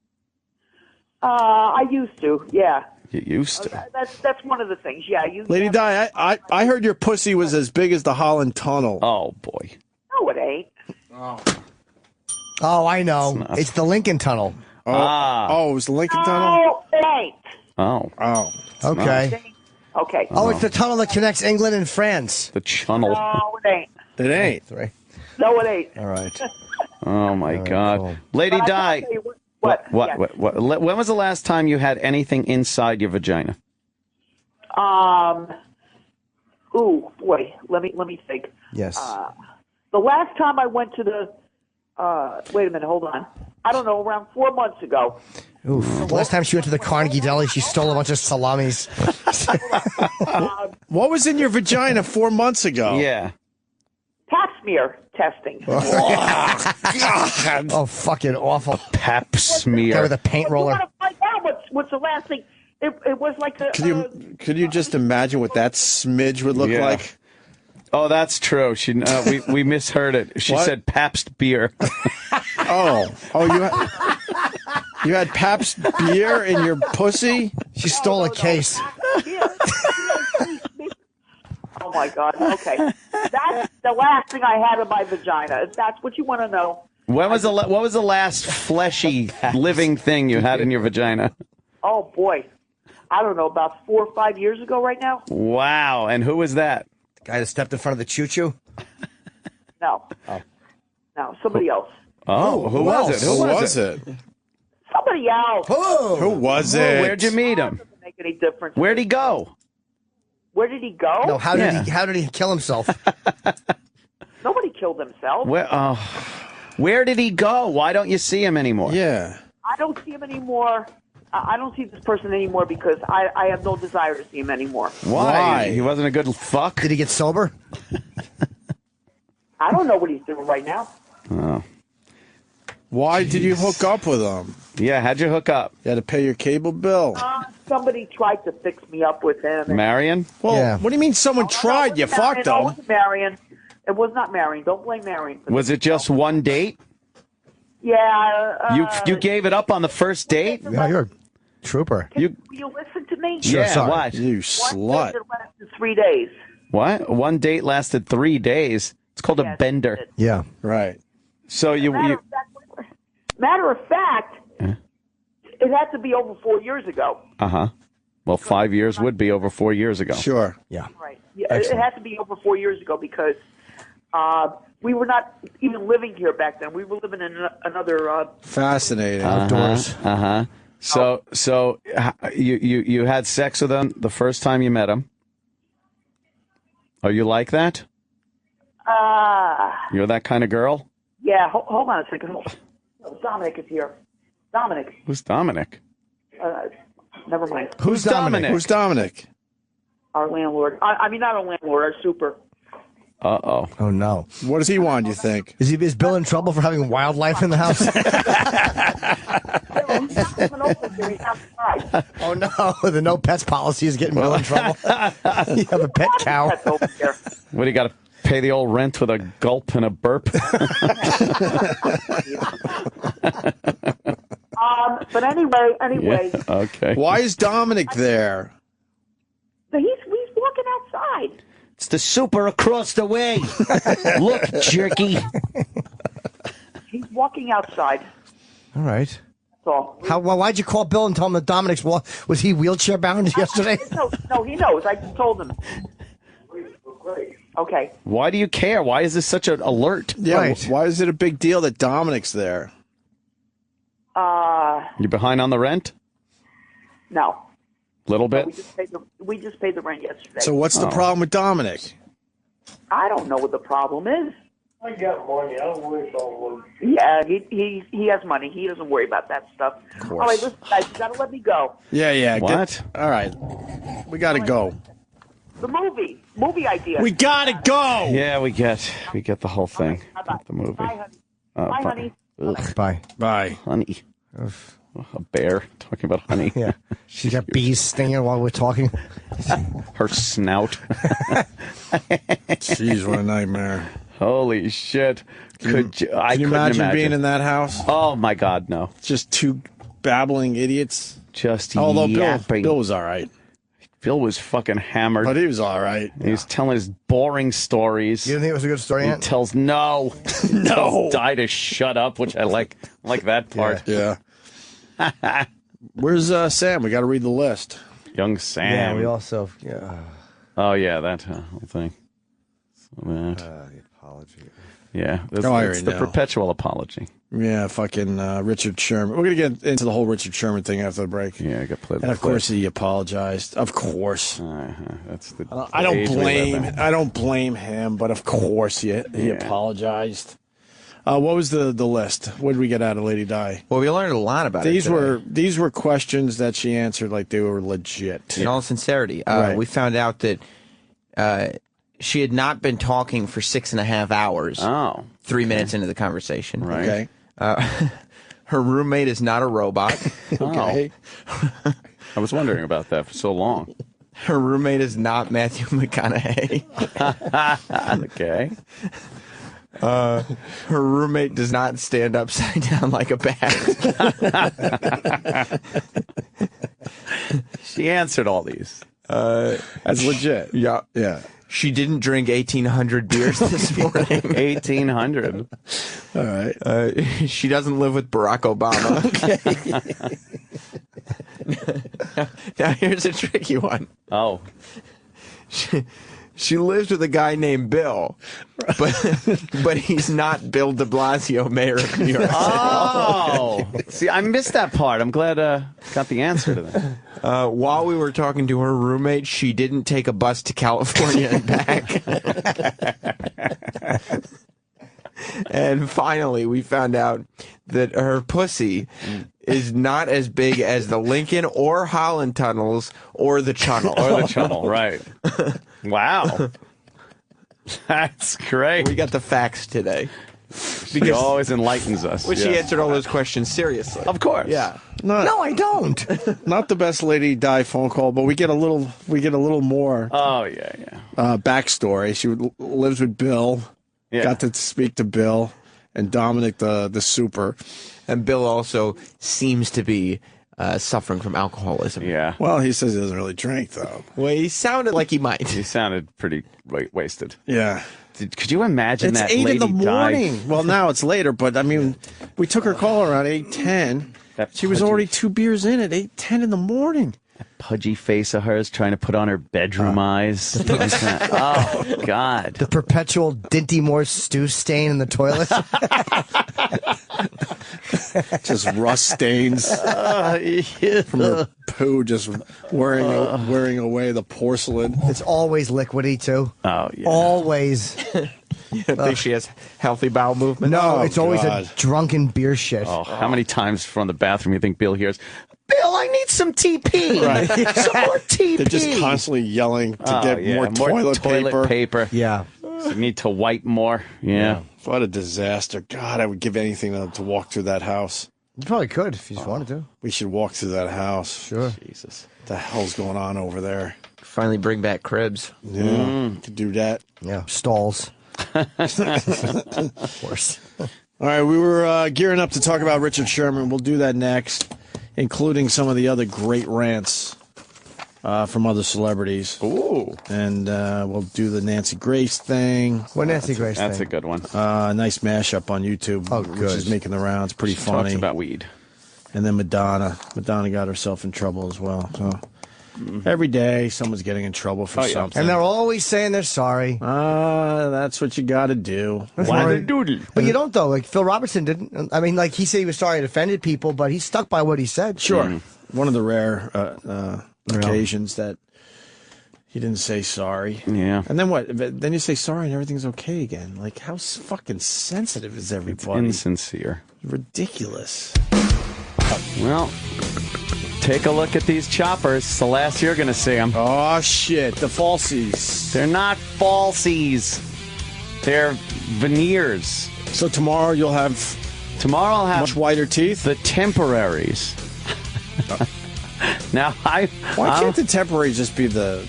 I used to, yeah. You used to. That's one of the things, yeah. Lady Di, I heard your pussy was as big as the Holland Tunnel. Oh, boy. No, it ain't. Oh, I know. It's the Lincoln Tunnel. Oh, it was the Lincoln Tunnel? No, it ain't. Oh. Okay. Okay. Oh, it's the tunnel that connects England and France. The channel. No, it ain't. It ain't. No, it ain't. All right. Oh, my God. Cool. Lady But I Di. can tell you what? When was the last time you had anything inside your vagina? Ooh, boy. Let me think. Yes. The last time I went to the. Wait a minute. Hold on. I don't know. Around 4 months ago. Oof. Last time she went to the Carnegie Deli, she stole a bunch of salamis. What was in your vagina 4 months ago? Yeah. Pap smear testing. Oh, fucking awful. Pap smear. Guy with a paint roller. You want to find out what's the last thing? It was like a. Could you just imagine what that smidge would look like? Oh, that's true. We misheard it. She said Pabst beer. You had Pabst beer in your pussy? She stole a case. Oh my God. Okay, that's the last thing I had in my vagina. If that's what you want to know. What was the last fleshy living thing you had in your vagina? Oh boy, I don't know, about 4 or 5 years ago. Right now. Wow. And who was that? The guy that stepped in front of the choo-choo? No. No, somebody else. Oh, who was it? Who was it? Somebody else. Who was it? Where'd you meet him? Doesn't make any difference. Where'd he go? Where did he go? No, how did he kill himself? Nobody killed himself. Where did he go? Why don't you see him anymore? Yeah. I don't see him anymore. I don't see this person anymore because I have no desire to see him anymore. Why? He wasn't a good fuck? Did he get sober? I don't know what he's doing right now. Oh. Why did you hook up with him? Yeah, how'd you hook up? You had to pay your cable bill. Somebody tried to fix me up with him. Marion? Well, what do you mean someone tried? You fucked No, it him. wasn't Marion. It was not Marion. Don't blame Marion. Was it just one date? Yeah. You gave it up on the first date? Yeah, you're a trooper. Will you listen to me? Sure, yeah, sorry. what? You One slut. date lasted 3 days. What? One date lasted 3 days. It's called a bender. Yeah. Right. So Matter of fact, it had to be over 4 years ago. Uh-huh. Well, 5 years would be over 4 years ago. Sure. Yeah. Right. Yeah, it had to be over 4 years ago because we were not even living here back then. We were living in another. Fascinating. Outdoors. Uh-huh. So you had sex with him the first time you met him. Are you like that? You're that kind of girl? Yeah. Hold on a second. Dominic is here. Dominic. Who's Dominic? Never mind. Who's Dominic? Who's Dominic? Our landlord. I mean, not our landlord. Our super. Uh-oh. Oh, no. What does he want, you think? Is Bill in trouble for having wildlife in the house? Oh, no. The no pets policy is getting Bill in trouble. You have a pet cow. What, do you got to pay the old rent with a gulp and a burp? But anyway. Yeah, okay. Why is Dominic there? He's walking outside. It's the super across the way. Look, jerky. He's walking outside. All right. That's all. Why'd you call Bill and tell him that Dominic's was he wheelchair bound yesterday? No, he knows. I just told him. Okay. Why do you care? Why is this such an alert? Yeah. Right. Why is it a big deal that Dominic's there? You behind on the rent? No. Little bit? We just paid the rent yesterday. So what's the problem with Dominic? I don't know what the problem is. I got money. I don't worry about money. Yeah, he has money. He doesn't worry about that stuff. Of course. All right, listen, guys, you got to let me go. Yeah. What? All right. We got to go. The movie idea. We got to go. Yeah, we get the whole thing. Bye-bye. The movie. Bye, honey. Bye, honey. Ugh, Bye. Bye. honey. Oof. A bear talking about honey. Yeah. She's got bees stinging while we're talking. Her snout. Jeez, what a nightmare. Holy shit. Can you imagine being in that house? Oh, my God, no. Just two babbling idiots. Just Although yapping. Bill was all right. Bill was fucking hammered. But he was all right. He was telling his boring stories. You didn't think it was a good story, He Ant? tells no. No. Die to shut up, which I like. I like that part. Yeah. Where's Sam? We got to read the list. Young Sam. Yeah, we also... Yeah. Oh, yeah, that whole thing. So that. The apology. Yeah, it's the perpetual apology. Yeah, fucking Richard Sherman. We're going to get into the whole Richard Sherman thing after the break. Yeah, I got played. And of course he apologized. Of course. That's the. I don't blame him, but of course he apologized. What was the list? What did we get out of Lady Di? Well, we learned a lot about it. These were questions that she answered like they were legit. In all sincerity, Right. we found out that she had not been talking for 6.5 hours. Oh, 3 minutes into the conversation. Right. Okay. Her roommate is not a robot. Okay. I was wondering about that for so long. Her roommate is not Matthew McConaughey. Okay. Her roommate does not stand upside down like a bat. She answered all these. That's legit. Yeah. Yeah. She didn't drink 1,800 beers this morning. 1,800. All right. She doesn't live with Barack Obama. Now here's a tricky one. Oh. She lives with a guy named Bill, but he's not Bill de Blasio, mayor of New York City. Oh. See, I missed that part. I'm glad I got the answer to that. While we were talking to her roommate, she didn't take a bus to California and back. And finally, we found out that her pussy is not as big as the Lincoln or Holland tunnels or the Channel. Or the Channel, right. Wow. That's great. We got the facts today. She always enlightens us. Which she answered all those questions seriously. Of course. Yeah. No, I don't. Not the best Lady Di phone call, but we get a little more. Oh yeah. Backstory. She lives with Bill. Yeah. Got to speak to Bill and Dominic the super. And Bill also seems to be suffering from alcoholism. Yeah. Well, he says he doesn't really drink, though. Well, he sounded like he might. He sounded pretty wasted. Yeah. Could you imagine it's that 8 Lady in the morning. Di? Well, now it's later, but I mean, we took her call around 8:10. She was already 2 beers in at 8:10 in the morning. That pudgy face of hers trying to put on her bedroom eyes. Oh, God. The perpetual Dinty Moore stew stain in the toilet. Just rust stains from her poo, just wearing away the porcelain. It's always liquidy, too. Oh, yeah. Always. You think she has healthy bowel movement? No, it's always a drunken beer shit. Oh, how many times from the bathroom you think Bill hears, Bill, I need some TP. Right. Some more TP. They're just constantly yelling to get more toilet paper. Yeah. You need to wipe more. Yeah. What a disaster. God, I would give anything to walk through that house. You probably could if you just wanted to. We should walk through that house. Sure. Jesus. What the hell's going on over there? Finally bring back cribs. Yeah. Could do that. Yeah. Stalls. Of course. All right, we were gearing up to talk about Richard Sherman. We'll do that next, including some of the other great rants from other celebrities. Ooh. And we'll do the Nancy Grace thing. What Nancy Grace thing? That's a good one. Nice mashup on YouTube, which is making the rounds. Pretty funny. Talks about weed. And then Madonna. Madonna got herself in trouble as well. So every day someone's getting in trouble for something. And they're always saying they're sorry. That's what you got to do. But you don't, though. Like, Phil Robertson didn't. I mean, like, he said he was sorry it offended people, but he stuck by what he said. Sure. One of the rare occasions that he didn't say sorry. Yeah. And then what? Then you say sorry and everything's okay again. Like, how fucking sensitive is everybody? It's insincere. Ridiculous. Well, take a look at these choppers. It's the last you're going to see them. Oh, shit. The falsies. They're not falsies. They're veneers. So tomorrow I'll have much whiter teeth? The temporaries. Now, why can't the temporary just be the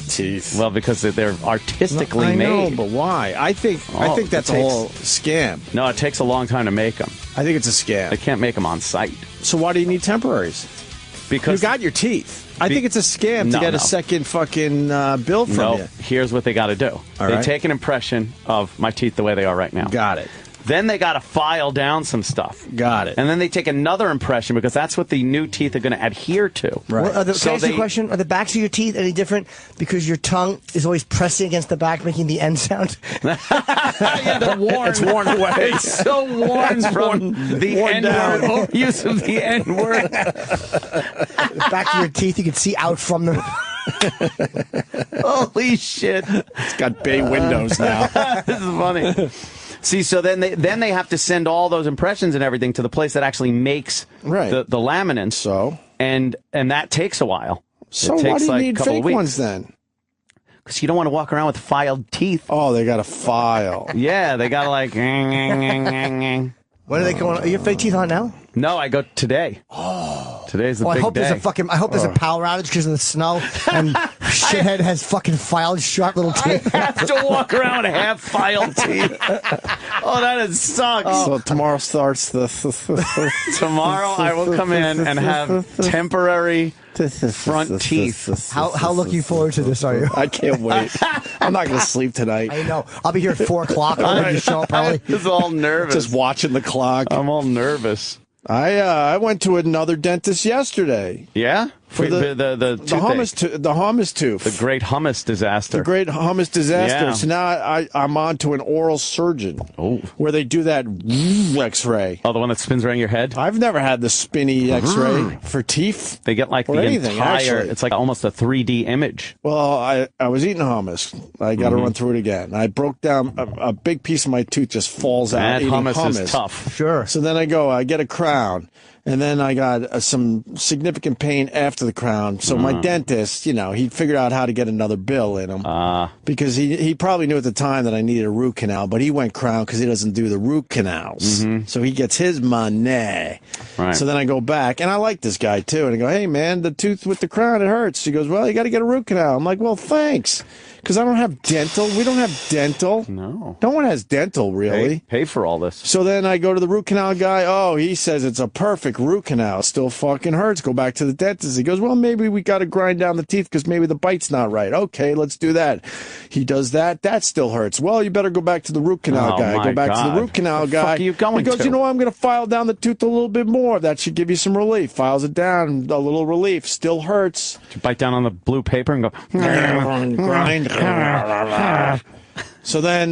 teeth? Well, because they're artistically made. I know, but why? I think that's a whole scam. No, it takes a long time to make them. I think it's a scam. They can't make them on site. So why do you need temporaries? Because you got your teeth. I think it's a scam to get a second fucking bill from you. Here's what they got to do. They take an impression of my teeth the way they are right now. Got it. Then they got to file down some stuff. Got it. And then they take another impression because that's what the new teeth are going to adhere to. Right. Can I ask you a question? Are the backs of your teeth any different because your tongue is always pressing against the back, making the N sound? Yeah, they're worn. It's worn away. It's so worn from the N-word. Use of the N-word. The back of your teeth, you can see out from them. Holy shit. It's got bay windows now. This is funny. See, so then they have to send all those impressions and everything to the place that actually makes the laminates. So and that takes a while. So it takes why do you need fake weeks. ones then? Because you don't want to walk around with filed teeth. Oh, they got to file. Yeah, they got to like. When are they going? Are your fake teeth on now? No, I go today. Oh, today's the big day. I hope there's a power outage because of the snow, and shithead has fucking filed sharp little teeth. I have to walk around with half filed teeth. Oh, that sucks. So tomorrow starts the. Tomorrow I will come in and have temporary front teeth. How looking forward to this are you? I can't wait. I'm not going to sleep tonight. I know. I'll be here at 4 o'clock. I'm going to show up early. I'm all nervous. Just watching the clock. I'm all nervous. I went to another dentist yesterday. Yeah? For the hummus tooth. The great hummus disaster. The great hummus disaster. Yeah. So now I'm on to an oral surgeon where they do that X-ray. Oh, the one that spins around your head? I've never had the spinny X-ray for teeth. They get like the entire, it's like almost a 3D image. Well, I was eating hummus. I got to run through it again. I broke down a big piece of my tooth just falls out. That hummus is tough. Sure. So then I get a crown. And then I got some significant pain after the crown. So my dentist, he figured out how to get another bill in him. Because he probably knew at the time that I needed a root canal, but he went crown because he doesn't do the root canals. So he gets his money. Right. So then I go back, and I like this guy too. And I go, hey, man, the tooth with the crown, it hurts. He goes, well, you got to get a root canal. I'm like, well, thanks. Because I don't have dental. We don't have dental. No. No one has dental, really. Pay for all this. So then I go to the root canal guy. Oh, he says it's a perfect root canal. Still fucking hurts. Go back to the dentist. He goes, well, maybe we got to grind down the teeth because maybe the bite's not right. Okay, let's do that. He does that. That still hurts. Well, you better go back to the root canal guy. Go back to the root canal guy. Fuck are you going he goes, to? you know what? I'm going to file down the tooth a little bit more. That should give you some relief. Files it down. A little relief. Still hurts. You bite down on the blue paper and go, grind. So then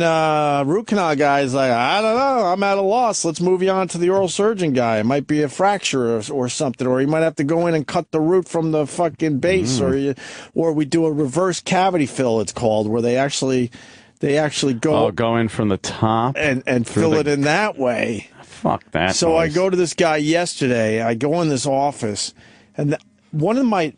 root canal guy's like, I don't know, I'm at a loss. Let's move you on to the oral surgeon guy. It might be a fracture or something, or you might have to go in and cut the root from the fucking base, or we do a reverse cavity fill, it's called, where they actually go in from the top and fill it in that way. Fuck that. So I go to this guy yesterday. I go in this office, and one of my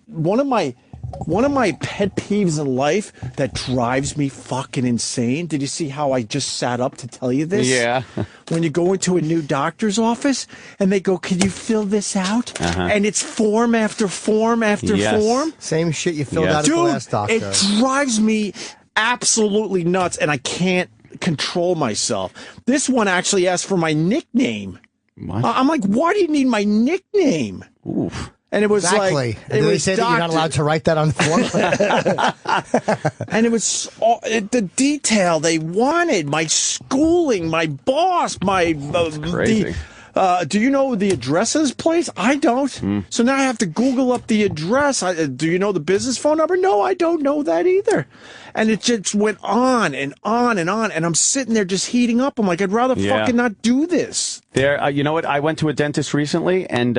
pet peeves in life that drives me fucking insane. Did you see how I just sat up to tell you this? Yeah. When you go into a new doctor's office and they go, can you fill this out? And it's form after form after form. Same shit you filled out at the last doctor. It drives me absolutely nuts, and I can't control myself. This one actually asked for my nickname. What? I'm like, why do you need my nickname? Oof. And it was exactly. like, did they say that you're not allowed to write that on the form? And it was the detail they wanted, my schooling, my boss, my crazy. Do you know the address of this place? I don't. So now I have to Google up the address. Do you know the business phone number? No, I don't know that either. And it just went on and on and on. And I'm sitting there just heating up. I'm like, I'd rather fucking not do this. You know what? I went to a dentist recently and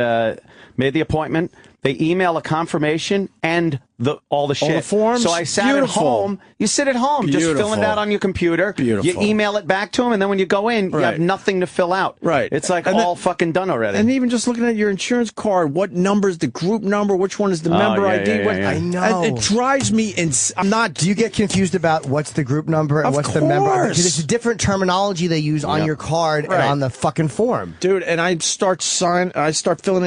made the appointment. They email a confirmation and all the shit. All the forms? So I sat at home. You sit at home, just filling it out on your computer. Beautiful. You email it back to them, and then when you go in, you have nothing to fill out. Right. It's like all fucking done already. And even just looking at your insurance card, what number's the group number? Which one is the member ID? I know. It drives me insane. Do you get confused about what's the group number and what's the member? Because it's a different terminology they use on your card and on the fucking form. Dude, and I start filling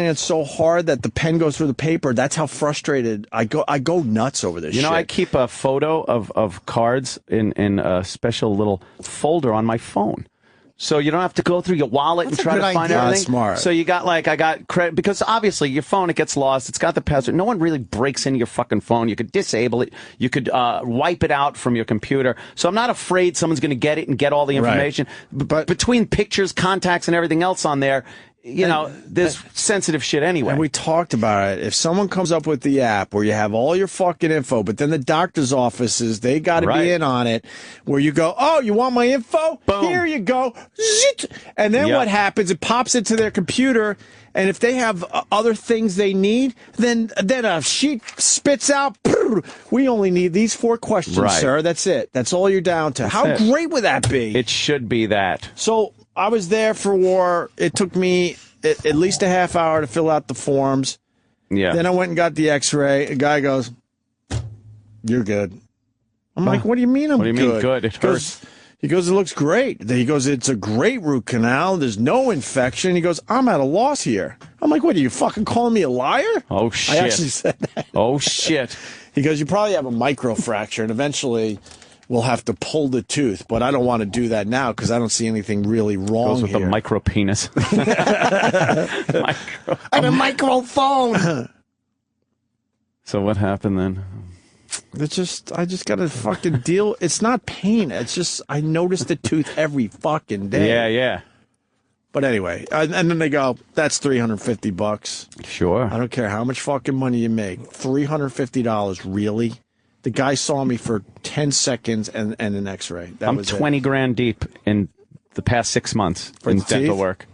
it in so hard. hard that the pen goes through the paper. That's how frustrated I go. I go nuts over this. You know, shit. I keep a photo of cards in a special little folder on my phone. So you don't have to go through your wallet and try to find everything. That's smart. So you got I got credit because obviously your phone, it gets lost. It's got the password. No one really breaks into your fucking phone. You could disable it. You could wipe it out from your computer. So I'm not afraid someone's going to get it and get all the information. Right. But between pictures, contacts, and everything else on there, there's sensitive shit anyway. And we talked about it. If someone comes up with the app where you have all your fucking info, but then the doctor's offices, they got to be in on it, where you go, oh, you want my info? Boom. Here you go. And then what happens? It pops into their computer, and if they have other things they need, then a sheet spits out, we only need these 4 questions, sir. That's it. That's all you're down to. How great would that be? It should be that. So I was there for war. It took me at least a half hour to fill out the forms. Yeah. Then I went and got the x-ray. A guy goes, you're good. I'm like, what do you mean I'm good? What do you mean good? It hurts. He goes, it looks great. He goes, it's a great root canal. There's no infection. He goes, I'm at a loss here. I'm like, what, are you fucking calling me a liar? Oh, shit. I actually said that. Oh, shit. He goes, you probably have a microfracture, and eventually we'll have to pull the tooth, but I don't want to do that now because I don't see anything really wrong. Goes with here. the micro penis. I have a microphone. So what happened then? I just got to fucking deal. It's not pain. It's just I notice the tooth every fucking day. Yeah, yeah. But anyway, and then they go, that's $350. Sure. I don't care how much fucking money you make. $350, really? The guy saw me for 10 seconds and an x-ray. I'm 20 grand deep in the past 6 months in dental work.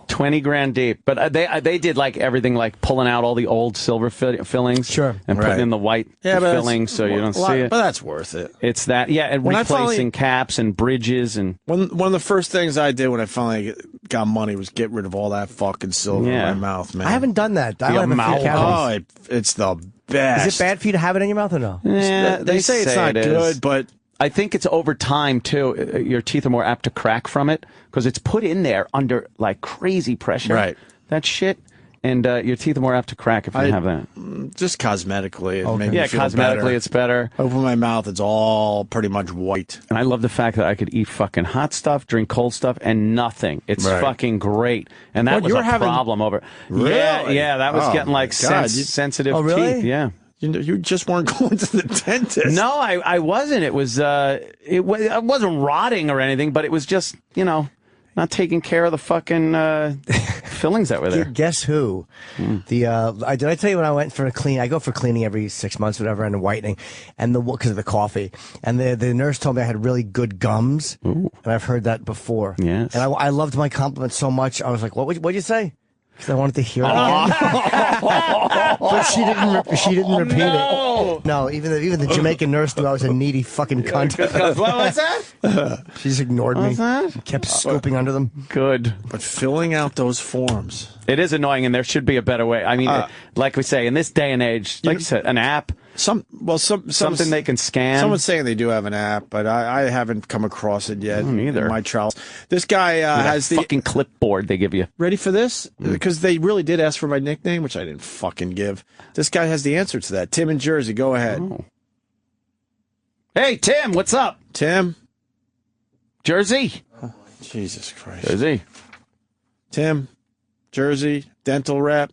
20 grand deep. But they did everything, like pulling out all the old silver fillings. And putting in the white fillings so you don't see it. But that's worth it. It's that, and replacing caps and bridges. And one of the first things I did when I finally got money was get rid of all that fucking silver in my mouth, man. I haven't done that. I don't have a few cavities. It's the best. Is it bad for you to have it in your mouth or no? Yeah, they say it's not good, but I think it's over time too. Your teeth are more apt to crack from it because it's put in there under crazy pressure. Right. That shit, and your teeth are more apt to crack if you have that. Just cosmetically, it made me feel cosmetically better. it's better. Open my mouth, it's all pretty much white. And I love the fact that I could eat fucking hot stuff, drink cold stuff, and nothing. It's fucking great. And that was a problem over. Really? Yeah, that was getting sensitive teeth. Yeah. You just weren't going to the dentist. No, I wasn't. It wasn't rotting or anything, but it was just, not taking care of the fucking fillings that were there. Guess who? Did I tell you when I went for a clean? I go for cleaning every 6 months, whatever, and whitening, and because of the coffee. And the nurse told me I had really good gums, and I've heard that before. Yes. And I loved my compliment so much. I was like, what'd you say? Because I wanted to hear it again. But she didn't repeat it. No, even the Jamaican nurse knew I was a needy fucking cunt. What was that? She just ignored me. Kept scooping under them. Good. But filling out those forms. It is annoying, and there should be a better way. I mean, like we say, in this day and age, like you said, an app. Something they can scan. Someone's saying they do have an app, but I haven't come across it yet. Neither. In my trials. This guy has the fucking clipboard they give you. Ready for this? Because they really did ask for my nickname, which I didn't fucking give. This guy has the answer to that. Tim in Jersey, go ahead. Oh. Hey, Tim, what's up? Tim? Jersey? Oh, Jesus Christ. Jersey. Tim, Jersey, dental rep.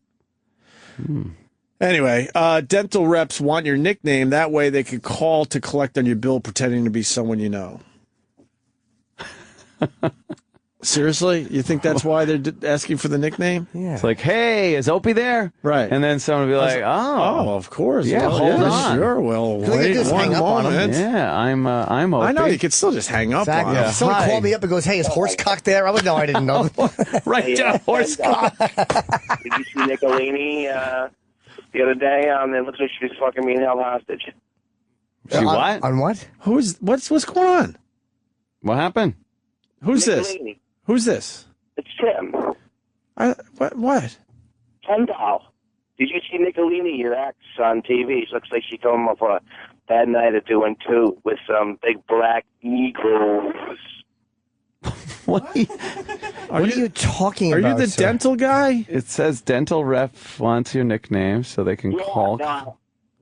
Anyway, dental reps want your nickname. That way they could call to collect on your bill pretending to be someone you know. Seriously? You think that's why they're asking for the nickname? Yeah. It's like, hey, is Opie there? Right. And then someone will be like, oh, of course. Yeah, hold on. Sure. Well, wait one moment. Yeah, I'm Opie. I know, you could still just hang up on If him. someone called me up and goes, hey, is Horsecock there? I would know I didn't know. Right, Horsecock. Did you see Nicolini the other day? It looks like she was fucking being held hostage. She what? On what? What's going on? What happened? Who's this? Nicolini. Who's this? It's Tim. What? Kendall. Did you see Nicolini, your ex, on TV? She looks like she told him off a bad night at doing two with some big black Negroes. What? What are you talking Are about? you the sir? dental guy? It says dental rep wants your nickname so they can call.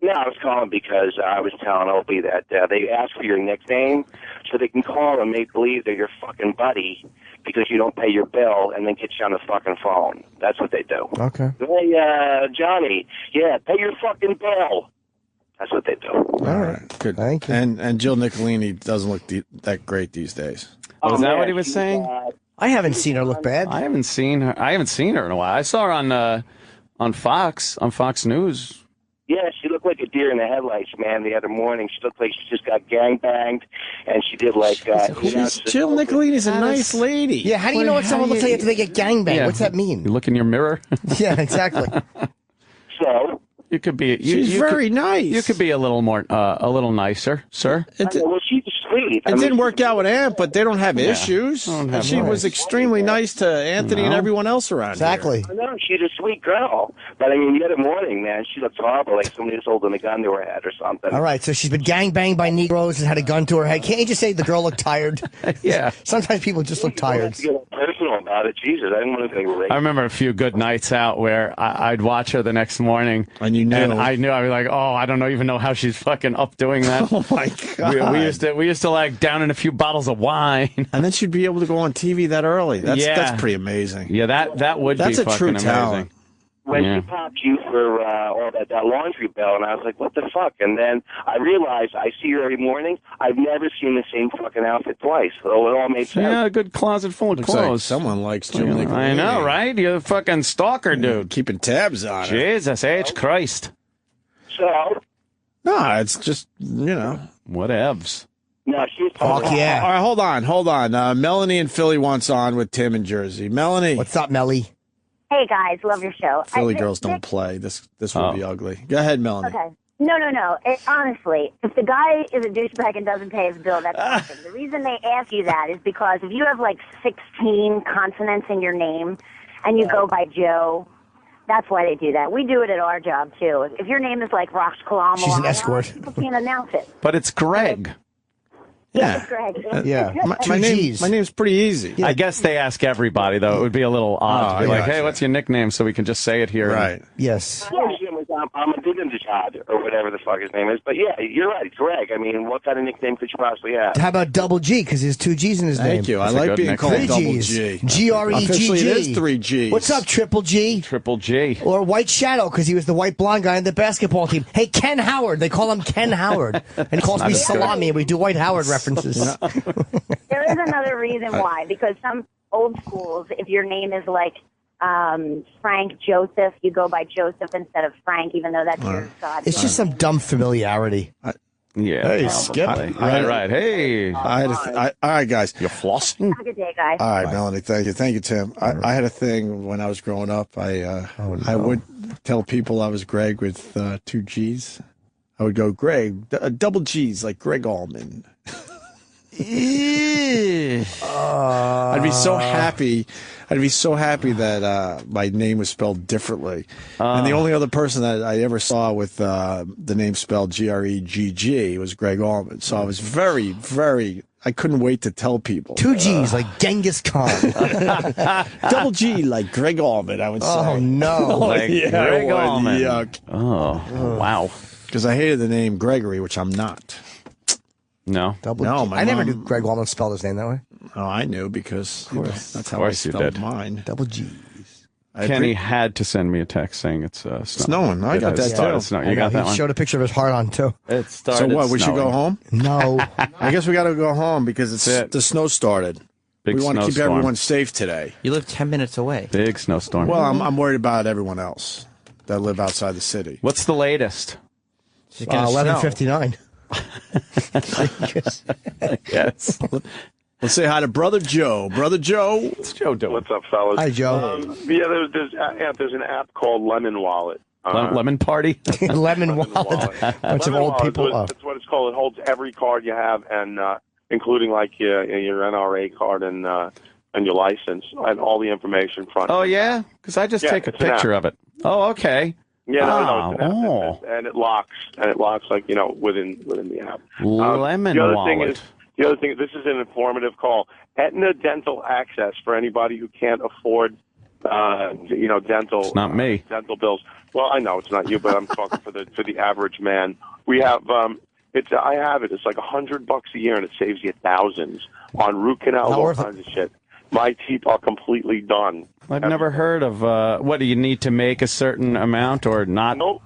No, I was calling because I was telling Opie that they ask for your nickname so they can call and make believe they're your fucking buddy because you don't pay your bill and then get you on the fucking phone. That's what they do. Okay. Hey, Johnny, pay your fucking bill. That's what they do. All right, good. Thank you. And Jill Nicolini doesn't look that great these days. Oh, is that what he was saying? I haven't seen her look bad. I haven't seen her. I haven't seen her in a while. I saw her on Fox News. Yeah, she looked like a deer in the headlights, man, the other morning. She looked like she just got gangbanged, and she did like... Jill Nicolini's a nice lady. Yeah, how do you know what someone looks like after they get gangbanged? Yeah. What's that mean? You look in your mirror. Yeah, exactly. So... You could be. She's very nice. You could be a little more, a little nicer, sir. Well, she's sweet. It didn't work out with Aunt, but they don't have issues. have She was extremely nice to Anthony and everyone else around Exactly. I know, she's a sweet girl. But, I mean, the other morning, man, she looked horrible, like somebody was holding a gun to her head or something. All right, so she's been gangbanged by Negroes and had a gun to her head. Can't you just say the girl looked tired? Yeah. Sometimes people just look tired. To get personal about it. Jesus, I didn't want to think I remember a few good nights out where I'd watch her the next morning. And you knew. And I knew. I was like, oh, I don't even know how she's fucking up doing that. Oh, my God. We used to like down in a few bottles of wine. And then she'd be able to go on TV that early. That's pretty amazing. Yeah, that would That's be a fucking true amazing. talent. When she popped you for all that laundry bill, and I was like, what the fuck? And then I realized I see her every morning. I've never seen the same fucking outfit twice. So it all made sense. Yeah, a good closet full of Looks clothes. like someone likes Jill Nicolini. I know, right? You're a fucking stalker, dude. Keeping tabs on her. Jesus H. Christ. So? No, it's just, Whatevs. No, she's Fuck yeah. All right, hold on. Melanie in Philly wants on with Tim in Jersey. Melanie. What's up, Melly? Hey guys, love your show. Philly girls don't play. This would be ugly. Go ahead, Melanie. Okay. No. Honestly, if the guy is a douchebag and doesn't pay his bill, that's nothing. The reason they ask you that is because if you have like 16 consonants in your name and you go by Joe, that's why they do that. We do it at our job too. If your name is like Rox Kalam, She's an escort. people can't announce it. But it's Greg. Yeah. Greg. Yeah. My name's pretty easy. I guess they ask everybody, though. It would be a little odd to be like, hey, what's your nickname? So we can just say it here. Right. Yes. I'm a Digendajad, or whatever the fuck his name is. But yeah, you're right, Greg. I mean, what kind of nickname could you possibly have? How about Double G? Because there's 2 G's in his name. Thank you. I like being called Double G's. G. G-R-E-G-G. Officially, it is 3 G's. What's up, Triple G? Triple G. Or White Shadow, because he was the white blonde guy in the basketball team. Hey, Ken Howard. They call him Ken Howard. And he calls me Salami, and we do White Howard references. There is another reason why, because some old schools, if your name is like Frank Joseph, you go by Joseph instead of Frank, even though that's your god. It's just some dumb familiarity. Yeah. Hey, Skip. Right. Hey. All right, guys. You're flossing? Have a good day, guys. All right, Melanie. Thank you, Tim. I had a thing when I was growing up. I would tell people I was Greg with 2 G's. I would go Greg, double G's, like Gregg Allman. I'd be so happy. I'd be so happy that my name was spelled differently. And the only other person that I ever saw with the name spelled G-R-E-G-G was Gregg Allman. So I was very, very... I couldn't wait to tell people. 2 G's like Genghis Khan. Double G like Gregg Allman, I would say. Oh, no. Like Gregg Allman. Yuck. Oh, wow. Because I hated the name Gregory, which I'm not. No. I never knew Gregg Allman spelled his name that way. Oh, I knew because that's how I spelled mine. Double G's. Kenny had to send me a text saying it's snowing. I got that too. You got that He one? showed a picture of his heart on too. It started. So what? We should go home? No. I guess we got to go home because the snow started. Big we want to keep snowstorm. everyone safe today. You live 10 minutes away. Big snowstorm. Well, I'm worried about everyone else that live outside the city. What's the latest? 11:59. Yes. Let's say hi to Brother Joe. Brother Joe. What's Joe doing? What's up, fellas? Hi, Joe. There's an app called Lemon Wallet. Lemon Party? Lemon Wallet. Bunch of old people. That's what it's called. It holds every card you have, and including like your NRA card and your license and all the information front. Oh, yeah? Because I just take a picture of it. Oh, okay. Yeah, no, it's an app. Oh. And it locks like, within the app. Lemon the other Wallet. thing is, The other thing, this is an informative call. Aetna Dental Access for anybody who can't afford, dental. It's not me. Dental bills. Well, I know it's not you, but I'm talking for the average man. We have I have it. It's like $100 a year, and it saves you thousands on root canals, all kinds of shit. My teeth are completely done. I've never heard of what do you need to make a certain amount or not? Nope.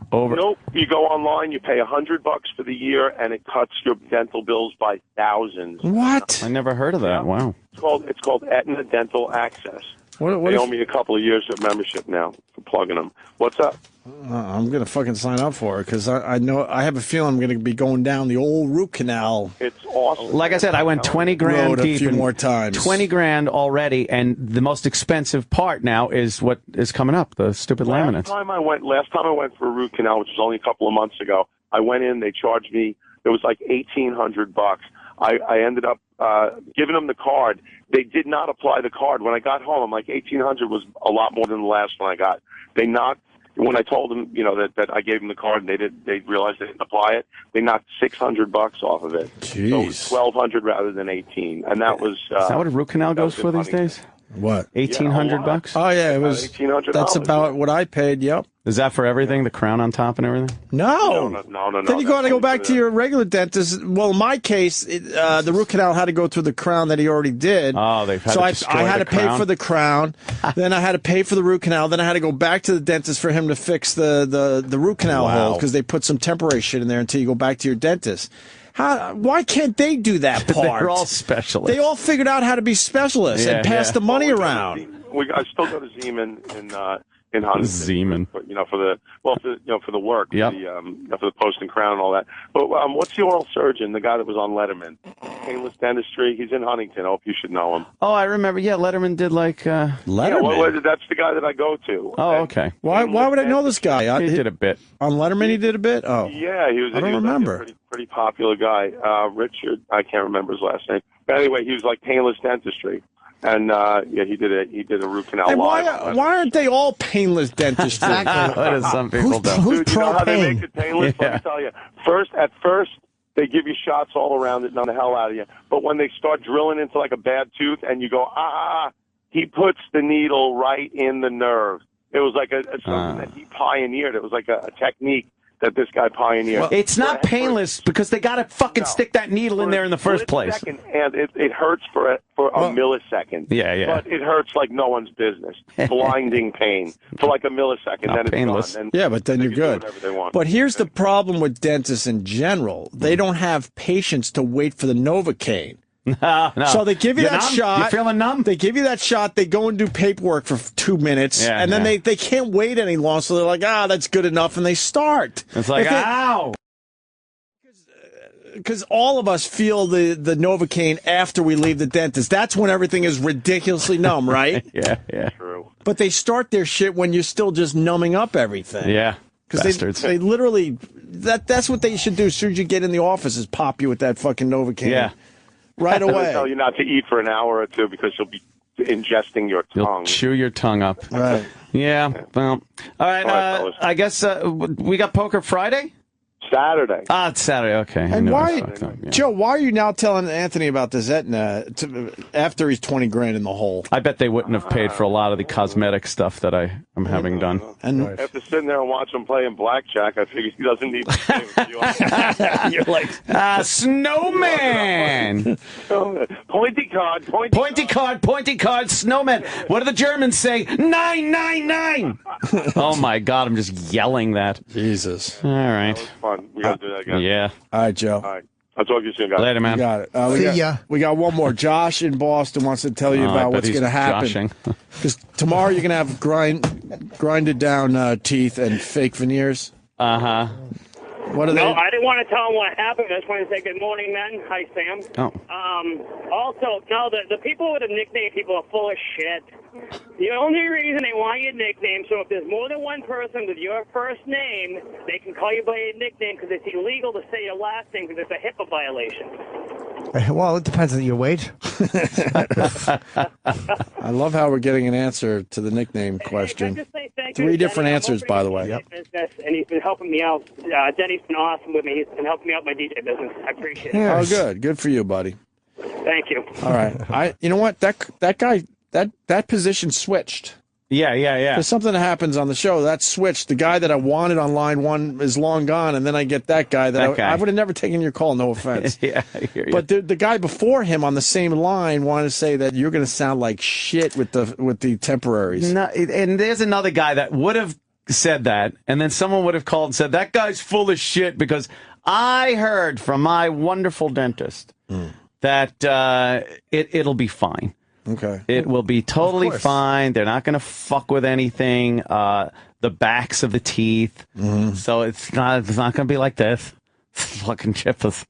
You go online, you pay $100 for the year, and it cuts your dental bills by thousands. What? I never heard of that. Wow. It's called Aetna Dental Access. They owe me a couple of years of membership now for plugging them. What's up? I'm going to fucking sign up for it because I know I have a feeling I'm going to be going down the old root canal. It's awesome. Like I said, I went 20 grand deep. A few more times. 20 grand already, and the most expensive part now is what is coming up, the stupid laminates. Last time I went for a root canal, which was only a couple of months ago, I went in, they charged me, it was like $1,800. I ended up giving them the card. They did not apply the card. When I got home, I'm like, $1,800 was a lot more than the last one I got. They knocked, when I told them, that I gave them the card and they realized they didn't apply it, they knocked $600 off of it. Jeez. So it was $1,200 rather than $1,800. And that was... is that what a root canal goes for these days? What? $1,800? Oh yeah, it was. $1,800. That's about what I paid. Yep. Is that for everything? The crown on top and everything? No. Then you got to go back to your regular dentist. Well, in my case, the root canal had to go through the crown that he already did. Oh, they've had so to I had to pay crown? for the crown. Then I had to pay for the root canal. Then I had to go back to the dentist for him to fix the root canal hole because they put some temporary shit in there until you go back to your dentist. Why can't they do that part? They're all specialists. They all figured out how to be specialists and pass the money around. I still go to Zeman in Huntington. Zeman. For the work, yep. For the Post and Crown and all that. But what's the oral surgeon, the guy that was on Letterman? Painless Dentistry. He's in Huntington. I hope you should know him. Oh, I remember. Yeah, Letterman did Letterman? Yeah, that's the guy that I go to. Oh, okay. Why would I know this guy? He did a bit. On Letterman he did a bit? Oh. Yeah, he was. I don't remember. Like a pretty popular guy. Richard, I can't remember his last name. But anyway, he was like Painless Dentistry. And he did a root canal and live. Why aren't they all painless dentistry? What do some people do? Who's Dude, you know how they pro-pain? make it painless? Let me tell you. At first, they give you shots all around it and on the hell out of you. But when they start drilling into like a bad tooth and you go, he puts the needle right in the nerve. It was like something that he pioneered. It was like a technique that this guy pioneered. Well, it's not painless because they got to fucking stick that needle in there in the first place. Second, and it hurts for a millisecond. Yeah. But it hurts like no one's business. Blinding pain for like a millisecond. Not then it's painless. gone. Yeah, but then you're good. But here's the problem with dentists in general. They don't have patience to wait for the Novocaine. No. So they give you that numb? shot. You feeling numb? They give you that shot. They go and do paperwork for 2 minutes, and then they can't wait any longer. So they're like, that's good enough, and they start. It's like, ow. Because all of us feel the Novocaine after we leave the dentist. That's when everything is ridiculously numb, right? Yeah. True. But they start their shit when you're still just numbing up everything. Yeah. Because they literally, that's what they should do as soon as you get in the office is pop you with that fucking Novocaine. Yeah. Right away. They tell you not to eat for an hour or two because you'll be ingesting your tongue. You'll chew your tongue up. Right. Yeah. Well, all right. I guess we got Poker Friday? Saturday. It's Saturday. Okay. And Joe, why are you now telling Anthony about this Aetna after he's 20 grand in the hole? I bet they wouldn't have paid for a lot of the cosmetic stuff that I'm having done. And after sitting there and watching him playing blackjack, I figured he doesn't need to pay with you. You're like, snowman. Pointy card, snowman. What do the Germans say? 999. Oh my God, I'm just yelling that. Jesus. All right. That was fun. We got to do that again. Yeah. All right, Joe. All right. I'll talk to you soon, guys. Later, man. We got it. We got one more. Josh in Boston wants to tell you about what's going to happen. Because tomorrow you're going to have grinded down teeth and fake veneers. Uh-huh. What are they? I didn't want to tell him what happened. I just wanted to say good morning, men. Hi, Sam. Oh. Also, no, the people with the nickname people are full of shit. The only reason they want your nickname, so if there's more than one person with your first name, they can call you by your nickname because it's illegal to say your last name because it's a HIPAA violation. Well, it depends on your weight. I love how we're getting an answer to the nickname question. Just say thank you 3 to different Denny. answers, by the way. Business, and he's been helping me out. Denny's been awesome with me. He's been helping me out with my DJ business. I appreciate it. Oh, good. Good for you, buddy. Thank you. All right. You know what? That guy, that position switched. Yeah. There's something that happens on the show that switched. The guy that I wanted on line 1 is long gone, and then I get that guy I would have never taken your call. No offense. Yeah, I hear you. But the guy before him on the same line wanted to say that you're going to sound like shit with the temporaries. No, and there's another guy that would have said that, and then someone would have called and said that guy's full of shit because I heard from my wonderful dentist that it'll be fine. Okay. It will be totally fine. They're not going to fuck with anything. The backs of the teeth. So it's not going to be like this. Fucking chippers.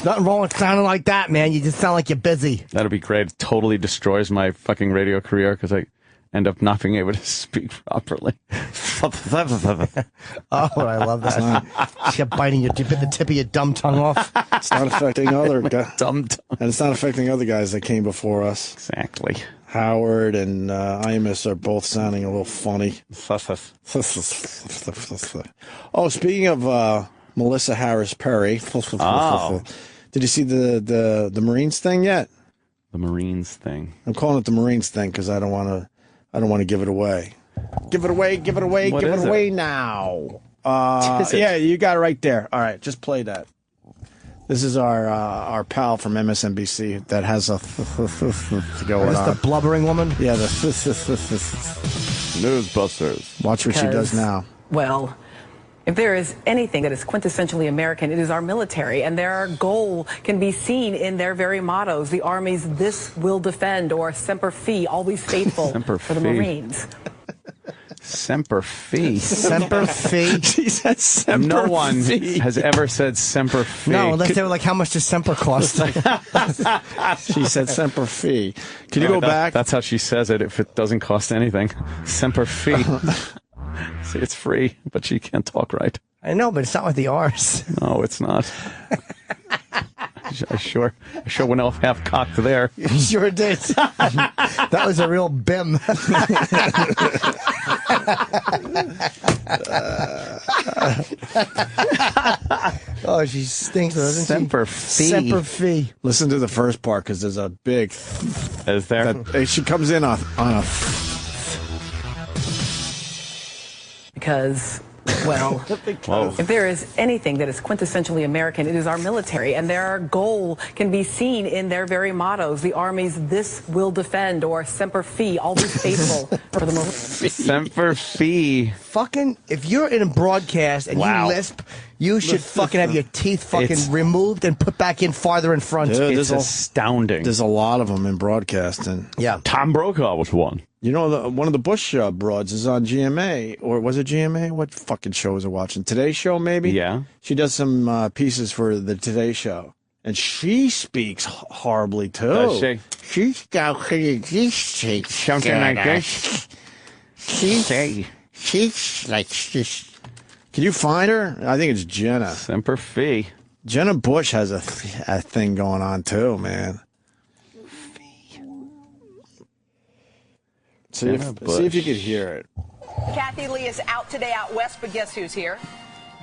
Nothing wrong with sounding like that, man. You just sound like you're busy. That'll be great. It totally destroys my fucking radio career because I end up not being able to speak properly. Oh, I love that. You're biting you bit the tip of your dumb tongue off. It's not affecting other guys. Dumb tongue. And it's not affecting other guys that came before us. Exactly. Howard and Imus are both sounding a little funny. Oh, speaking of Melissa Harris Perry, did you see the Marines thing yet? The Marines thing. I'm calling it the Marines thing because I don't want to give it away. Give it away now. Yeah, you got it right there. All right, just play that. This is our pal from MSNBC that has a going on. The blubbering woman? Yeah, the Newsbusters. Watch what she does now. Well, if there is anything that is quintessentially American, it is our military, and their goal can be seen in their very mottos. The Army's "This will defend" or "Semper Fi," always faithful for the Marines. Semper Fi. Semper Fi. She said Semper No one Fi. has ever said Semper Fi. No, unless they were like, how much does Semper cost? She said Semper Fi. Can you go back? That's how she says it if it doesn't cost anything. Semper Fi. See, it's free, but she can't talk right. I know, but it's not with the R's. No, it's not. I sure went off half cocked there. You sure did. That was a real bim. Oh, she stinks, doesn't Semper she? Fi. Semper Fi. Listen to the first part because there's a big. Is there? She comes in on a. Because, well, if there is anything that is quintessentially American, it is our military, and their goal can be seen in their very mottos. The Army's "This will defend" or "Semper Fi," always faithful for the Marines. Semper Fi. Fucking, if you're in a broadcast and you lisp, you should fucking have your teeth fucking removed and put back in farther in front. Dude, It's astounding. There's a lot of them in broadcasting. Yeah. Tom Brokaw was one. You know, one of the Bush broads is on GMA, or was it GMA? What fucking show was I watching? Today Show, maybe? Yeah. She does some pieces for the Today Show. And she speaks horribly, too. Does she? She's got something like this. She's like this. Can you find her? I think it's Jenna. Semper Fi. Jenna Bush has a thing going on, too, man. See if you could hear it. Kathy Lee is out today out west, but guess who's here?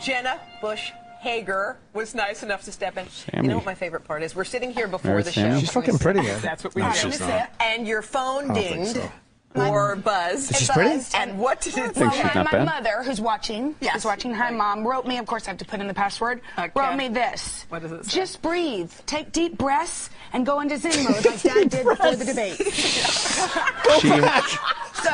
Jenna Bush Hager was nice enough to step in. Sammy. You know what my favorite part is? We're sitting here before the show. Sammy? She's fucking pretty, man. That's what we No, do. she's not. And your phone I don't think dinged. so. Or buzzed. She's pretty? And what did it think say? she's not my bad. mother, who's watching, Hi, Mom, wrote me, of course I have to put in the password, wrote me this. What does it say? Just breathe, take deep breaths, and go into Zen mode like Dad did before the debate.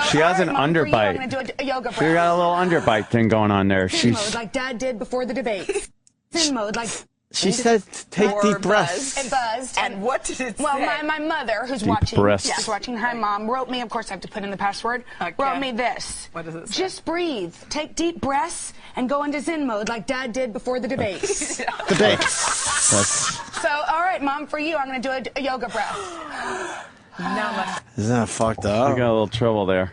She has an Mom, for you, I'm underbite. going to do a yoga She got a little underbite thing going on there. Zen mode like Dad did before the debate. Zen mode like... She said, take Or deep breaths. It buzzed. And what did it Well, say? my mother, who's Deep watching, breasts. Hi, Mom, wrote me, of course I have to put in the password, wrote me this. What does it say? Just breathe, take deep breaths, and go into Zen mode like Dad did before the debate. So, all right, Mom, for you, I'm going to do a yoga breath. Isn't that fucked I up? got a little trouble there.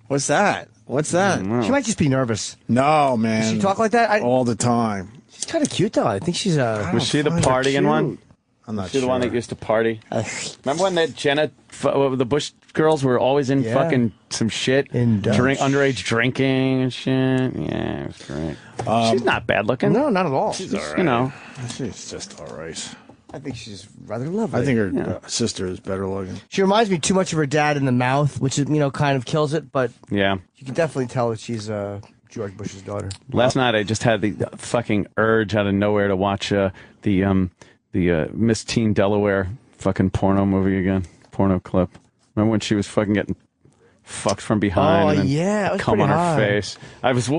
What's that? What's that? She might just be nervous. No, man. Does she talk like that? all the time. She's kind of cute, though. I think she's Was she the find her partying one? cute. I'm not She the one sure. that used to party? Remember when that Jenna, the Bush girls were always in fucking some shit? Underage drinking and shit? Yeah, it was great. She's not bad looking. No, not at all. She's all right. You know. She's just all right. I think she's rather lovely. I think her sister is better looking. She reminds me too much of her dad in the mouth, which is kind of kills it. But yeah, you can definitely tell that she's George Bush's daughter. Last night I just had the fucking urge out of nowhere to watch the Miss Teen Delaware fucking porno movie again, porno clip. Remember when she was fucking getting fucked from behind and then yeah, it was come on pretty her hot. face. I was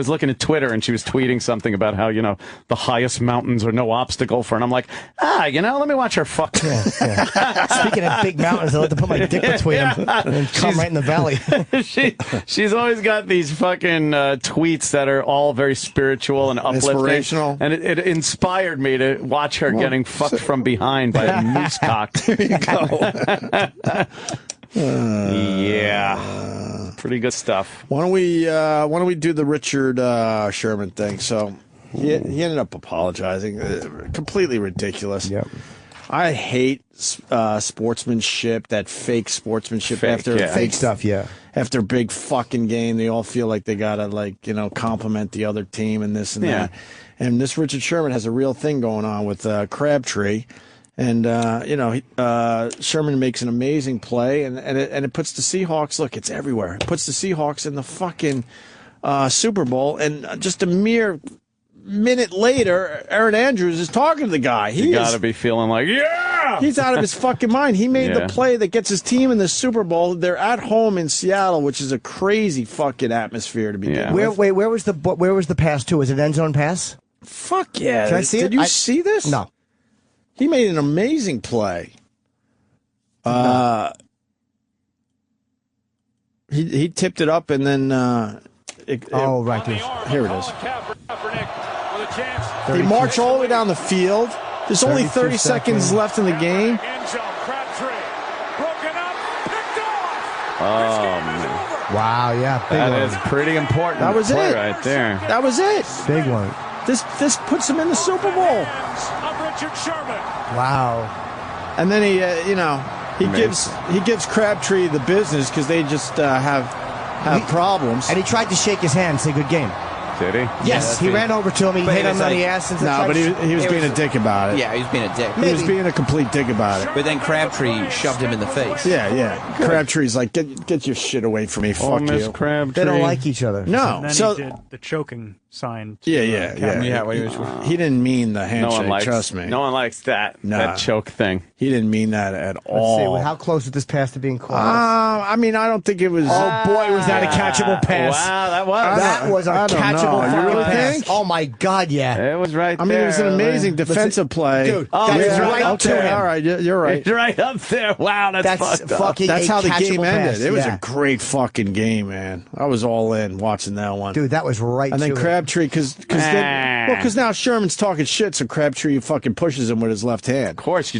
looking at Twitter and she was tweeting something about how the highest mountains are no obstacle for, and I'm like, let me watch her fuck. Speaking of big mountains, I like to put my dick between them and come right in the valley. She's always got these fucking tweets that are all very spiritual and uplifting, inspirational, and it inspired me to watch her getting fucked from behind by a moose cock. There you go. Yeah, pretty good stuff. Why don't we do the Richard Sherman thing? So he ended up apologizing. Completely ridiculous. Yep. I hate sportsmanship, that fake sportsmanship after fake stuff. Yeah. After a big fucking game, they all feel like they gotta compliment the other team and this and that. And this Richard Sherman has a real thing going on with Crabtree. And Sherman makes an amazing play, and it puts the Seahawks. Look, it's everywhere. It puts the Seahawks in the fucking Super Bowl, and just a mere minute later, Aaron Andrews is talking to the guy. You gotta be feeling like, yeah! He's out of his fucking mind. He made the play that gets his team in the Super Bowl. They're at home in Seattle, which is a crazy fucking atmosphere to begin with. Where was the pass to? Was it end zone pass? Fuck yeah! Can I see it? Did you see this? No. He made an amazing play. He tipped it up and then right here it is. They march all the way down the field. There's only 30 seconds left in the game. Oh man! Wow, yeah, big that one. is pretty important. That was play it right there. That was it. Big one. This puts him in the Super Bowl. Wow. And then he gives Crabtree the business because they just have problems. And he tried to shake his hand, say good game. Did he? Yes, he ran over to him. He hit him on the ass. No, but he was being a dick about it. Yeah, he was being a dick. He was being a complete dick about it. But then Crabtree shoved him in the face. Yeah. Crabtree's like, get your shit away from me. Fuck Miss you. Crabtree. They don't like each other. No. And then So he did the choking sign. He didn't mean the handshake. Trust me. No one likes that. That choke thing. He didn't mean that at all. Let's see, how close was this pass to being called? I don't think it was. Oh boy, was that a catchable pass? Wow, that was. That was a catchable You really pass. think? Oh my God, yeah. It was right there. I mean, it was an amazing defensive play. Dude, that is right up to him. All right, you're right. It's right up there. Wow, that's fucked up. fucking That's how the game ended. pass. It was Yeah. a great fucking game, man. I was all in watching that one. Dude, that was right And then to him. Crabtree, because now Sherman's talking shit, so Crabtree fucking pushes him with his left hand. Of course,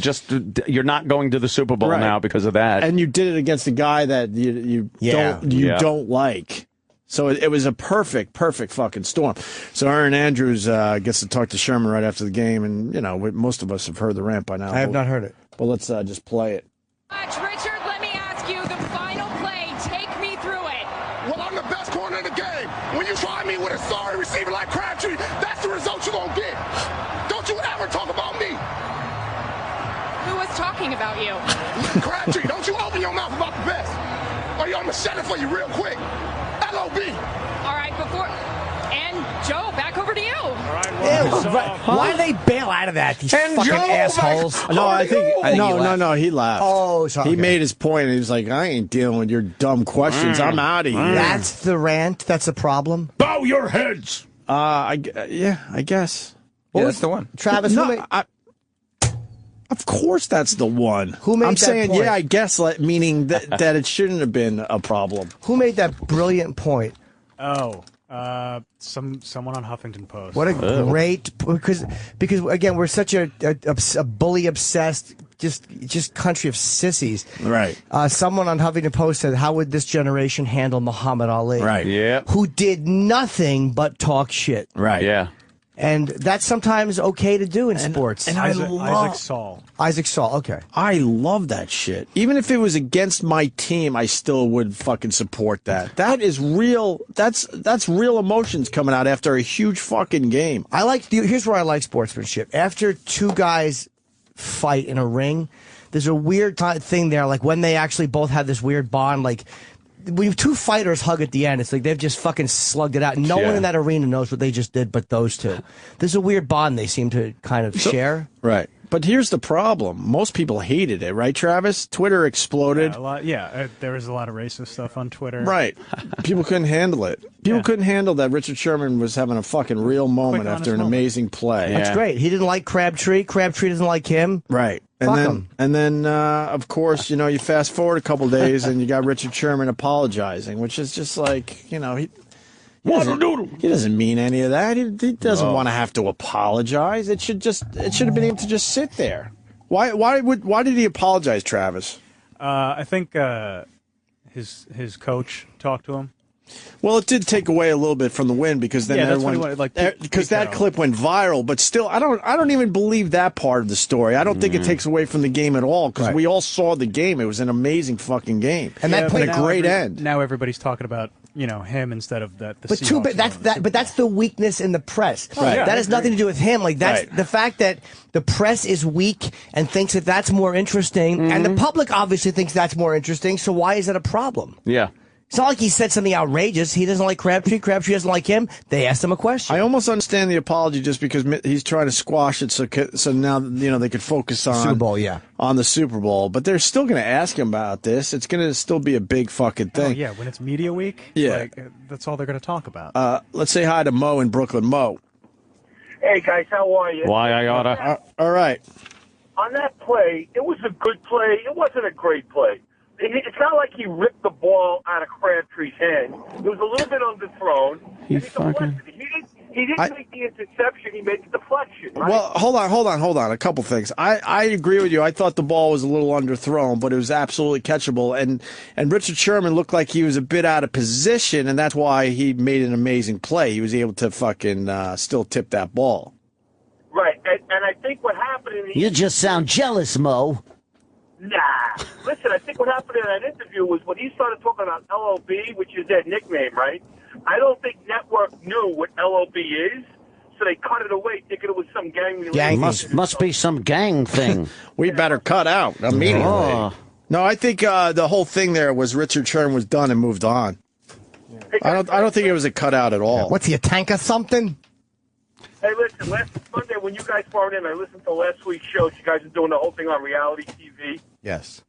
you're not going to the Super Bowl now because of that. And you did it against a guy that you don't like. So it was a perfect fucking storm. So Aaron Andrews gets to talk to Sherman right after the game, and most of us have heard the rant by now. I have not heard it. But let's just play it. Richard, let me ask you the final play. Take me through it. Well, I'm the best corner in the game. When you try me with a sorry receiver like Crabtree, that's the result you're going to get. Don't you ever talk about me. Who was talking about you? Crabtree, don't you open your mouth about the best. Or I'm going to shut it for you real quick. LOB. All right, and Joe, back over to you. Why do they bail out of that? These fucking assholes. No, I think he laughed. Oh, sorry. He made his point, and he was like, I ain't dealing with your dumb questions. I'm out of here. That's the rant? That's the problem? Bow your heads! I guess. That's the one. Travis, of course that's the one. Who made I'm that saying, point? I guess, meaning that it shouldn't have been a problem. Who made that brilliant point? Someone on Huffington Post. What a great because again we're such a bully obsessed just country of sissies. Right. Someone on Huffington Post said, "How would this generation handle Muhammad Ali?" Right. Yeah. Who did nothing but talk shit. Right. Yeah. And that's sometimes okay to do in sports. And Isaac Saul. Isaac Saul, okay. I love that shit. Even if it was against my team, I still would fucking support that. That is real. That's real emotions coming out after a huge fucking game. Here's where I like sportsmanship. After two guys fight in a ring, there's a weird thing there. Like when they actually both have this weird bond, like when two fighters hug at the end, it's like they've just fucking slugged it out. No one in that arena knows what they just did but those two. There's a weird bond they seem to kind of share. Right. But here's the problem. Most people hated it, right, Travis? Twitter exploded. There was a lot of racist stuff on Twitter. Right. People couldn't handle it. People couldn't handle that Richard Sherman was having a fucking real moment after an amazing play. That's great. He didn't like Crabtree. Crabtree doesn't like him. Right. And then, of course, you fast forward a couple days and you got Richard Sherman apologizing, which is just like, he doesn't mean any of that. He doesn't want to have to apologize. It should have been able to just sit there. Why did he apologize, Travis? I think his coach talked to him. Well, it did take away a little bit from the win because then everyone, because that clip went viral. But still, I don't even believe that part of the story. I don't think it takes away from the game at all because we all saw the game. It was an amazing fucking game, and that played a great end. Now everybody's talking about him instead of that. But that's the weakness in the press. Right. That has nothing to do with him. Like that's the fact that the press is weak and thinks that that's more interesting, and the public obviously thinks that's more interesting. So why is that a problem? Yeah. It's not like he said something outrageous. He doesn't like Crabtree. Crabtree doesn't like him. They asked him a question. I almost understand the apology just because he's trying to squash it so now they could focus on Super Bowl, on the Super Bowl. But they're still going to ask him about this. It's going to still be a big fucking thing. Oh, yeah, when it's media week, that's all they're going to talk about. Let's say hi to Mo in Brooklyn. Mo. Hey guys, how are you? Why I oughta? All right. On that play, it was a good play. It wasn't a great play. It's not like he ripped the ball out of Crabtree's hand. It was a little bit underthrown. He didn't make the interception. He made the deflection. Right? Well, hold on. A couple things. I agree with you. I thought the ball was a little underthrown, but it was absolutely catchable. And Richard Sherman looked like he was a bit out of position, and that's why he made an amazing play. He was able to fucking still tip that ball. Right. And I think what happened in the You just sound jealous, Mo. Nah. Listen, I think what happened in that interview was when he started talking about LOB, which is their nickname, right? I don't think Network knew what LOB is, so they cut it away thinking it was some gang related. Must be some gang thing. We better cut out immediately. Oh. No, I think the whole thing there was Richard Sherman was done and moved on. I don't think it was a cutout at all. What's he, a tank or something? Hey, listen, last Monday when you guys brought in, I listened to last week's show. You guys are doing the whole thing on reality TV. Yes.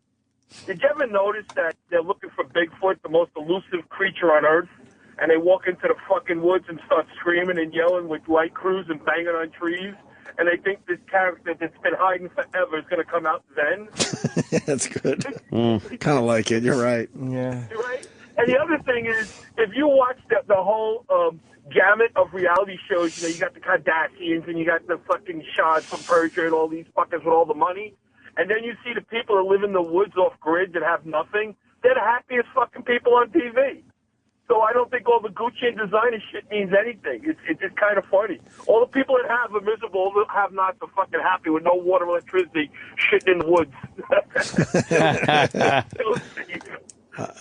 Did you ever notice that they're looking for Bigfoot, the most elusive creature on Earth, and they walk into the fucking woods and start screaming and yelling with light crews and banging on trees, and they think this character that's been hiding forever is going to come out then? That's good. Kind of like it. You're right. Yeah. You're right. And the other thing is, if you watch the whole gamut of reality shows, you got the Kardashians and you got the fucking Chaz from Persia and all these fuckers with all the money, and then you see the people that live in the woods off grid that have nothing, they're the happiest fucking people on TV. So I don't think all the Gucci and designer shit means anything. It's just kind of funny. All the people that have are miserable, all the have-nots are fucking happy with no water, electricity, shitting in the woods.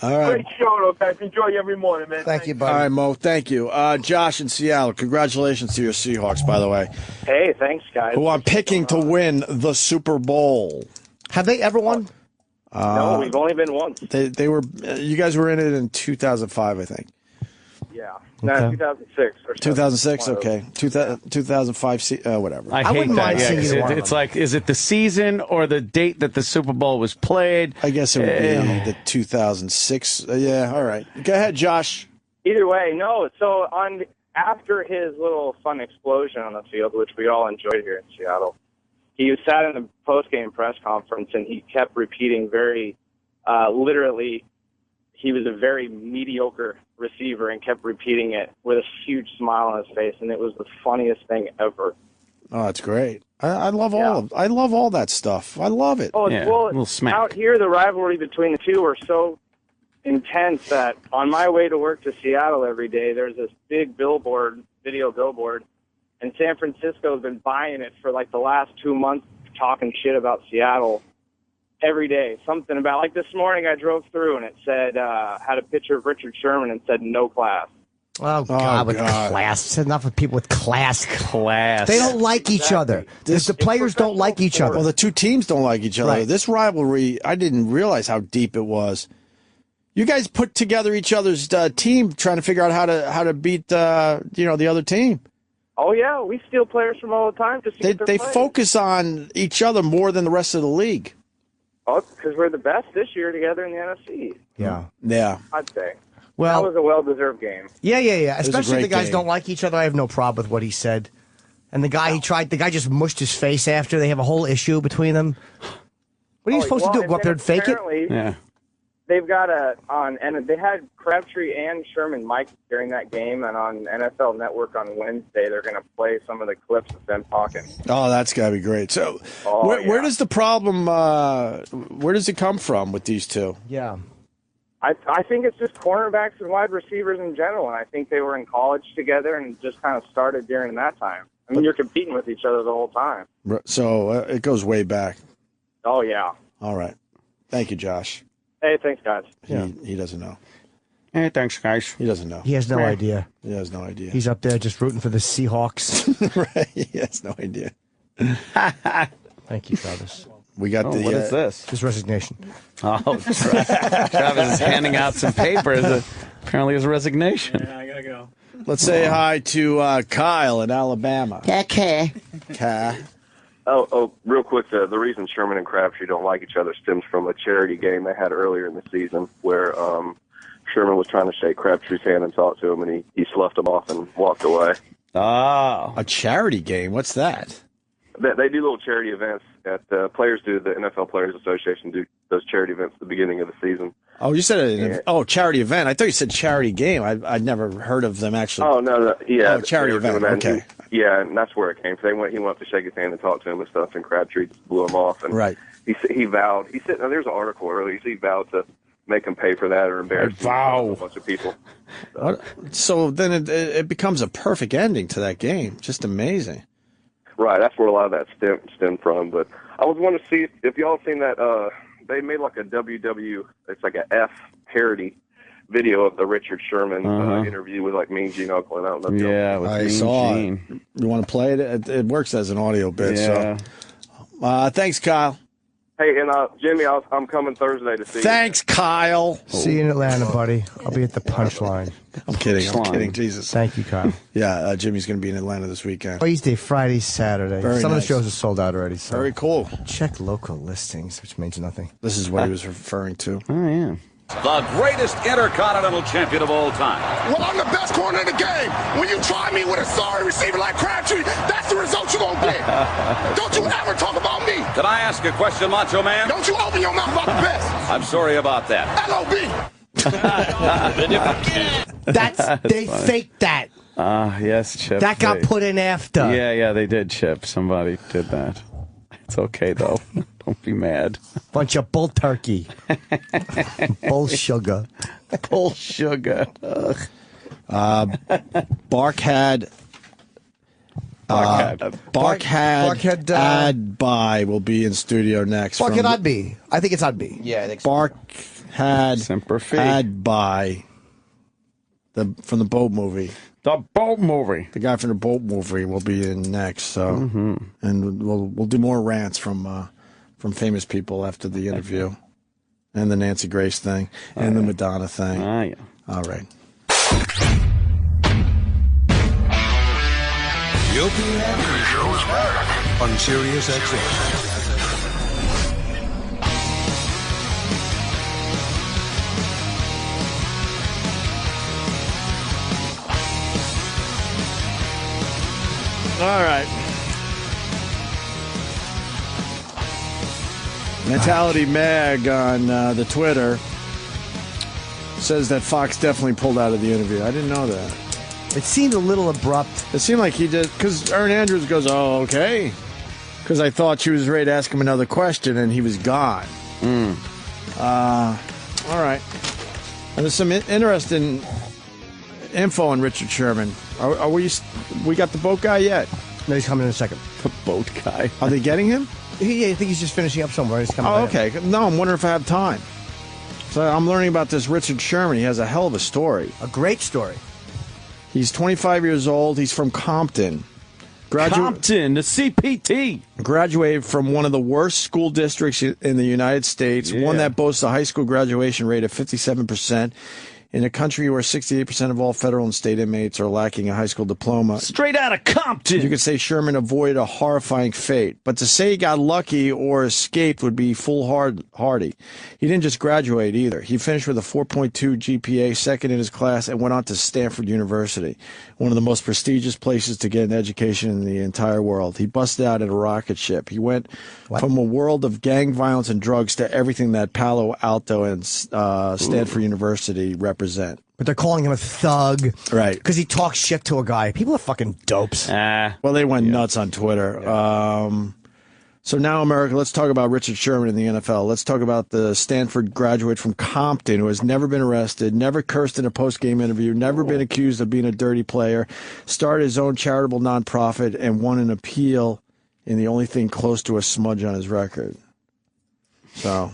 All right. Great show, though, guys. Enjoy you every morning, man. Thank you, buddy. All right, Mo. Thank you. Josh in Seattle. Congratulations to your Seahawks, by the way. Hey, thanks, guys. Who I'm picking to win the Super Bowl. Have they ever won? No, we've only been once. They were. You guys were in it in 2005, I think. Yeah. No, 2006 or 2006. Okay. 2005. Whatever. I hate that. Yeah, it's like, is it the season or the date that the Super Bowl was played? I guess it would be the 2006. Yeah. All right. Go ahead, Josh. Either way, no. So after his little fun explosion on the field, which we all enjoyed here in Seattle, he sat in the post-game press conference and he kept repeating very literally, he was a very mediocre receiver and kept repeating it with a huge smile on his face, and it was the funniest thing ever. Oh, that's great. I love I love all that stuff. I love it. Oh, well, out here, the rivalry between the two are so intense that on my way to work to Seattle every day, there's this big video billboard, and San Francisco has been buying it for like the last 2 months, talking shit about Seattle every day. Something about, like this morning I drove through and it said, had a picture of Richard Sherman and said no class. Oh, God, with class. It's enough of people with class. They don't like each other. The players don't like each other. Well, the two teams don't like each other. Right. This rivalry, I didn't realize how deep it was. You guys put together each other's team, trying to figure out how to beat the other team. Oh yeah, we steal players from all the time. They focus on each other more than the rest of the league. Oh, because we're the best this year together in the NFC. Yeah. I'd say. Well, that was a well-deserved game. Yeah. was a Especially if the great guys game. don't like each other. I have no problem with what he said. And the guy the guy just mushed his face after. They have a whole issue between them. What are you supposed to do? Go up there and fake it? Yeah. They've got and they had Crabtree and Sherman mic during that game, and on NFL Network on Wednesday, they're going to play some of the clips of them talking. Oh, that's got to be great. So, where does the problem? Where does it come from with these two? Yeah. I think it's just cornerbacks and wide receivers in general, and I think they were in college together and just kind of started during that time. I mean, you're competing with each other the whole time. So it goes way back. Oh, yeah. All right. Thank you, Josh. Hey, thanks, guys. He doesn't know. Hey, thanks, guys. He doesn't know. He has no idea. He has no idea. He's up there just rooting for the Seahawks. Right. He has no idea. Thank you, Travis. We got what is this? His resignation. Oh, Travis is handing out some papers. Apparently, his resignation. I gotta go. Let's say hi to Kyle in Alabama. Okay. Oh, real quick, the reason Sherman and Crabtree don't like each other stems from a charity game they had earlier in the season where Sherman was trying to shake Crabtree's hand and talk to him, and he sloughed him off and walked away. Oh. A charity game? What's that? They do little charity events the NFL Players Association do those charity events at the beginning of the season. Oh, you said charity event. I thought you said charity game. I'd never heard of them actually. Oh, no. Yeah. Oh, charity event. Okay. Yeah, and that's where it came from. He went up to shake his hand and talk to him and stuff, and Crabtree just blew him off. And right. He vowed. He said, there's an article earlier. He vowed to make him pay for that or embarrass a bunch of people. So then it becomes a perfect ending to that game. Just amazing. Right, that's where a lot of that stemmed from. But I was wanting to see if y'all seen that. They made like a it's like a F parody video of the Richard Sherman interview with like Mean Gene Oakland. I don't know if y'all I saw it. You want to play it? It works as an audio bit. Yeah. So, thanks, Kyle. Hey, and Jimmy, I'm coming Thursday to see you. Thanks, Kyle. See you in Atlanta, buddy. I'll be at the Punchline. I'm kidding. Jesus. Thank you, Kyle. Yeah, Jimmy's going to be in Atlanta this weekend. Wednesday, Friday, Saturday. Very Some of nice. the shows are sold out already. So. Very cool. Check local listings, which means nothing. This is what he was referring to. Oh, yeah. The greatest intercontinental champion of all time. Well, I'm the best corner in the game. When you try me with a sorry receiver like Crabtree, that's the result you're going to get. Don't you ever talk about me. Can I ask a question, Macho Man? Don't you open your mouth about the best. I'm sorry about that. LOB. They faked that. Yes, Chip. That got put in after. Yeah, they did, Chip. Somebody did that. It's okay, though. Don't be mad. Bunch of bull turkey. Bull sugar. Bull sugar. Barkhad Adbi will be in studio next. Barkhad Abdi. I think it's Abdi. Yeah, I think so. Barkhad Adbi. From the boat movie. The boat movie. The guy from the boat movie will be in next. So, and we'll do more rants from famous people after the interview, and the Nancy Grace thing, and the Madonna thing. Yeah. All right. The Opie and Anthony Show is back on Sirius XM. All right. Mentality Mag on the Twitter says that Fox definitely pulled out of the interview. I didn't know that. It seemed a little abrupt. It seemed like he did, because Ern Andrews goes, "Oh, okay," because I thought she was ready to ask him another question, and he was gone. All right. And there's some interesting info on Richard Sherman. Are we got the boat guy yet? No, he's coming in a second. The boat guy. Are they getting him? Yeah, I think he's just finishing up somewhere. He's coming. Oh, okay. No, I'm wondering if I have time. So I'm learning about this Richard Sherman. He has a hell of a story. A great story. He's 25 years old. He's from Compton. Compton, the CPT. Graduated from one of the worst school districts in the United States, one that boasts a high school graduation rate of 57%. In a country where 68% of all federal and state inmates are lacking a high school diploma. Straight out of Compton. You could say Sherman avoided a horrifying fate. But to say he got lucky or escaped would be foolhardy. He didn't just graduate either. He finished with a 4.2 GPA, second in his class, and went on to Stanford University, one of the most prestigious places to get an education in the entire world. He busted out in a rocket ship. He went from a world of gang violence and drugs to everything that Palo Alto and Stanford University represent. But they're calling him a thug. Right. Because he talks shit to a guy. People are fucking dopes. Well, they went nuts on Twitter. So now, America, let's talk about Richard Sherman in the NFL. Let's talk about the Stanford graduate from Compton who has never been arrested, never cursed in a post-game interview, never been accused of being a dirty player, started his own charitable nonprofit, and won an appeal in the only thing close to a smudge on his record. So,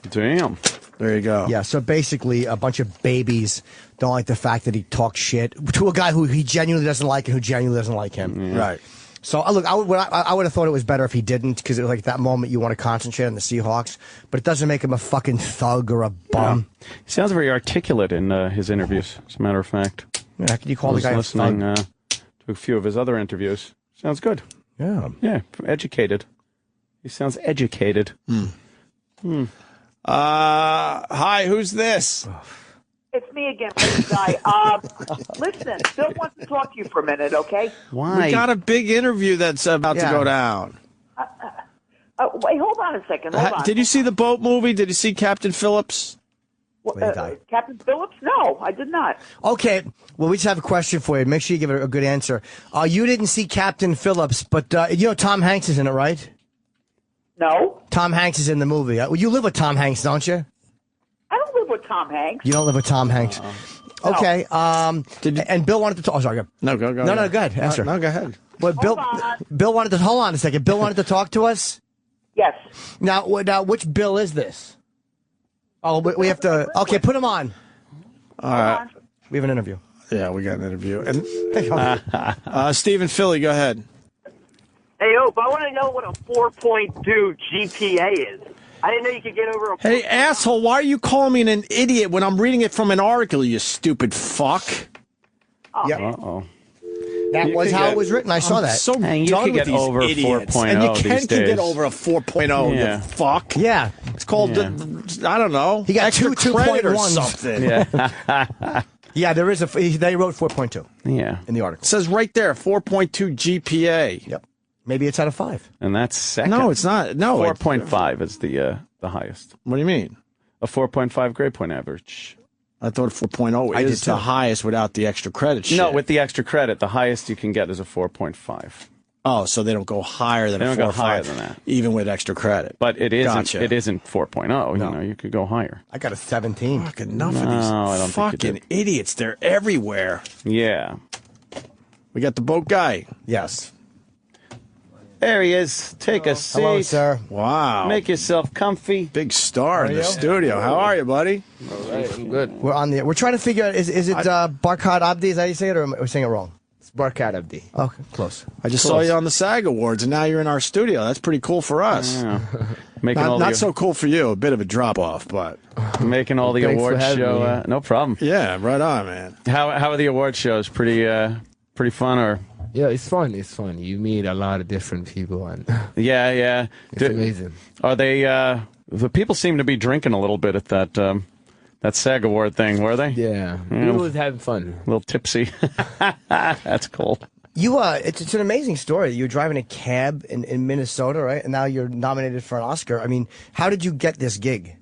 damn. There you go. Yeah, so basically a bunch of babies don't like the fact that he talks shit to a guy who he genuinely doesn't like and who genuinely doesn't like him. Right. So, look, I would have thought it was better if he didn't, because like at that moment you want to concentrate on the Seahawks, but it doesn't make him a fucking thug or a bum. Yeah. He sounds very articulate in his interviews, as a matter of fact. Yeah, how can you call the guy a listening thug? to a few of his other interviews. Sounds good. Yeah. Yeah, educated. He sounds educated. Hi, who's this? It's me again, guy. Listen, Bill wants to talk to you for a minute, okay? Why? We got a big interview that's about to go down. Wait, hold on a second. Hold on. Did you see the boat movie? Did you see Captain Phillips? Captain Phillips? No, I did not. Okay, well, we just have a question for you. Make sure you give it a good answer. You didn't see Captain Phillips, but you know Tom Hanks is in it, right? No. Tom Hanks is in the movie. You live with Tom Hanks, don't you? I don't live with Tom Hanks. You don't live with Tom Hanks. Okay. And Bill wanted to talk. Oh, sorry. No, go. No, go ahead. Answer. No, go ahead. Well, Bill wanted to hold on a second. Bill wanted to talk to us. Yes. Now, which Bill is this? Oh, we have to. Okay, put him on. All right. We have an interview. Yeah, we got an interview. And Stephen Philly, go ahead. Hey, Ope, I want to know what a 4.2 GPA is. I didn't know you could get over a... Hey, asshole, why are you calling me an idiot when I'm reading it from an article, you stupid fuck? Oh, yeah. Uh-oh. That was how it was written. I saw that. So you done can with get these over idiots. 4.0 And you these can days. get over a 4.0, Yeah. you fuck. Yeah. It's called, I don't know. He got extra two credit or 2.1s. something. Yeah. Yeah, there is they wrote 4.2 Yeah. in the article. It says right there, 4.2 GPA. Yep. Maybe it's out of 5. And that's second. No, it's not. No. 4.5 is the highest. What do you mean? A 4.5 grade point average. I thought 4.0 is the highest without the extra credit shit. No, with the extra credit, the highest you can get is a 4.5. Oh, so they don't go higher than They a don't 4 go or 5, higher than that. even with extra credit. But it isn't. Gotcha. It isn't 4.0. You know, you could go higher. I got a 17. Fuck, enough No, I of don't these think you fucking did. idiots. They're everywhere. Yeah. We got the boat guy. Yes. There he is. Take a seat. Hello, sir. Wow. Make yourself comfy. Big star in How the are you? studio. How are you, buddy? All right, I'm good. We're trying to figure out, is it Barkhad Abdi? Is that how you say it, or am I saying it wrong? It's Barkhad Abdi. Okay, close. I just saw you on the SAG Awards, and now you're in our studio. That's pretty cool for us. Yeah. Making all Not the, so cool for you. A bit of a drop off, but making all the Thanks for award having show. me. No problem. yeah, right on, man. How are the award shows? Pretty fun, or? Yeah, it's fun. It's fun. You meet a lot of different people, and Yeah. it's amazing. Are they? The people seem to be drinking a little bit at that SAG Award thing, were they? Yeah, Yeah. people was having fun. A little tipsy. That's cool. You it's an amazing story. You're driving a cab in Minnesota, right? And now you're nominated for an Oscar. I mean, how did you get this gig?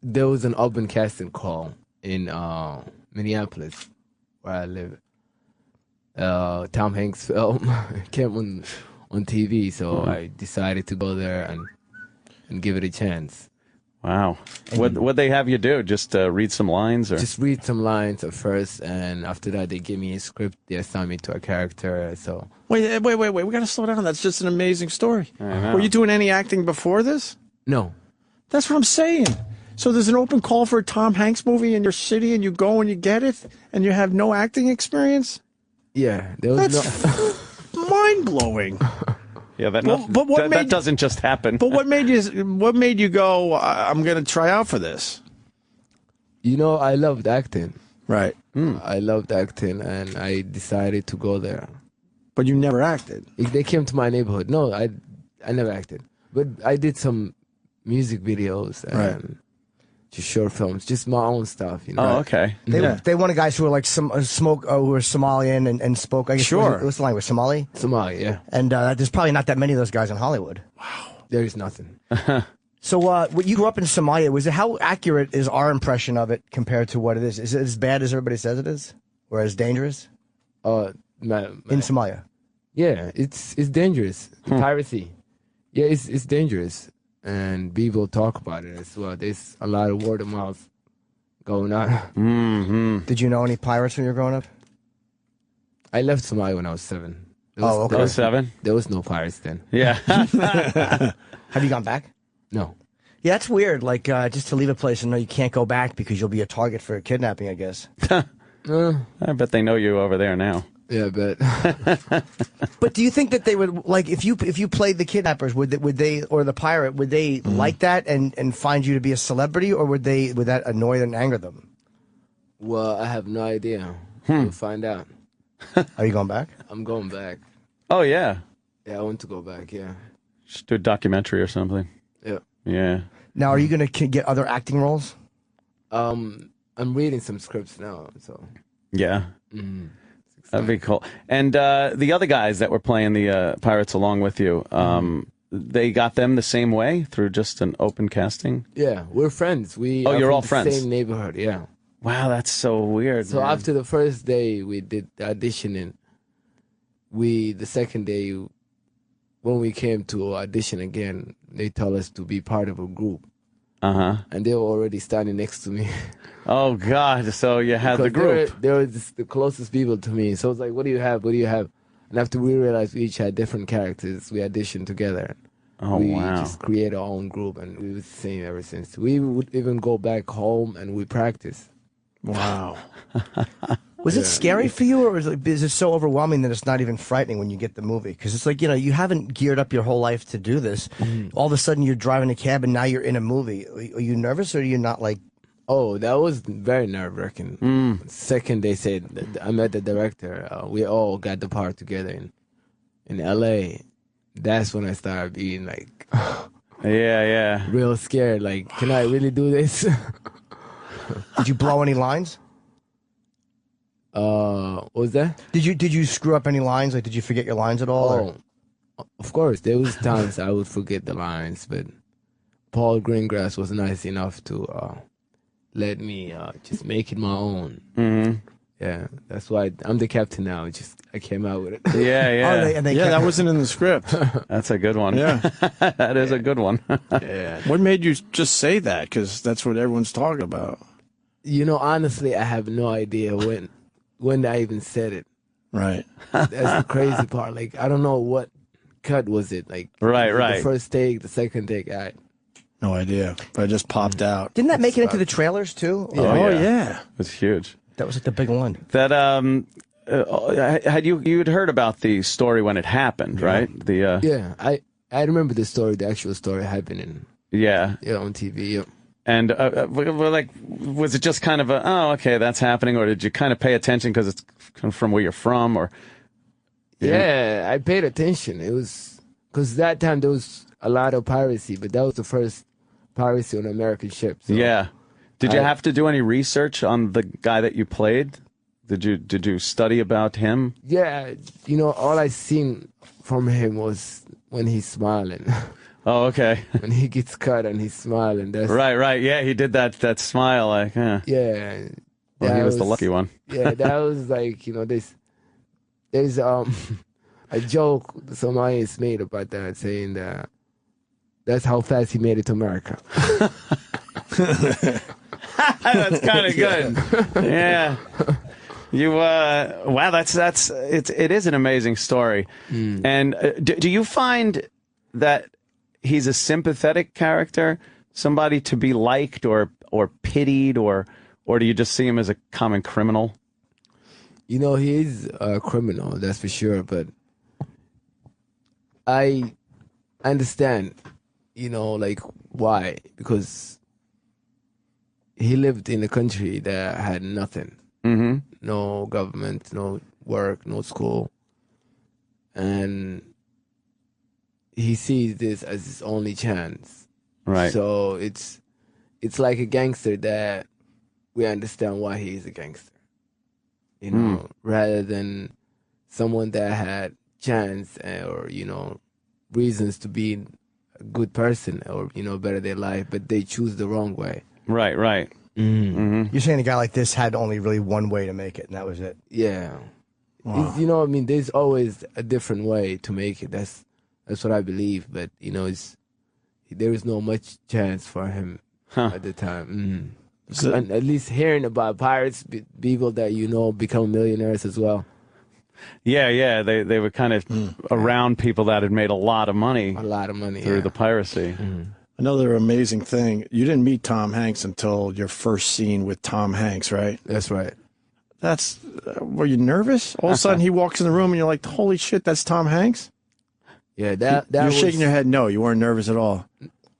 There was an open casting call in Minneapolis, where I live. Tom Hanks film came on TV, so I decided to go there and give it a chance. Wow. What'd they have you do? Just read some lines, or Just read some lines at first, and after that they gave me a script. They assigned me to a character. So Wait. We got to slow down. That's just an amazing story. I know. Were you doing any acting before this? no, That's what I'm saying. So there's an open call for a Tom Hanks movie in your city, and you go and you get it, and you have no acting experience? Yeah, there was That's mind-blowing. Yeah, that doesn't just happen. But what made you go, I'm going to try out for this? You know, I loved acting. Right. I loved acting, and I decided to go there. But you never acted? They came to my neighborhood. No, I never acted. But I did some music videos and just short films, just my own stuff. You know? Oh, okay. They wanted guys who were like who were Somalian and spoke. I guess what's the language? Somali. Somali, yeah. And there's probably not that many of those guys in Hollywood. Wow. There is nothing. So, you grew up in Somalia. How accurate is our impression of it compared to what it is? Is it as bad as everybody says it is, or as dangerous? In Somalia. Yeah, it's dangerous. Piracy. Yeah, it's dangerous. And people talk about it as well. There's a lot of word of mouth going on. Mm-hmm. Did you know any pirates when you were growing up? I left Somalia when I was 7. Okay. 7? There was no pirates then. Yeah. Have you gone back? No. Yeah, that's weird. Like, just to leave a place and know you can't go back because you'll be a target for kidnapping, I guess. I bet they know you over there now. Yeah, but but do you think that they would like if you played the kidnappers, would they or the pirate, would they like that and find you to be a celebrity, or would that annoy and anger them? Well, I have no idea. We'll find out. Are you going back? I'm going back. Oh yeah. Yeah, I want to go back. Yeah. Just do a documentary or something. Yeah. Yeah. Now, are you going to get other acting roles? I'm reading some scripts now, so. Yeah. That'd be cool. And the other guys that were playing the pirates along with you, they got them the same way through just an open casting? Yeah, we're friends. You're all friends? Same neighborhood, yeah. Wow, that's so weird. So man. after the first day we did the auditioning, the second day, when we came to audition again, they told us to be part of a group. And they were already standing next to me. Oh, God. So you had the group. They were just the closest people to me. So it's like, what do you have? What do you have? And after we realized we each had different characters, we auditioned together. Oh, we wow. just created our own group, and we were the same ever since. We would even go back home and we practice. Wow. Was it scary for you, or is it so overwhelming that it's not even frightening when you get the movie? Because it's like, you haven't geared up your whole life to do this. All of a sudden you're driving a cab and now you're in a movie. Are you nervous, or are you not like... Oh, that was very nerve-wracking. Second, they said, I met the director. We all got the part together in L.A. That's when I started being like... yeah. Real scared. Like, can I really do this? Did you blow any lines? What was that? Did you screw up any lines? Like, did you forget your lines at all? Oh, of course. There was times I would forget the lines, but Paul Greengrass was nice enough to let me just make it my own. Yeah, that's why I'm the captain now. I came out with it. Yeah. That wasn't in the script. That's a good one. Yeah. That is a good one. Yeah. What made you just say that? Because that's what everyone's talking about. Honestly, I have no idea when I even said it. Right. That's the crazy part. Like, I don't know what cut was it. Like, right. The first take, the second take, no idea. But it just popped out. Didn't that make it into the trailers too? Oh yeah. It was huge. That was like the big one. That had you'd heard about the story when it happened, right? Yeah, I remember the story, the actual story happening. Yeah, on TV. Yeah. And like, was it just kind of okay, that's happening, or did you kind of pay attention because it's kind of from where you're from, or? Yeah, I paid attention. It was because that time there was a lot of piracy, but that was the first piracy on American ships. So yeah. Did you have to do any research on the guy that you played? Did you study about him? Yeah, all I seen from him was when he's smiling. Oh, okay. When he gets cut and he's smiling. That's right. Yeah, he did that smile, like, Yeah. Well, he was the lucky one. Yeah, that was like, there's a joke Somalians made about that, saying that that's how fast he made it to America. That's kind of good. Yeah. Wow, it is an amazing story. And do you find that he's a sympathetic character somebody to be liked or pitied, or do you just see him as a common criminal? You know, he is a criminal, that's for sure, but I understand, you know, like, why? Because he lived in a country that had nothing. Mm-hmm. No government, no work, no school. And he sees this as his only chance. Right. So it's like a gangster that we understand why he is a gangster. You know, rather than someone that had chance or, you know, reasons to be a good person or, you know, better their life, but they choose the wrong way. Right, right. You're saying a guy like this had only really one way to make it, and that was it. Yeah. Wow. You know, I mean, there's always a different way to make it. That's what I believe. But, you know, there is no much chance for him at the time. And at least hearing about pirates, people that you know become millionaires as well. Yeah. They were kind of around people that had made a lot of money. Through the piracy. Another amazing thing, you didn't meet Tom Hanks until your first scene with Tom Hanks, right? That's right. Were you nervous? All of a sudden he walks in the room and you're like, holy shit, that's Tom Hanks? Yeah, that You're was, shaking your head. No, you weren't nervous at all.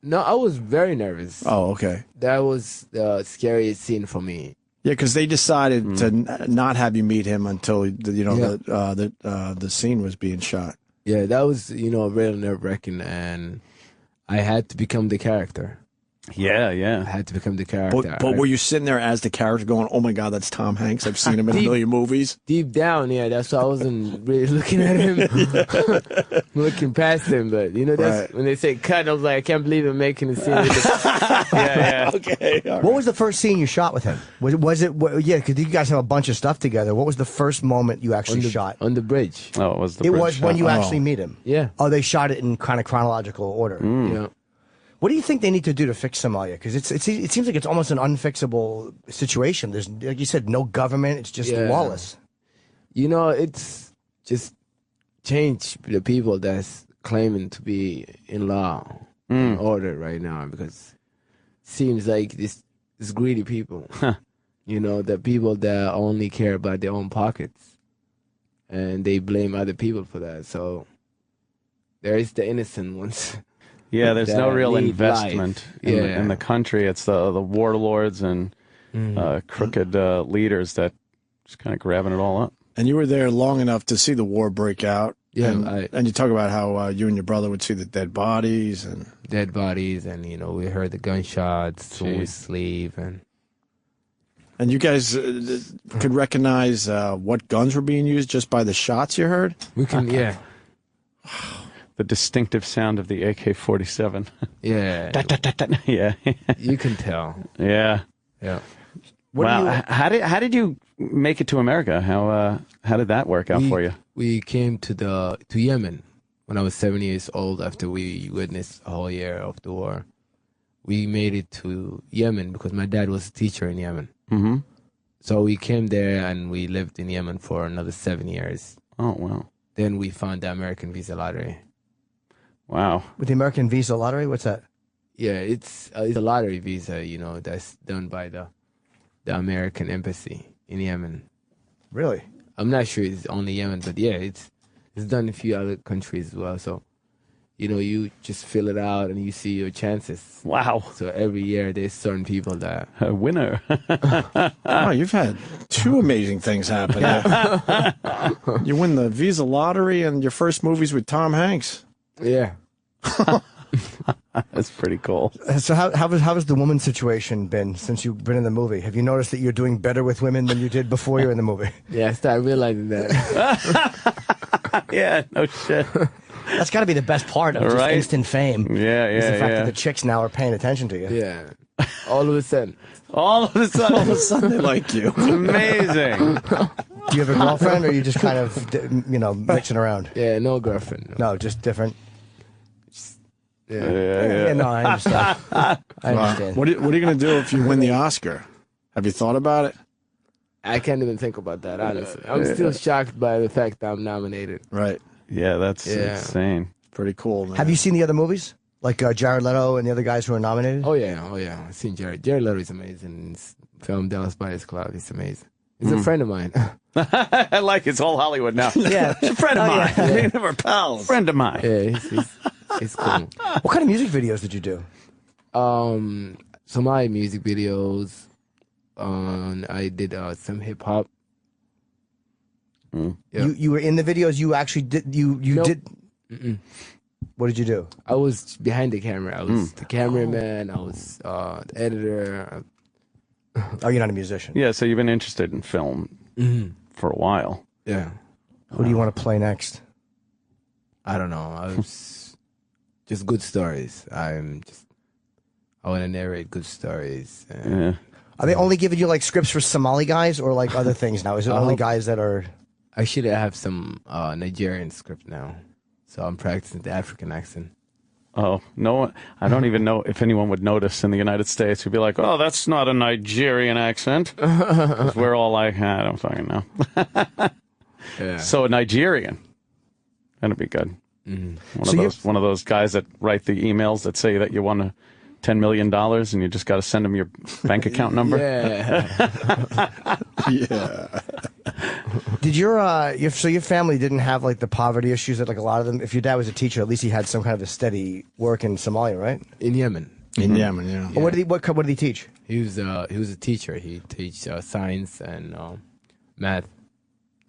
No, I was very nervous. Oh, okay. That was the scariest scene for me. Yeah, because they decided to not have you meet him until the scene was being shot. Yeah, that was, you know, real nerve-wracking, and I had to become the character. Yeah. I had to become the character. But were you sitting there as the character going, oh my God, that's Tom Hanks. I've seen him in a million movies. Deep down, yeah, that's why I wasn't really looking at him, looking past him. But, you know, that's when they say cut, I was like, I can't believe I'm making a scene. Yeah. Okay. What was the first scene you shot with him? Was it yeah, because you guys have a bunch of stuff together. What was the first moment you actually shot? On the bridge. Oh, it was the It bridge was when shot. you actually meet him? Yeah. Oh, they shot it in kind of chronological order. Yeah. What do you think they need to do to fix Somalia? Because it seems like it's almost an unfixable situation. There's, like you said, no government. It's just lawless. You know, it's just change the people that's claiming to be in law and order right now, because it seems like this greedy people, you know, the people that only care about their own pockets, and they blame other people for that. So there is the innocent ones. Yeah, there's no real investment in in the country. It's the warlords and crooked leaders that just kind of grabbing it all up. And you were there long enough to see the war break out. Yeah, and you talk about how you and your brother would see the dead bodies and you know, we heard the gunshots when we sleep, and you guys could recognize what guns were being used just by the shots you heard. We can, yeah. The distinctive sound of the AK-47. Yeah. Yeah. You can tell. Yeah. Yeah. Wow. How did you make it to America? How did that work out for you? We came to Yemen when I was 7 years old after we witnessed a whole year of the war. We made it to Yemen because my dad was a teacher in Yemen. Mm-hmm. So we came there and we lived in Yemen for another 7 years. Oh, wow. Then we found the American visa lottery. Wow. With the American visa lottery? What's that? Yeah, it's a lottery visa, you know, that's done by the American embassy in Yemen. Really? I'm not sure it's only Yemen, but yeah, it's done in a few other countries as well. So, you know, you just fill it out and you see your chances. Wow. So every year there's certain people that... A winner. Oh, you've had two amazing things happen. You win the visa lottery and your first movie's with Tom Hanks. Yeah. That's pretty cool. So how has the woman situation been since you've been in the movie? Have you noticed that you're doing better with women than you did before you were in the movie? Yeah, I started realizing that. Yeah, no shit. That's got to be the best part of just instant fame. Yeah, is the fact that the chicks now are paying attention to you. Yeah. All of a sudden. All of a sudden they like you. It's amazing. Do you have a girlfriend, or are you just kind of, mixing around? Yeah, no girlfriend. No, just different. Yeah. No, I understand. I understand. What are you going to do if you win the Oscar? Have you thought about it? I can't even think about that, honestly. I'm still shocked by the fact that I'm nominated. Right. Yeah, that's insane. Pretty cool, man. Have you seen the other movies? Like Jared Leto and the other guys who are nominated? Oh yeah. I've seen Jared. Jared Leto is amazing. His film Dallas Buyers Club. He's amazing. He's a friend of mine. I like it's all Hollywood now. Yeah. He's a friend of mine. Yeah. We're pals. Friend of mine. Yeah, he's cool. What kind of music videos did you do? So my music videos. I did some hip hop. Yeah. You were in the videos. You actually did. You Nope. did. Mm-mm. What did you do? I was behind the camera. I was the cameraman. I was the editor. Oh, you're not a musician. Yeah, so you've been interested in film for a while. Yeah. Who do you want to play next? I don't know. I was just good stories. I want to narrate good stories. Yeah. Are they only giving you like scripts for Somali guys or like other things now? Is it only guys that are? Actually, I have some Nigerian script now, so I'm practicing the African accent. Oh, no, I don't even know if anyone would notice in the United States. Who'd be like, oh, that's not a Nigerian accent. 'Cause we're all like, I don't fucking know. Yeah. So a Nigerian. That'd be good. Mm-hmm. One of those guys that write the emails that say that you won $10 million and you just got to send them your bank account number. Yeah. Yeah. Did your family didn't have like the poverty issues that like a lot of them? If your dad was a teacher, at least he had some kind of a steady work in Somalia, right? In Yemen. In Yemen, yeah. What did he teach? He was a teacher. He teach science and math.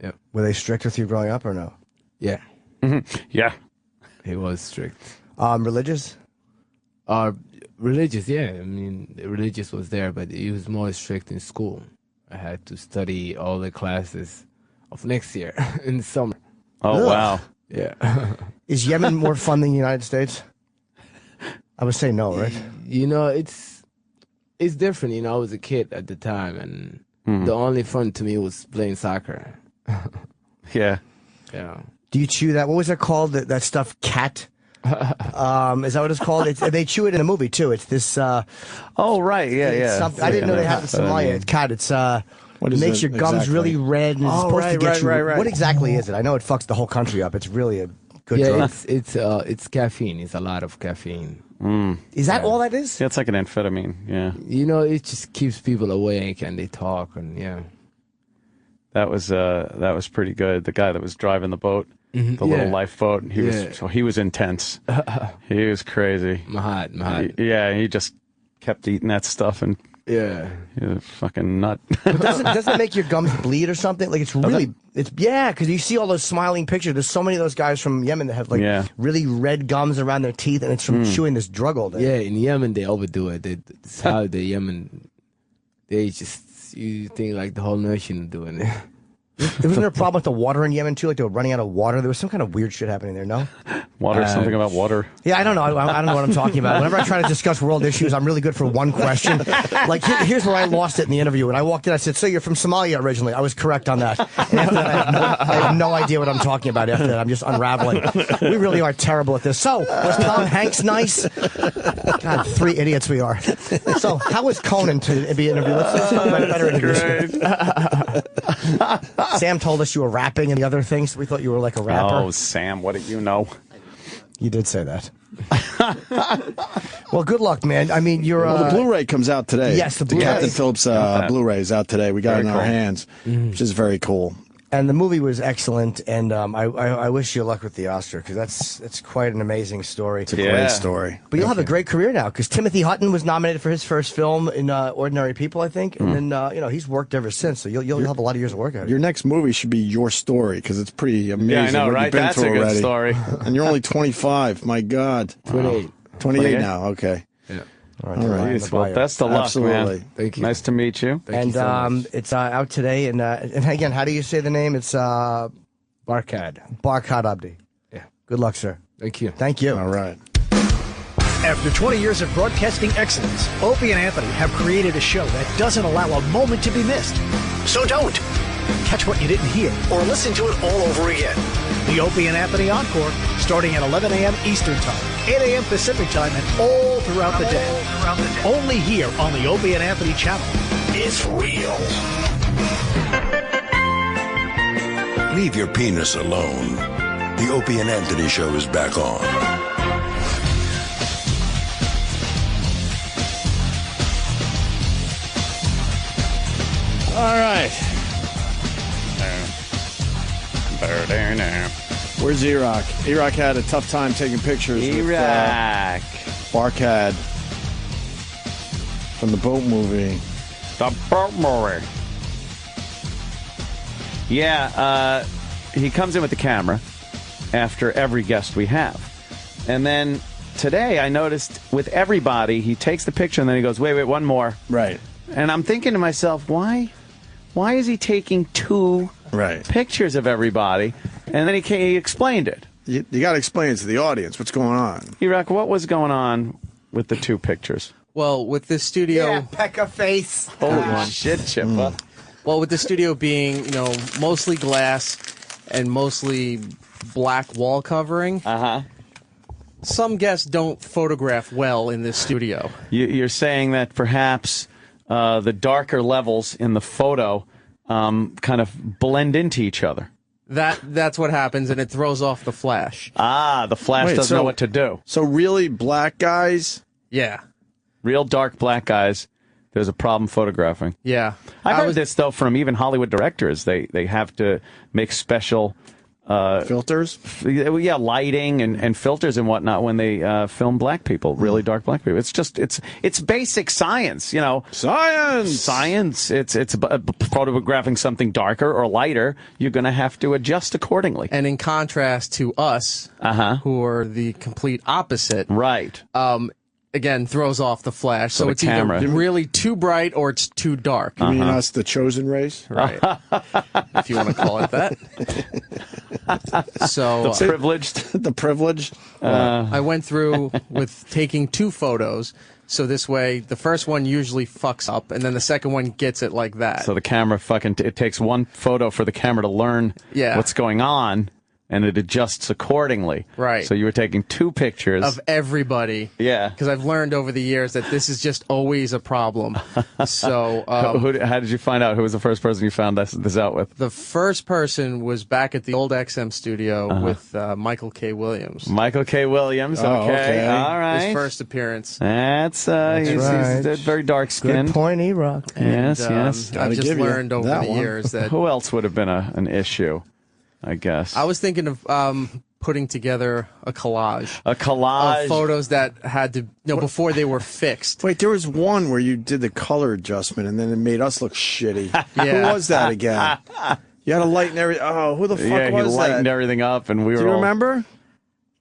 Yeah. Were they strict with you growing up or no? Yeah. Yeah. He was strict. Religious? Religious, yeah. I mean, religious was there, but he was more strict in school. I had to study all the classes of next year in the summer. Oh, Ugh. wow. Yeah. Is Yemen more fun than the United States? I would say no, right? You know, it's different. You know, I was a kid at the time, and the only fun to me was playing soccer. Yeah. Yeah. Do you chew that? What was it called? That stuff, cat? Is that what it's called? They chew it in a movie too. It's this. Oh right, yeah. I didn't know they had it in Somalia. It's cat. It's it makes your gums really red and it's supposed to get you. Right. What exactly is it? I know it fucks the whole country up. It's really a good drug. It's caffeine. It's a lot of caffeine. Is that all that is? Yeah, it's like an amphetamine. Yeah. You know, it just keeps people awake and they talk and yeah. That was pretty good. The guy that was driving the boat. The little lifeboat. He was intense. He was crazy. Mahat. He just kept eating that stuff and he was a fucking nut. But doesn't it make your gums bleed or something? Like because you see all those smiling pictures. There's so many of those guys from Yemen that have like really red gums around their teeth, and it's from chewing this drug all day. Yeah, in Yemen they overdo it. It's how the Yemen you think like the whole nation doing it. Wasn't there a problem with the water in Yemen too? Like they were running out of water. There was some kind of weird shit happening there. No, something about water. Yeah, I don't know. I don't know what I'm talking about. Whenever I try to discuss world issues, I'm really good for one question. Like here's where I lost it in the interview. When I walked in, I said, "So you're from Somalia originally?" I was correct on that. And after that, I have no idea what I'm talking about. After that, I'm just unraveling. We really are terrible at this. So was Tom Hanks nice? God, 3 idiots we are. So how was Conan to be interviewed? Let's talk about better interviews. Sam told us you were rapping and the other things. We thought you were like a rapper. Oh, Sam, what do you know? You did say that. Well, good luck, man. I mean, you're. The Blu-ray comes out today. Yes, the Blu-ray. Captain Phillips Blu-ray is out today. We got it in our hands, which is very cool. And the movie was excellent, and I wish you luck with the Oscar because that's quite an amazing story. It's a great story. But you'll have a great career now because Timothy Hutton was nominated for his first film in Ordinary People, I think, and then he's worked ever since. So you'll have a lot of years of work out of it. Your next movie should be Your Story because it's pretty amazing. Yeah, I know, what right? You've been That's through a good already. story. And you're only 25. My God, 28. 28 now. Okay. Yeah. All right. Well, best of luck, man. Thank you. Nice to meet you. Thank you so much. It's out today, and again, how do you say the name? It's Barkhad Abdi. Yeah. Good luck, sir. Thank you. Thank you. All right. After 20 years of broadcasting excellence, Opie and Anthony have created a show that doesn't allow a moment to be missed. So don't. Catch what you didn't hear or listen to it all over again. The Opie and Anthony Encore, starting at 11 a.m. Eastern Time, 8 a.m. Pacific Time, and all throughout the day. Only here on the Opie and Anthony channel. It's real. Leave your penis alone. The Opie and Anthony Show is back on. All right. Where's E-Rock? E-Rock had a tough time taking pictures with Barkhad from the boat movie. The boat movie. Yeah, he comes in with the camera after every guest we have. And then today I noticed with everybody, he takes the picture and then he goes, wait, one more. Right. And I'm thinking to myself, why is he taking two pictures of everybody? And then he explained it. You got to explain it to the audience. What's going on? E-Rock, what was going on with the two pictures? Well, with this studio... Yeah, pecker face. Holy shit, Chippa. Well, with the studio being, mostly glass and mostly black wall covering, some guests don't photograph well in this studio. You're saying that perhaps the darker levels in the photo kind of blend into each other. That's what happens, and it throws off the flash. The flash doesn't know what to do. So really black guys? Yeah. Real dark black guys, there's a problem photographing. Yeah. I've heard this, though, from even Hollywood directors. They have to make special... filters? Yeah, lighting and filters and whatnot when they film black people, really dark black people. It's just, it's basic science, Science! It's photographing something darker or lighter, you're going to have to adjust accordingly. And in contrast to us, who are the complete opposite. Right. Again, throws off the flash. So it's camera. either really too bright or it's too dark. You mean us, the chosen race? Right. If you want to call it that. So the privileged. The privileged. I went through with taking two photos. So this way, the first one usually fucks up, and then the second one gets it like that. So the camera it takes one photo for the camera to learn what's going on, and it adjusts accordingly. Right. So you were taking two pictures. Of everybody. Yeah. Because I've learned over the years that this is just always a problem. So... how did you find out? Who was the first person you found this out with? The first person was back at the old XM studio with Michael K. Williams. Michael K. Williams, okay. All right. His first appearance. He's very dark-skinned. Good point, E-Rock. Yes, yes. I've just learned over the years that... Who else would have been an issue? I guess. I was thinking of putting together a collage. A collage? Of photos that had to, before they were fixed. Wait, there was one where you did the color adjustment and then it made us look shitty. Who was that again? You had to lighten everything. Oh, who the fuck was that? Yeah, he lightened everything up and we were Do you remember?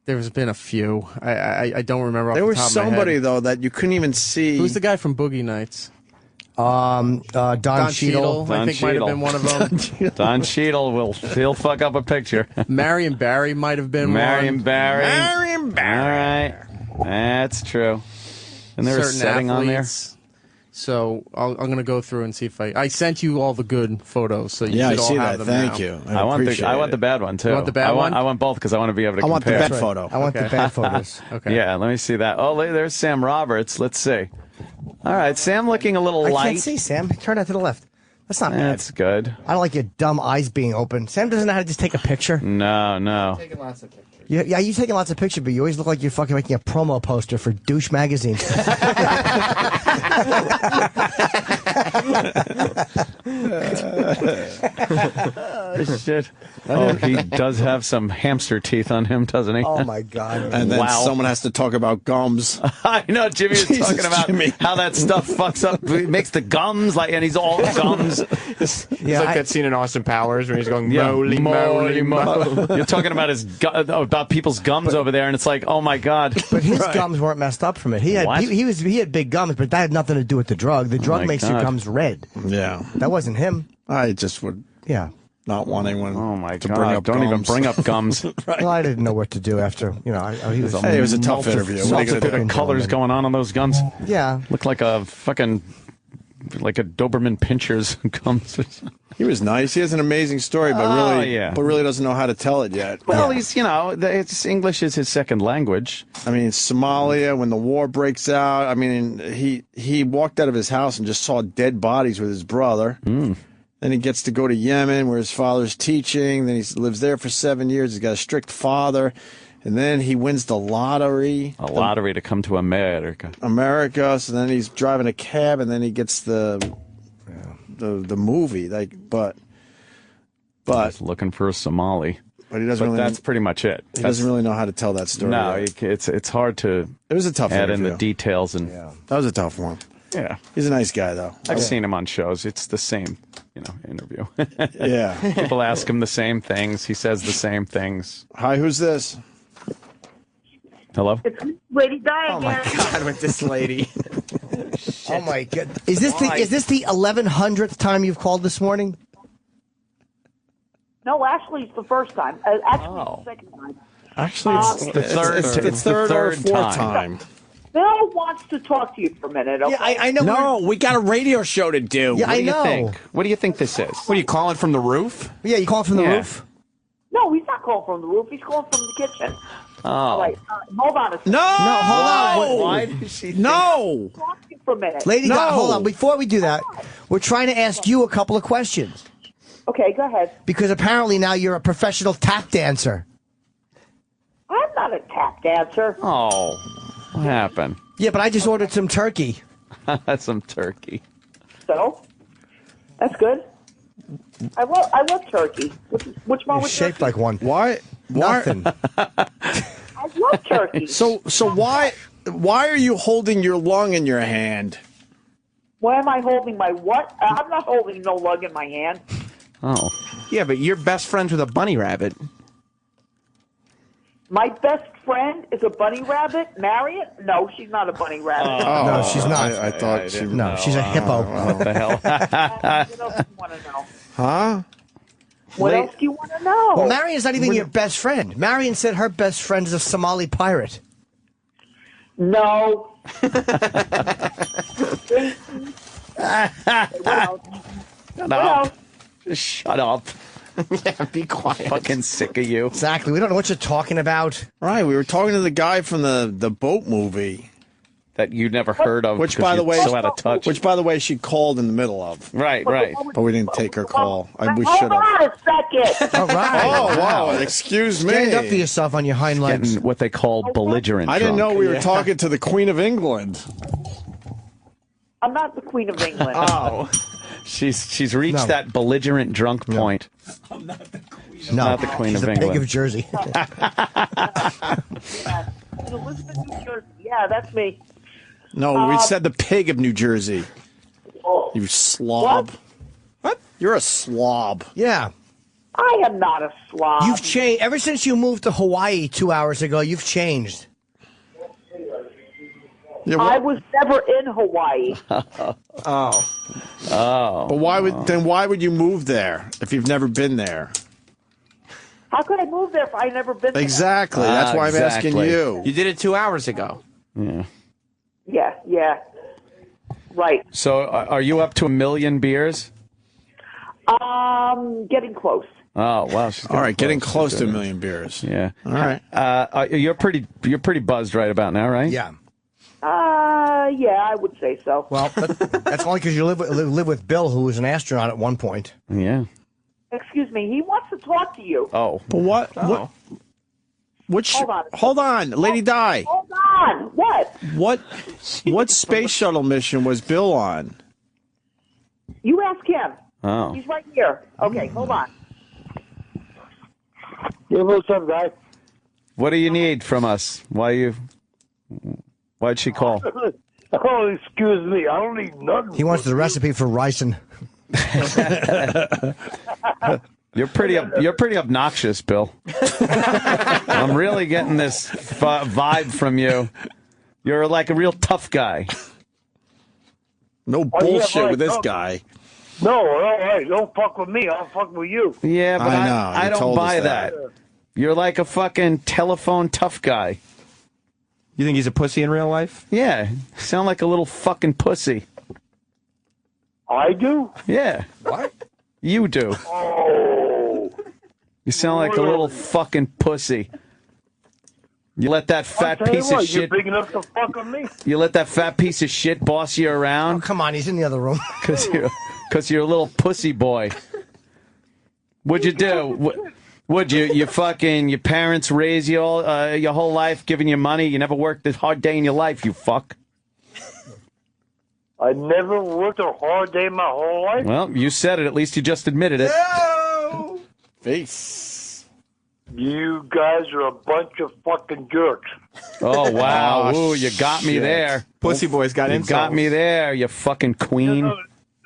There's been a few. I don't remember off There the was top of my somebody, head. though, that you couldn't even see. Who's the guy from Boogie Nights? Don Cheadle. I think might have been one of them. Don Cheadle he'll fuck up a picture. Marion Barry might have been Marion one. Barry. Marion Barry. All right. That's true. And there was a Certain setting athletes. on there? So I'm going to go through and see if I sent you all the good photos. So you should all have them Thank now. you. I want the bad one, too. You want the bad one? I want both because I want to be able to compare. I want the bad photo. I want the bad photos. Okay. Yeah, let me see that. Oh, there's Sam Roberts. Let's see. All right, Sam looking a little light. I can't see, Sam. Turn that to the left. That's not bad. That's good. I don't like your dumb eyes being open. Sam doesn't know how to just take a picture. No. Taking lots of pictures. Yeah, you're taking lots of pictures, but you always look like you're fucking making a promo poster for Douche Magazine. Shit. Oh, he does have some hamster teeth on him, doesn't he? Oh, my God. And then someone has to talk about gums. I know, Jimmy was talking about how that stuff fucks up, it makes the gums, and he's all gums. It's like that scene in Austin Powers where he's going, moly, moly, moly. You're talking about about people's gums over there, and it's like, oh my God. But his gums weren't messed up from it. He had big gums, but that had nothing to do with the drug. The drug makes your gums red. Yeah. That wasn't him. I just would not want anyone to bring up Don't gums. even bring up gums. Well, I didn't know what to do after, he was... Hey, it was a tough interview. What are you Lots of gonna do? colors going on those gums. Yeah. Look like a fucking... like a Doberman Pinscher's gums. He was nice. He has an amazing story, but really doesn't know how to tell it yet. Well, he's, English is his second language. I mean, Somalia, when the war breaks out, I mean, he walked out of his house and just saw dead bodies with his brother. Then he gets to go to Yemen, where his father's teaching. Then he lives there for 7 years. He's got a strict father. And then he wins the lottery. A lottery to come to America. So then he's driving a cab, and then he gets the the movie. But He's looking for a Somali. But he doesn't. That's pretty much it. He doesn't really know how to tell that story. No, yet. it's hard to. It was a tough add interview. in the details and. Yeah, that was a tough one. Yeah, he's a nice guy though. I've seen him on shows. It's the same, interview. Yeah, people ask him the same things. He says the same things. Hi, who's this? Hello. It's Lady Di again. Oh my God, with this lady. Oh my God! Is this the 1100th time you've called this morning? No, actually, it's the first time. Actually, it's the second time. Actually, it's the third or fourth time. Bill wants to talk to you for a minute. Okay? Yeah, I know. No, we got a radio show to do. Yeah, What I do you know. think? What do you think this is? What are you calling from the roof? Yeah, you calling from the roof? No, he's not calling from the roof. He's calling from the kitchen. Oh. Right. Hold on a second. No, hold on. Why did she? No. Talk to you for a minute. Lady Di, hold on. Before we do that, we're trying to ask you a couple of questions. Okay, go ahead. Because apparently now you're a professional tap dancer. I'm not a tap dancer. Oh, what happened? Yeah, but I just ordered some turkey. Some turkey. So, that's good. I love turkey. Which one was Shaped like one. Why? Nothing. I love turkey. So why are you holding your lung in your hand? Why am I holding my what? I'm not holding no lug in my hand. Oh. Yeah, but you're best friends with a bunny rabbit. My best friend is a bunny rabbit. Marion? No, she's not a bunny rabbit. No, she's not. I thought she. No, she's a hippo. What the hell? What else do you want to know? Huh? What else do you want to know? Well, Marion's not even your best friend. Marion said her best friend is a Somali pirate. No. What else? Shut What up. else? Just shut up. Yeah, be quiet. Fucking sick of you. Exactly. We don't know what you're talking about. Right. We were talking to the guy from the boat movie, That you never heard of. which, 'cause by the you're way, so out of touch. Which, by the way, she called in the middle of. Right. But we didn't take her call. We Hold should have. on a second. All right. Oh wow! Excuse me. Stand up for yourself on your hind legs. Getting what they call belligerent. I didn't know drunk. we were talking to the Queen of England. I'm not the Queen of England. Oh. She's reached No. that belligerent drunk point. Not the Queen she's of the England. pig of Jersey. Yeah. Elizabeth, New Jersey. Yeah, that's me. No, we said the pig of New Jersey. You slob. What? You're a slob. Yeah. I am not a slob. You've changed. Ever since you moved to Hawaii 2 hours ago, you've changed. Yeah, I was never in Hawaii. Oh. But why would you move there if you've never been there? How could I move there if I never been there? Exactly. That's why I'm asking exactly. you. You did it 2 hours ago. Yeah. Yeah. Right. So are you up to 1 million beers? Getting close. Oh wow! She's All right, getting close She's to a good. million beers. Yeah. All right. You're pretty buzzed right about now, right? Yeah. Yeah, I would say so. Well, that's only because you live with Bill, who was an astronaut at one point. Yeah. Excuse me. He wants to talk to you. Oh. But what? Oh. Hold on, Lady Di. Hold on. What? What space shuttle mission was Bill on? You ask him. Oh. He's right here. Okay, hold on. Yeah, what's up, guy? What do you need from us? Why'd she call? Oh, excuse me. I don't need nothing. He wants the recipe for ricin. You're pretty obnoxious, Bill. I'm really getting this vibe from you. You're like a real tough guy. No bullshit with this guy. No, all right. Don't fuck with me. I'll fuck with you. Yeah, but I know. I You don't told us buy that. that. You're like a fucking telephone tough guy. You think he's a pussy in real life? Yeah, you sound like a little fucking pussy. I do? Yeah. What? You do. Oh. You sound like a little fucking pussy. You let that fat I'll tell you piece what, of you're shit. big enough to fuck with me. You let that fat piece of shit boss you around. Oh, come on, he's in the other room. Because you're a little pussy boy. What'd you do? Would you? Your parents raise you all your whole life, giving you money. You never worked a hard day in your life. You fuck. I never worked a hard day my whole life. Well, you said it. At least you just admitted it. No! Face. You guys are a bunch of fucking jerks. Oh, wow. Oh, Ooh, you got me shit. there. Pussy boys got You insults. got me there, you fucking queen.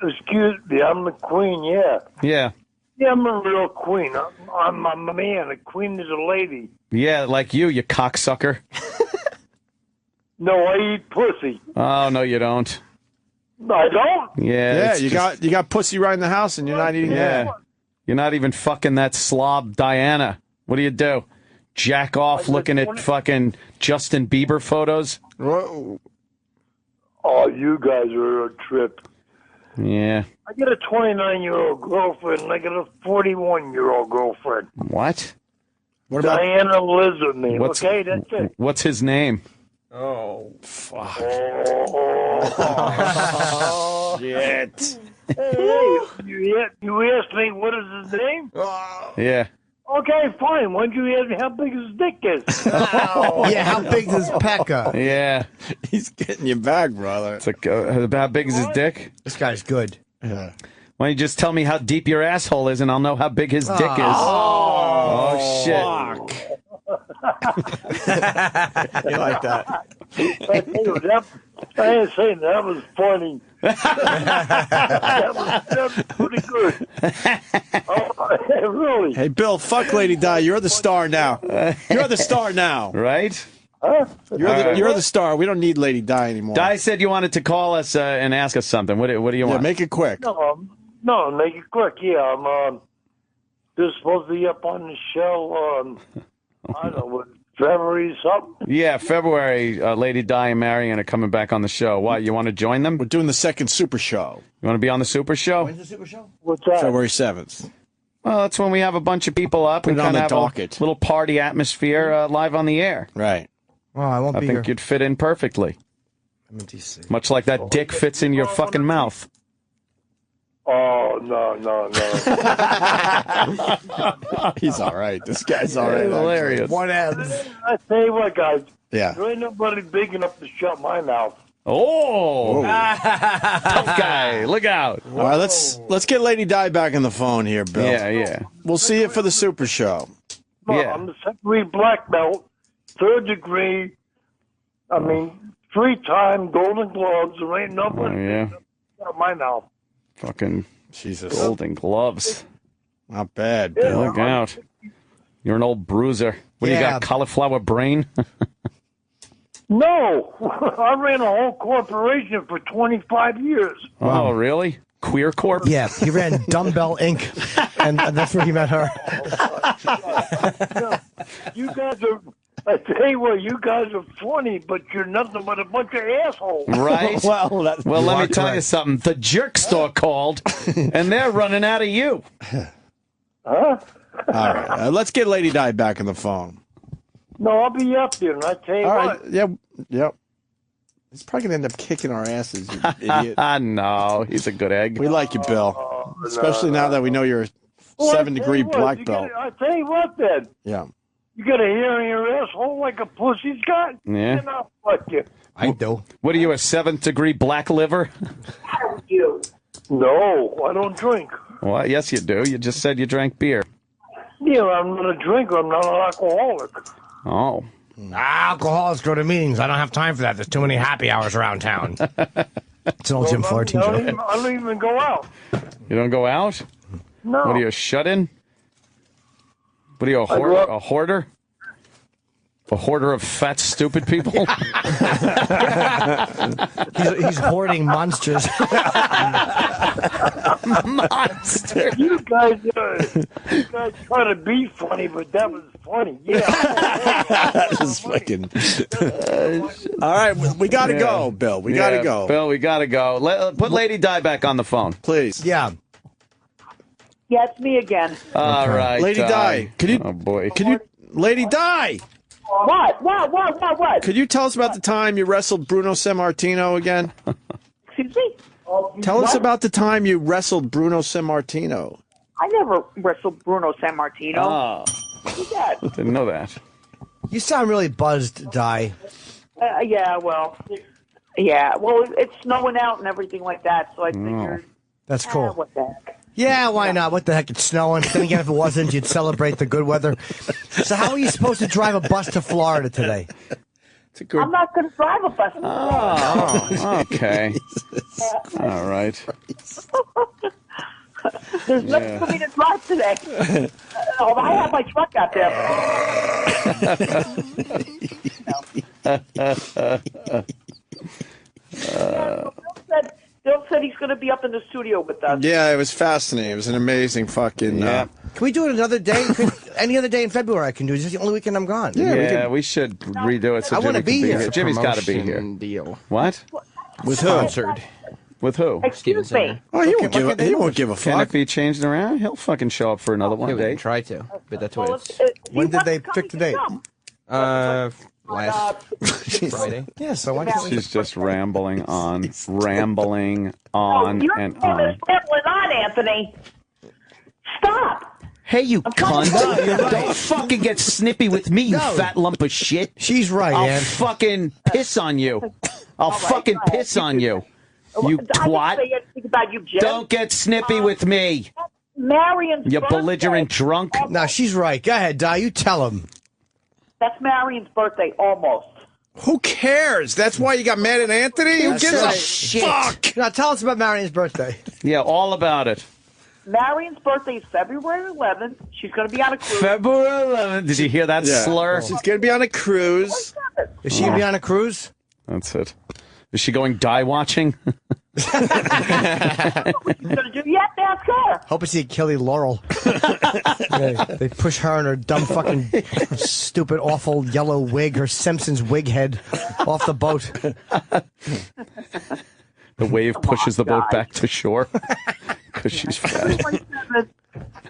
Excuse me, I'm the queen, yeah. Yeah. Yeah, I'm a real queen. I'm a man. A queen is a lady. Yeah, like you cocksucker. No, I eat pussy. Oh, no, you don't. I don't. Yeah, Yeah, you got pussy right in the house, and you're not eating Yeah. that. You're not even fucking that slob Diana. What do? Jack off looking at fucking Justin Bieber photos? Whoa. Oh, you guys are a trip. Yeah. I got a 29-year-old girlfriend, and I got a 41-year-old girlfriend. What? What about Diana lives with me. Okay, that's it. What's his name? Oh, fuck. Oh, shit. Hey, you asked me what is his name? Yeah. Okay, fine. Why don't you ask me how big his dick is? Yeah, how big is Pekka? Yeah. He's getting you back, brother. It's like, how big is his dick? This guy's good. Yeah. Why don't you just tell me how deep your asshole is, and I'll know how big his dick is. Oh shit. you like that? I tell you, I ain't saying that was funny. that was pretty good. Oh, really? Hey, Bill, fuck Lady Di. You're the star now. You're the star now. Right? Huh? You're the star. We don't need Lady Di anymore. Di said you wanted to call us and ask us something. What do you want? Yeah, make it quick. No, make it quick. Yeah, I'm just supposed to be up on the show. I don't know, what, February something? Yeah, February, Lady Di and Marion are coming back on the show. What, you want to join them? We're doing the second Super Show. You want to be on the Super Show? When's the Super Show? What's that? February 7th. Well, that's when we have a bunch of people up Put and it on kind of the have docket. a little party atmosphere live on the air. Right. Well, I won't I be think here. you'd fit in perfectly. I'm in DC. Much like that dick fits in your fucking mouth. Oh, no. He's all right. This guy's all right. Hilarious. One abs. I tell you what, guys. Yeah. There ain't nobody big enough to shut my mouth. Oh, tough guy. Look out. All right, let's get Lady Di back on the phone here, Bill. Yeah. We'll see you for the Super Show. Yeah. I'm a second-degree black belt, third degree. I mean, 3-time Golden Gloves. There ain't nobody big enough to shut my mouth. Fucking Jesus. golden gloves. Not bad, Bill. Look out. You're an old bruiser. What do you got, cauliflower brain? No, I ran a whole corporation for 25 years. Oh, really? Queer Corp? Yeah, he ran Dumbbell Inc. and that's where he met her. You guys are, I tell you what, you guys are funny, but you're nothing but a bunch of assholes. Right? Well, let me tell you something. The jerk store called, and they're running out of you. Huh? All right. Let's get Lady Di back on the phone. No, I'll be up there, and I tell you All what. right. Yep. He's probably going to end up kicking our asses, you idiot. No, he's a good egg. We like you, Bill. Especially now that we know you're a Well, I 7-degree tell you what, black you belt. I tell you what, then. Yeah. You got a hair in your asshole like a pussy's got? Yeah. And I'll fuck you. I do. What are you, a 7th-degree black liver? No, I don't drink. Well, yes, you do. You just said you drank beer. Yeah, I'm not a drinker. I'm not an alcoholic. Oh. Alcoholics go to meetings. I don't have time for that. There's too many happy hours around town. It's an old Jim Florentine joke. I don't even go out. You don't go out? No. What are you, a shut-in? What are you, a hoarder? A hoarder of fat, stupid people? he's hoarding monsters. Monster. You guys try to be funny, but that was funny. Yeah. That was fucking. All right, we got to go, Bill. We got to go. Bill, we got to go. Put Lady Di back on the phone. Please. Yeah. Yeah, it's me again. All right. Lady Di, can you? Oh, boy. Can you? Lady Di! What? Could you tell us about the time you wrestled Bruno Sammartino again? Excuse me? Tell us about the time you wrestled Bruno Sammartino. I never wrestled Bruno Sammartino. Oh. Who's that? Didn't know that. You sound really buzzed, Di. Yeah, well, Yeah, well, it's snowing out and everything like that, so I figured. That's cool. What the heck? Yeah, why not? What the heck? It's snowing. Then again, if it wasn't, you'd celebrate the good weather. So how are you supposed to drive a bus to Florida today? I'm not going to drive a bus. Oh, okay. All right. There's nothing for me to drive today. I have my truck out there. Bill said he's going to be up in the studio with us. Yeah, it was fascinating. It was an amazing fucking. Can we do it another day? Any other day in February I can do. It's just the only weekend I'm gone. We should redo it so I Jimmy wanna can be here. here. Jimmy's got to be here. Deal. What? With who? Sponsored. With who? Excuse me. Oh, he won't give a And fuck. if he changed it around, he'll fucking show up for another one Yeah, we day. can try to, but that's Well, what it's. When did they pick the date? Last Friday. Yeah, so why can't we? She's just rambling on you're and on. rambling on, Anthony. Stop. Hey, you cunt. Don't fucking get snippy with me, you fat lump of shit. She's right, I'll Ann. fucking piss on you. I'll fucking piss on you. You I twat. didn't say anything about you, Jim. Don't get snippy with me. Marion's You birthday. belligerent drunk. No, she's right. Go ahead, Di. You tell him. That's Marion's birthday, almost. Who cares? That's why you got mad at Anthony? Who gives a fuck? Now tell us about Marion's birthday. Yeah, all about it. Marion's birthday is February 11th. She's going to be on a cruise. February 11th. Did you hear that slur? She's going to be on a cruise. Is she going to be on a cruise? That's it. Is she going die watching? What are you going to do? You have to ask her. Hope it's the Achille Laurel. They push her and her dumb fucking stupid awful yellow wig, her Simpsons wig head, off the boat. The wave pushes the boat back to shore because she's fat. February 7th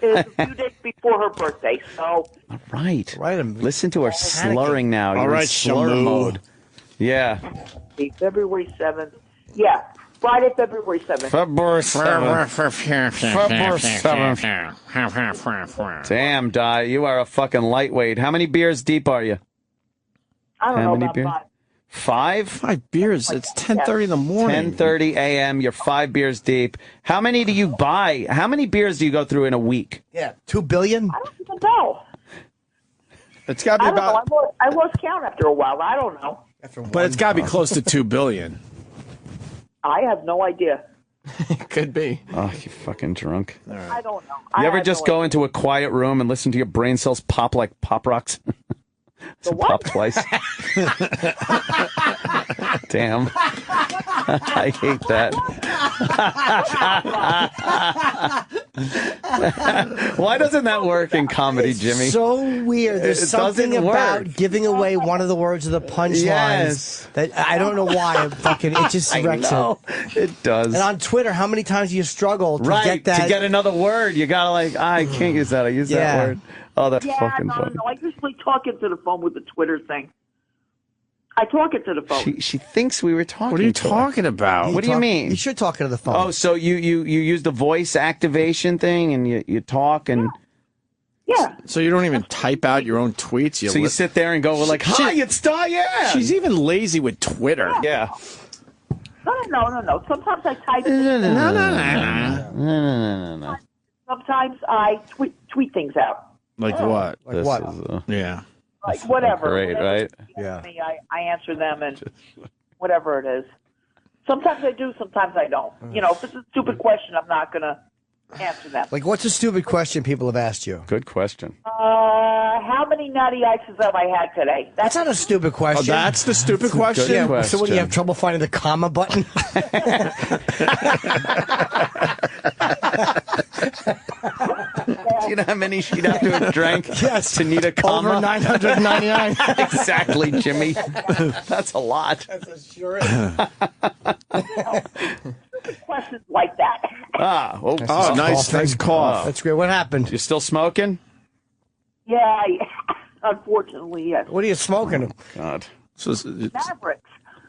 is a few days before her birthday, so Right. Right. Listen to her slurring now. All You're in right, slur Shamu. mode. Yeah. February 7th. Yeah, Friday, February 7th. February 7th. Damn, Di, you are a fucking lightweight. How many beers deep are you? I don't How know many about beers? 5. 5 beers. It's 10:30 in the morning. 10:30 a.m. You're 5 beers deep. How many do you buy? How many beers do you go through in a week? Yeah, 2 billion? I don't even know. It's got to be I don't about. know. I lost count after a while. I don't know. But it's got to be close to 2 billion. I have no idea. Could be. Oh, you fucking drunk. I don't know. You I ever have just no go into a quiet room and listen to your brain cells pop like pop rocks? So pop twice. Damn. I hate that. Why doesn't that work in comedy, Jimmy? So weird. There's It something doesn't about work. giving away one of the words of the punchlines Yes. that I don't know why. It just I wrecks know. it. It does. And on Twitter, how many times do you struggle to Right, get that? to get another word. You gotta I can't use that. I use that Yeah. word. Oh, that's Yeah, fucking no, funny. no. I usually talk into the phone with the Twitter thing. I talk into the phone. She thinks we were talking. What are you to her. talking about? What do you mean? You should talk into the phone. Oh, so you use the voice activation thing and you talk and Yeah. So you don't even type out your own tweets? so you sit there and go like, "Hi, it's Diane." She's even lazy with Twitter. Yeah. No. Sometimes I type. No. Sometimes I tweet things out. Like what? This what? is, Like whatever. great, Whatever right? they ask me, I answer them and whatever it is. Sometimes I do, sometimes I don't. You know, if it's a stupid question, I'm not going to answer them. Like, what's a stupid question people have asked you? Good question. How many natty ices have I had today? That's not a stupid question. Oh, that's the stupid question? Yeah, so what, do you have trouble finding the comma button? Do you know how many she'd have to have drank to need a comma? Over 999. Exactly, Jimmy. That's a lot. Sure is. Questions like that. Oh, nice cough. That's great. What happened? You still smoking? Yeah, unfortunately, yes. What are you smoking? God.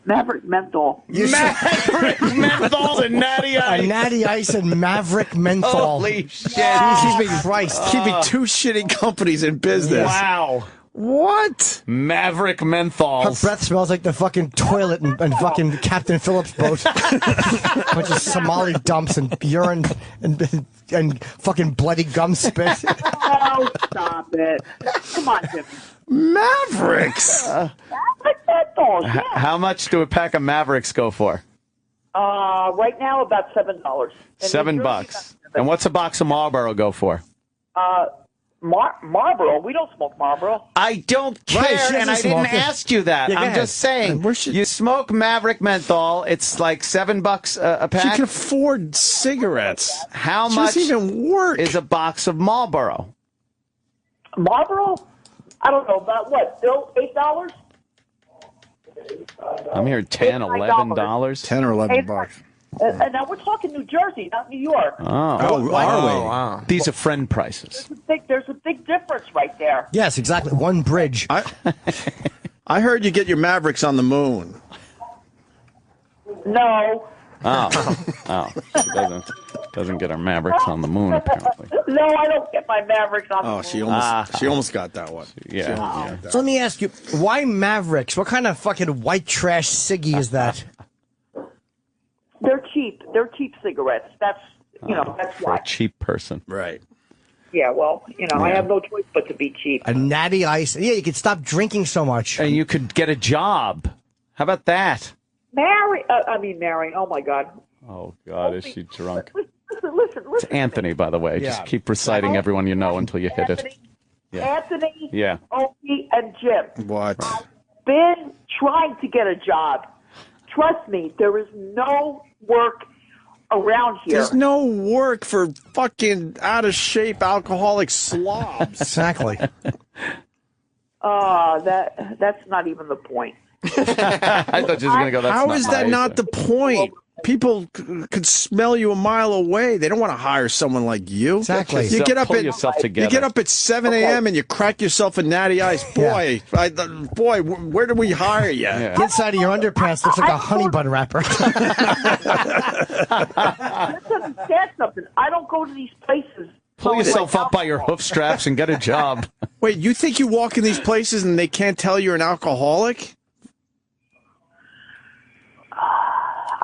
Maverick menthol. Maverick menthol and natty ice. A natty ice and Maverick menthol. Holy shit. Jesus Christ. Keeping two shitty companies in business. Wow. What? Maverick Her menthols. breath smells like the fucking toilet and fucking Captain Phillips boat. Bunch of Somali dumps and urine and fucking bloody gum spit. Oh, stop it. Come on, Jimmy. Mavericks. Maverick menthols, yeah. How much do a pack of Mavericks go for? Right now, about $7. $7. And what's a box of Marlboro go for? Marlboro? We don't smoke Marlboro. I don't care, and I didn't ask you that. I'm just saying. You smoke Maverick menthol. It's like $7 a pack. She can afford cigarettes. How She much doesn't even work. is a box of Marlboro? Marlboro? I don't know. About what, Bill? $8? I'm here $10, $11. 10 or $11. And now we're talking New Jersey, not New York. Are we? Wow. These are friend prices. There's a big difference right there. Yes, exactly. One bridge. I heard you get your Mavericks on the moon. No. She doesn't get her Mavericks on the moon, apparently. No, I don't get my Mavericks on the moon. She almost got that one. Yeah. So let me ask you, why Mavericks? What kind of fucking white trash ciggy is that? They're cheap. They're cheap cigarettes. That's that's For why. a cheap person. Right. Yeah, well, I have no choice but to be cheap. A natty ice. Yeah, you could stop drinking so much. And you could get a job. How about that? Mary. Oh my God. Oh, God, is she drunk? Listen. It's Anthony, by the way. Yeah. Just keep reciting everyone you know until you hit it. Yeah. Anthony, Yeah. Opie, and Jim. What? Been trying to get a job. Trust me, there is no work around here. There's no work for fucking out of shape alcoholic slobs. Exactly. That's not even the point. I thought you were going to go, that's How not is that nice. not the point? People could smell you a mile away. They don't want to hire someone like you. Exactly. You get up Pull at yourself you together. get up at 7 a.m. and you crack yourself a natty ice. Boy, where do we hire you? Yeah. The inside of your underpants looks like a honey bun wrapper. Let's understand something. I don't go to these places. Pull yourself up by your hoof straps and get a job. Wait, you think you walk in these places and they can't tell you're an alcoholic?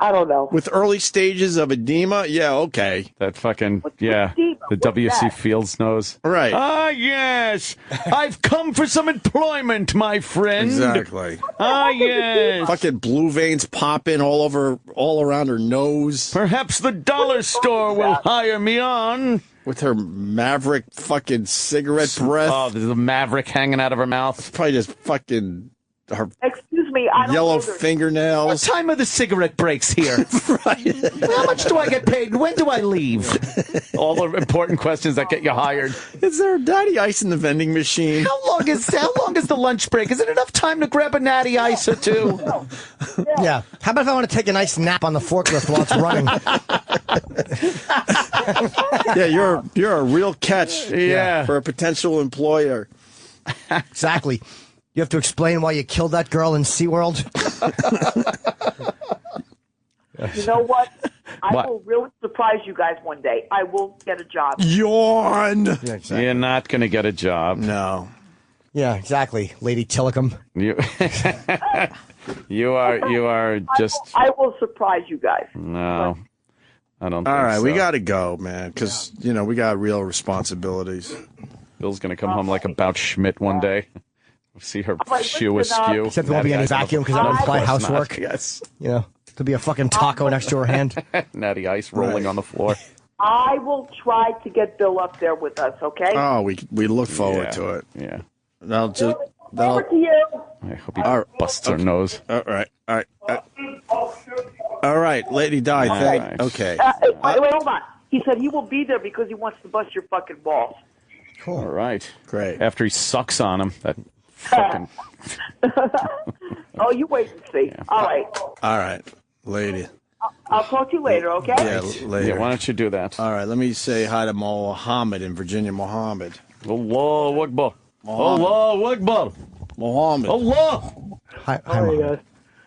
I don't know. With early stages of edema? Yeah, okay. That fucking, yeah, edema? the What's W.C. that? Fields knows. Right. Ah, yes. I've come for some employment, my friend. Exactly. Ah, yes. Fucking blue veins popping all around her nose. Perhaps the dollar store will hire me on. With her Maverick fucking cigarette breath. Oh, there's a Maverick hanging out of her mouth. Probably just fucking her Excuse me, I don't yellow know their- What fingernails. time are the cigarette breaks here? How much do I get paid? When do I leave? All the important questions that get you hired. Is there a natty ice in the vending machine? How long is the lunch break? Is it enough time to grab a natty ice or two? Yeah. How about if I want to take a nice nap on the forklift while it's running? Yeah, you're a real catch. Yeah. For a potential employer. Exactly. You have to explain why you killed that girl in SeaWorld? You know what? I What? will really surprise you guys one day. I will get a job. Yawn. Yeah, exactly. You're not going to get a job. No. Yeah, exactly. Lady Tillicum. You are just I will surprise you guys. no. I don't. All think right, so. we got to go, man, because we got real responsibilities. Bill's going to come home like about Schmidt one day. See her shoe askew. Except there won't be any vacuum because I don't apply housework. Yes. You know, there'll be a fucking taco next to her hand. Natty ice rolling on the floor. I will try to get Bill up there with us, okay? Oh, we look forward to it. Yeah. That'll just Over to you. I hope he busts her nose. All right. All right, Lady Di. right. Okay. Wait, hold on. He said he will be there because he wants to bust your fucking balls. All right. Great. After he sucks on him, that fucking. Oh, you wait and see. All right. All right, lady. I'll talk to you later, okay? Yeah, later. Yeah, why don't you do that? All right, let me say hi to Mohammed in Virginia. Mohammed. Allahu Akbar. Allahu Akbar. Mohammed. Allah. Hi, Hi, guys.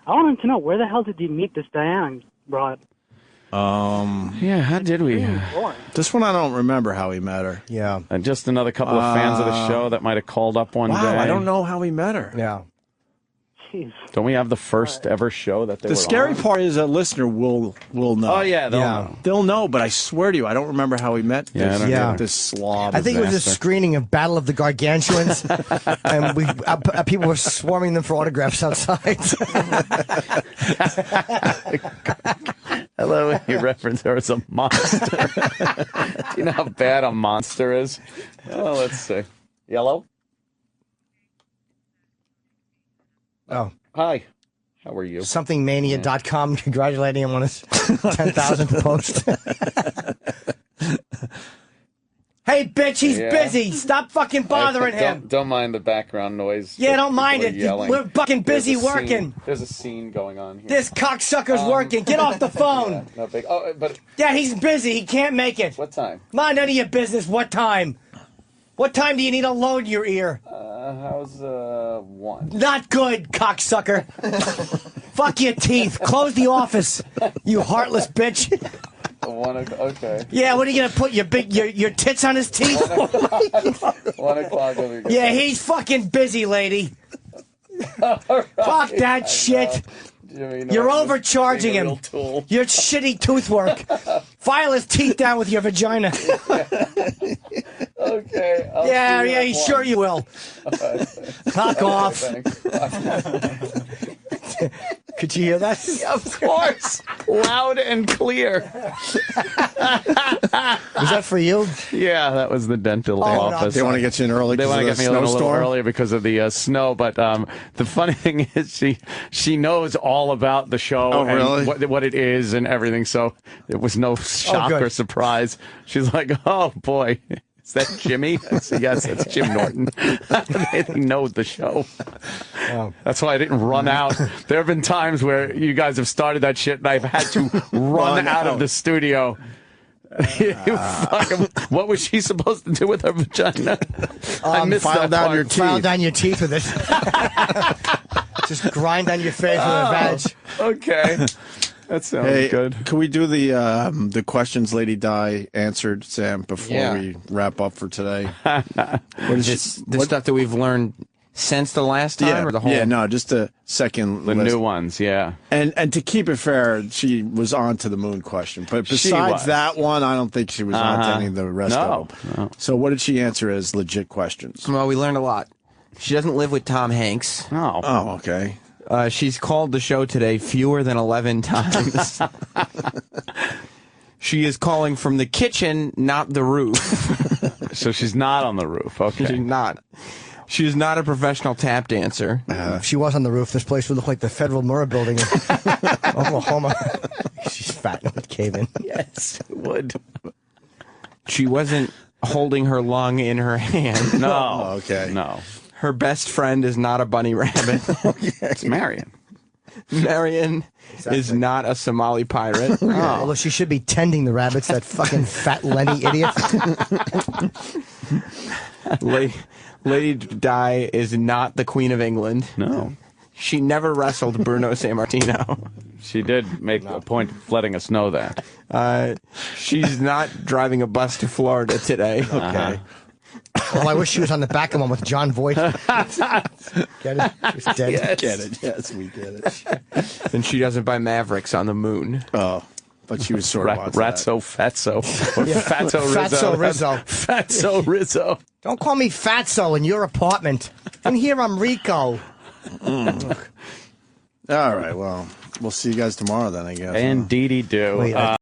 I wanted to know, where the hell did you meet this Diana broad? Yeah, how did we? This one I don't remember how we met her. Yeah. And just another couple of fans of the show that might have called up one day. I don't know how we met her. Yeah. Jeez. Don't we have the first ever show that they The were scary on? part is a listener will know. Oh, yeah, they'll know. They'll know, but I swear to you, I don't remember how we met Yeah, I this, don't either. this slob. I think it was a master. screening of Battle of the Gargantuans, and people were swarming them for autographs outside. I love when you reference her as a monster. Do you know how bad a monster is? Oh, let's see. Yellow? Oh. Hi. How are you? Somethingmania.com congratulating him on his 10,000th post. Hey, bitch, he's busy. Stop fucking bothering him. Don't mind the background noise. Yeah, don't mind it. Yelling. We're fucking busy There's a working. scene- There's a scene going on here. This cocksucker's working. Get off the phone. Yeah, no big. Oh, but Yeah, he's busy. He can't make it. what time? Mind none of your business. What time? What time do you need a load in your ear? How's 1? Not good, cocksucker. Fuck your teeth. Close the office, you heartless bitch. 1 o'clock. Okay. Yeah, what are you gonna put your tits on his teeth? 1 o'clock. Will be good. Yeah, he's fucking busy, lady. Fuck that shit. Jimmy, You're overcharging being a him. real tool. Your shitty tooth work. File his teeth down with your vagina. Okay. I'll Yeah, see you at sure 1. you will. Fuck off. Thanks. Could you hear that? Of course. Loud and clear. Was that for you? Yeah, that was the dental office. They want to get you in early. They want to get me a little snowstorm? earlier because of the snow. But the funny thing is, she knows all about the show Oh, and really? what it is and everything. So it was no shock good. or surprise. She's like, "Oh boy, is that Jimmy?" I said, "Yes, it's Jim Norton." They know the show. That's why I didn't run out. There have been times where you guys have started that shit, and I've had to run out of the studio. What was she supposed to do with her vagina? I missed file that down part. your teeth. File down your teeth with it. Just grind on your face with a vag. Okay. That sounds Hey, good. can we do the questions Lady Di answered, Sam, before we wrap up for today? What is the stuff that we've learned since the last time, or the whole? Yeah, no, just the second The list. new ones, yeah. And to keep it fair, she was on to the moon question. But besides was. that one, I don't think she was on to any of the rest of them. No. So what did she answer as legit questions? Well, we learned a lot. She doesn't live with Tom Hanks. Oh, okay. She's called the show today fewer than 11 times. She is calling from the kitchen, not the roof. So she's not on the roof. Okay. She's not. She is not a professional tap dancer. If she was on the roof, this place would look like the Federal Murrah building in Oklahoma. She's fat and would cave in. Yes, it would. She wasn't holding her lung in her hand. No. Oh, okay. No. Her best friend is not a bunny rabbit. It's Marion. Marion is not a Somali pirate. Although she should be tending the rabbits, that fucking fat Lenny idiot. Lady Di is not the Queen of England. No. She never wrestled Bruno Sammartino. She did make a point of letting us know that. She's not driving a bus to Florida today. Okay. Well, I wish she was on the back of one with John Voight. Get it? She's dead. Yes. Get it? Yes, we get it. And she doesn't buy Mavericks on the moon. Oh, but she was sort of wants Ratso Fatso. Or Yeah. Fatso Rizzo. Fatso Rizzo. Fatso Rizzo. Don't call me Fatso in your apartment. In here, I'm Rico. All right, well, we'll see you guys tomorrow then, I guess. Indeedy do. Wait,